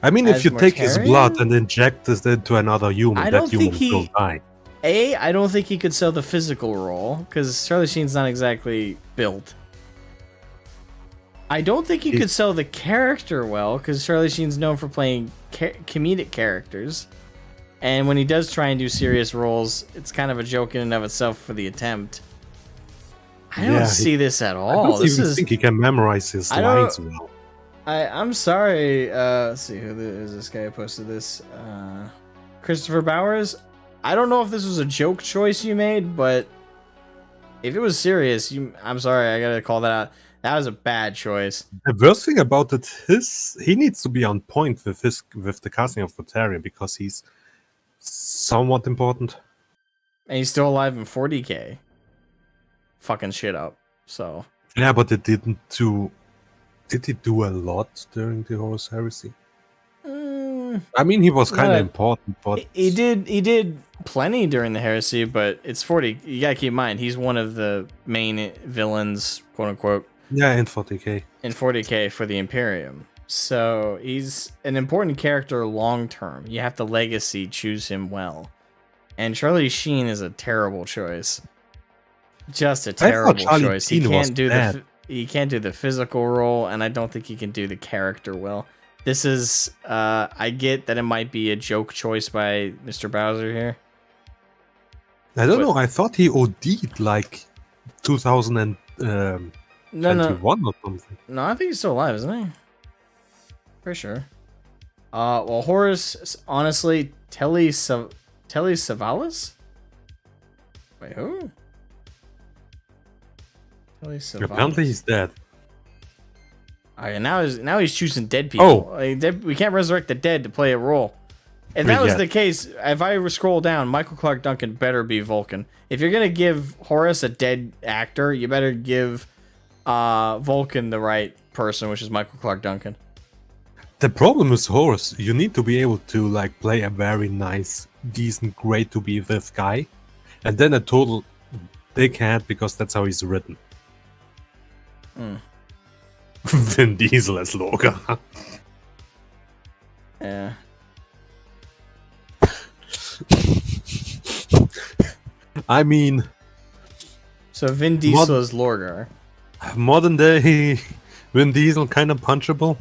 I mean, As if you take his Mortarion? blood and inject it into another human, I that don't human think will die. I don't think he could sell the physical role, because Charlie Sheen's not exactly built. I don't think he could sell the character well, because Charlie Sheen's known for playing comedic characters. And when he does try and do serious roles, it's kind of a joke in and of itself for the attempt. I don't see this at I all. don't even think he can memorize his I don't- lines well. I'm sorry. Let's see, who is this guy who posted this? Christopher Bowers. I don't know if this was a joke choice you made, but if it was serious, I'm sorry. I gotta call that out. That was a bad choice. The worst thing about it is he needs to be on point with the casting of Mortarion because he's somewhat important. And he's still alive in 40k. Fucking shit up. So Yeah, but it didn't do. Did he do a lot during the Horus Heresy? I mean, he was kind of important, but he did plenty during the heresy, but it's 40. You gotta keep in mind he's one of the main villains, quote unquote. Yeah, in 40k. In 40k for the Imperium. So he's an important character long term. You have to legacy choose him well. And Charlie Sheen is a terrible choice. Just a terrible choice. He can't do the physical role, and I don't think he can do the character well. This is I get that it might be a joke choice by Mr. Bowser here. I don't know. I thought he OD'd like 2021 or something. No, I think he's still alive, isn't he? For sure. Well, Horus, honestly, Telly Savalas? Wait, who? Telly Savalas. Apparently he's dead. Okay, now he's choosing dead people. Oh. Like, we can't resurrect the dead to play a role. If that was the case, if I scroll down, Michael Clark Duncan better be Vulcan. If you're gonna give Horus a dead actor, you better give Vulcan the right person, which is Michael Clark Duncan. The problem is Horus. You need to be able to like play a very nice, decent, great to be with guy, and then a total dickhead because that's how he's written. Vin Diesel as Loregar. Yeah. I mean, So Vin Diesel is Loregar. modern day Vin Diesel kind of punchable,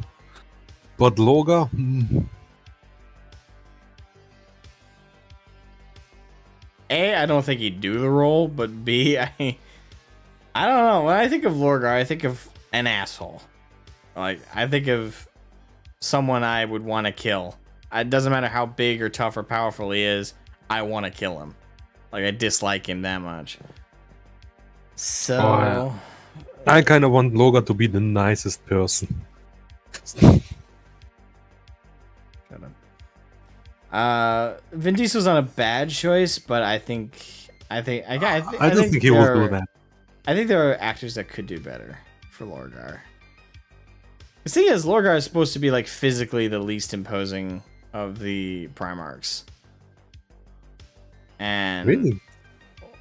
but Loregar. A, I don't think he'd do the role, but B, I don't know. When I think of Loregar, I think of an asshole. Like, I think of someone I would want to kill. It doesn't matter how big or tough or powerful he is, I want to kill him. Like, I dislike him that much. So, I kind of want Loregar to be the nicest person. Vin Diesel's not a bad choice, but I don't think he will do that. I think there are actors that could do better for Loregar. The thing is, Loregar is supposed to be like physically the least imposing of the Primarchs. And Really?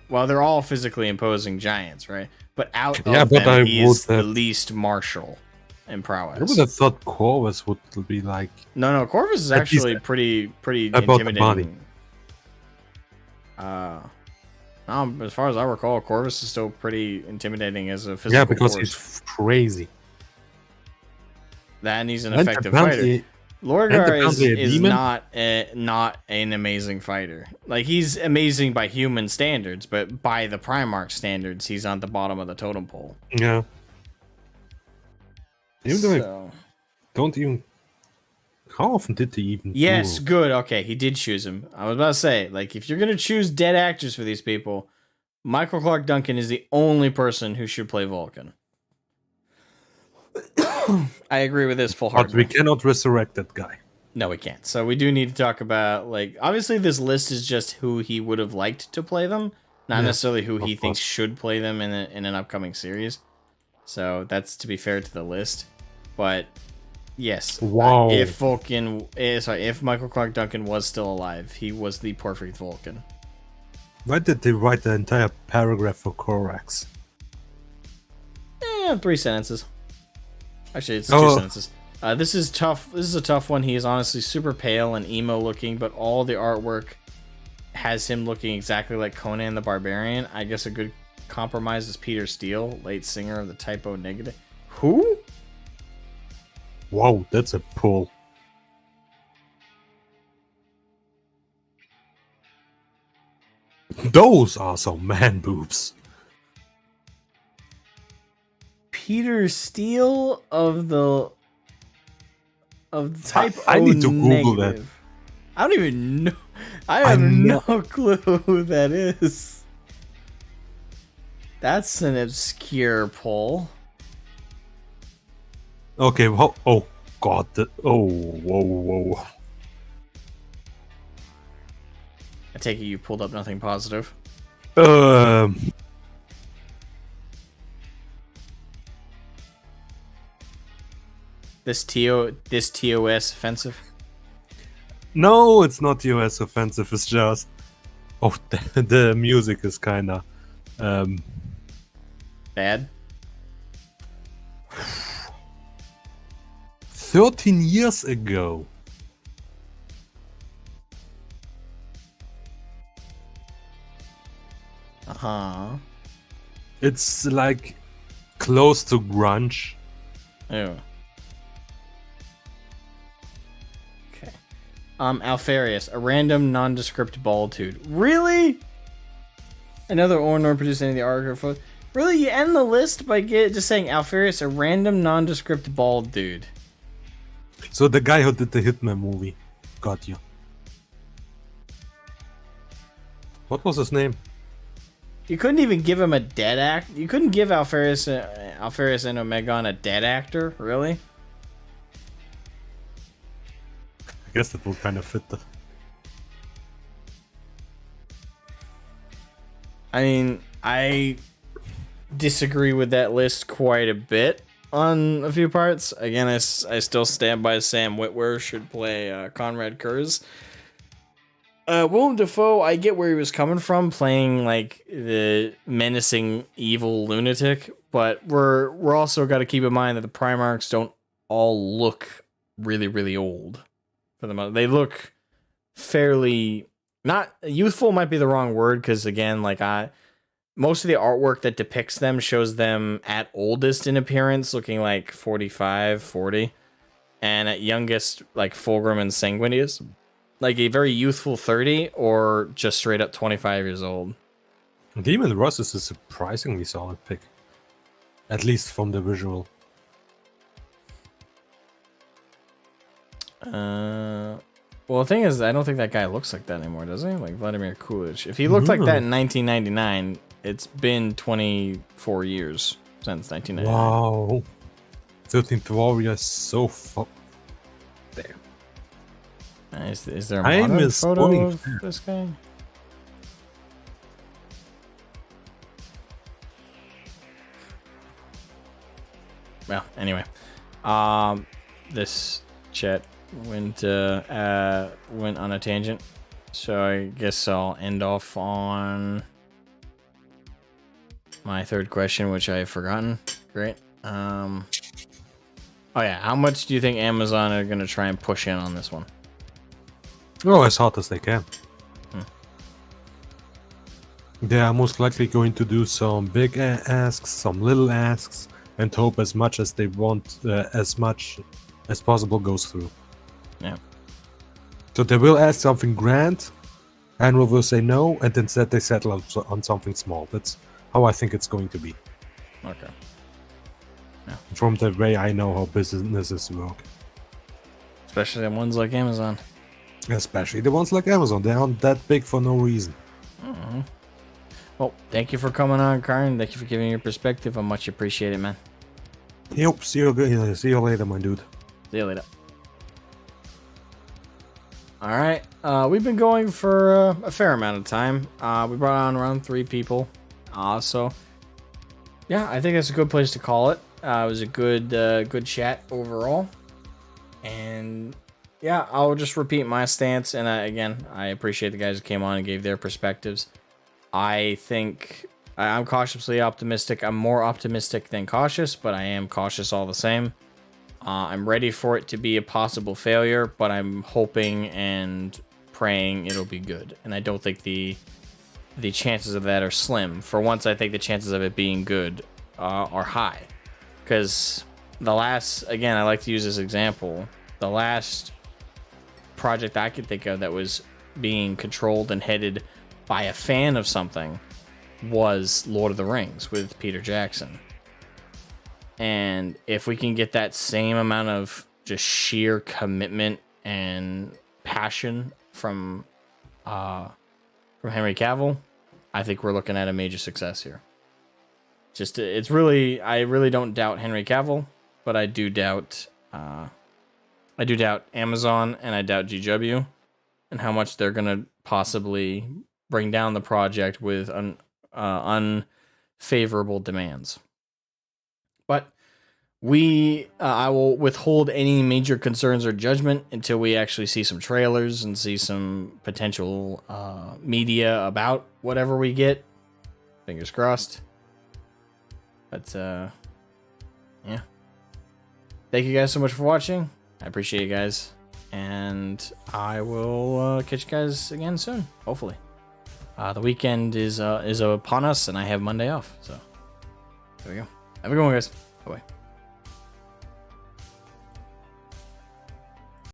well, they're all physically imposing giants, right? But out of them, he's the least martial in prowess. I would have thought Corvus would be like... No, Corvus is actually pretty intimidating. As far as I recall, Corvus is still pretty intimidating as a physical Yeah, because force. he's crazy. That and he's an effective fighter. Loregar is not an amazing fighter. Like, he's amazing by human standards, but by the Primarch standards, he's on the bottom of the totem pole. Yeah. Don't even... How often did he even Yes, do? good. Okay, he did choose him. I was about to say, like, if you're going to choose dead actors for these people, Michael Clark Duncan is the only person who should play Vulcan. I agree with this full heartedly. But we cannot resurrect that guy. No, we can't. So we do need to talk about, like, obviously this list is just who he would have liked to play them, not necessarily who he thinks should play them in an upcoming series. So that's to be fair to the list. But yes, wow. If Michael Clark Duncan was still alive, he was the perfect Vulcan. Why did they write the entire paragraph for Korax? 3 sentences. Actually, it's 2 sentences. This is tough. This is a tough one. He is honestly super pale and emo looking, but all the artwork has him looking exactly like Conan the Barbarian. I guess a good compromise is Peter Steele, late singer of the Typo Negative. Who? Wow, that's a pull. Those are some man boobs. Peter Steele of the Type I need to negative. Google that. I don't even know. I have no clue who that is. That's an obscure poll. Okay, well, oh god, whoa. I take it you pulled up nothing positive. This TOS offensive? No, it's not US offensive, it's just... Oh, the music is kinda... Bad? 13 years ago. Uh-huh. It's like close to grunge. Ew. Okay. Alfarius, a random nondescript bald dude. Really? Another Ornor produced any of the artwork for... Really? You end the list by just saying Alfarius, a random nondescript bald dude. So the guy who did the Hitman movie got you. What was his name? You couldn't even give him a dead act. You couldn't give Alfarius and Omegon a dead actor, really? I guess that will kind of fit the... I mean, I disagree with that list quite a bit on a few parts. Again, I still stand by Sam Witwer should play Conrad Kurz. Willem Dafoe, I get where he was coming from, playing like the menacing evil lunatic, but we're also got to keep in mind that the Primarchs don't all look really, really old. For the most, they look fairly not youthful. Might be the wrong word because again, like most of the artwork that depicts them shows them at oldest in appearance, looking like 45, 40, and at youngest like Fulgrim and Sanguinius. Like a very youthful 30 or just straight up 25 years old. Demon Ross is a surprisingly solid pick. At least from the visual. Well, the thing is, I don't think that guy looks like that anymore, does he? Like Vladimir Coolidge. If he looked like that in 1999, it's been 24 years. since 1999. Wow. 13th Warrior is so Damn. Is there a I modern miss photo owning of this guy? Well, anyway, this chat went on a tangent, so I guess I'll end off on my third question, which I've forgotten. Great. Oh yeah, how much do you think Amazon are gonna try and push in on this one? Oh, as hard as they can. They are most likely going to do some big asks, some little asks, and hope as much as they want, as much as possible goes through. Yeah. So they will ask something grand, and will say no, and instead they settle on something small. That's how I think it's going to be. Okay. From the way I know how businesses work. Especially the ones like Amazon. Especially the ones like Amazon. They aren't that big for no reason. Mm-hmm. Well, thank you for coming on, Karn. Thank you for giving your perspective. I much appreciate it, man. Yep, see you later, my dude. See you later. Alright, we've been going for a fair amount of time. We brought on around 3 people. So, yeah, I think that's a good place to call it. It was a good chat overall. And, yeah, I'll just repeat my stance. And, again, I appreciate the guys who came on and gave their perspectives. I think I'm cautiously optimistic. I'm more optimistic than cautious, but I am cautious all the same. I'm ready for it to be a possible failure, but I'm hoping and praying it'll be good. And I don't think the chances of that are slim. For once, I think the chances of it being good are high. Because again, I like to use this example. The last project I could think of that was being controlled and headed by a fan of something was Lord of the Rings with Peter Jackson. And if we can get that same amount of just sheer commitment and passion from Henry Cavill, I think we're looking at a major success here. I really don't doubt Henry Cavill, but I do doubt Amazon, and I doubt GW and how much they're gonna possibly bring down the project with unfavorable demands. But I will withhold any major concerns or judgment until we actually see some trailers and see some potential media about whatever we get. Fingers crossed. But yeah. Thank you guys so much for watching. I appreciate you guys, and I will catch you guys again soon, hopefully. The weekend is upon us, and I have Monday off, so there we go. Have a good one, guys. Bye-bye.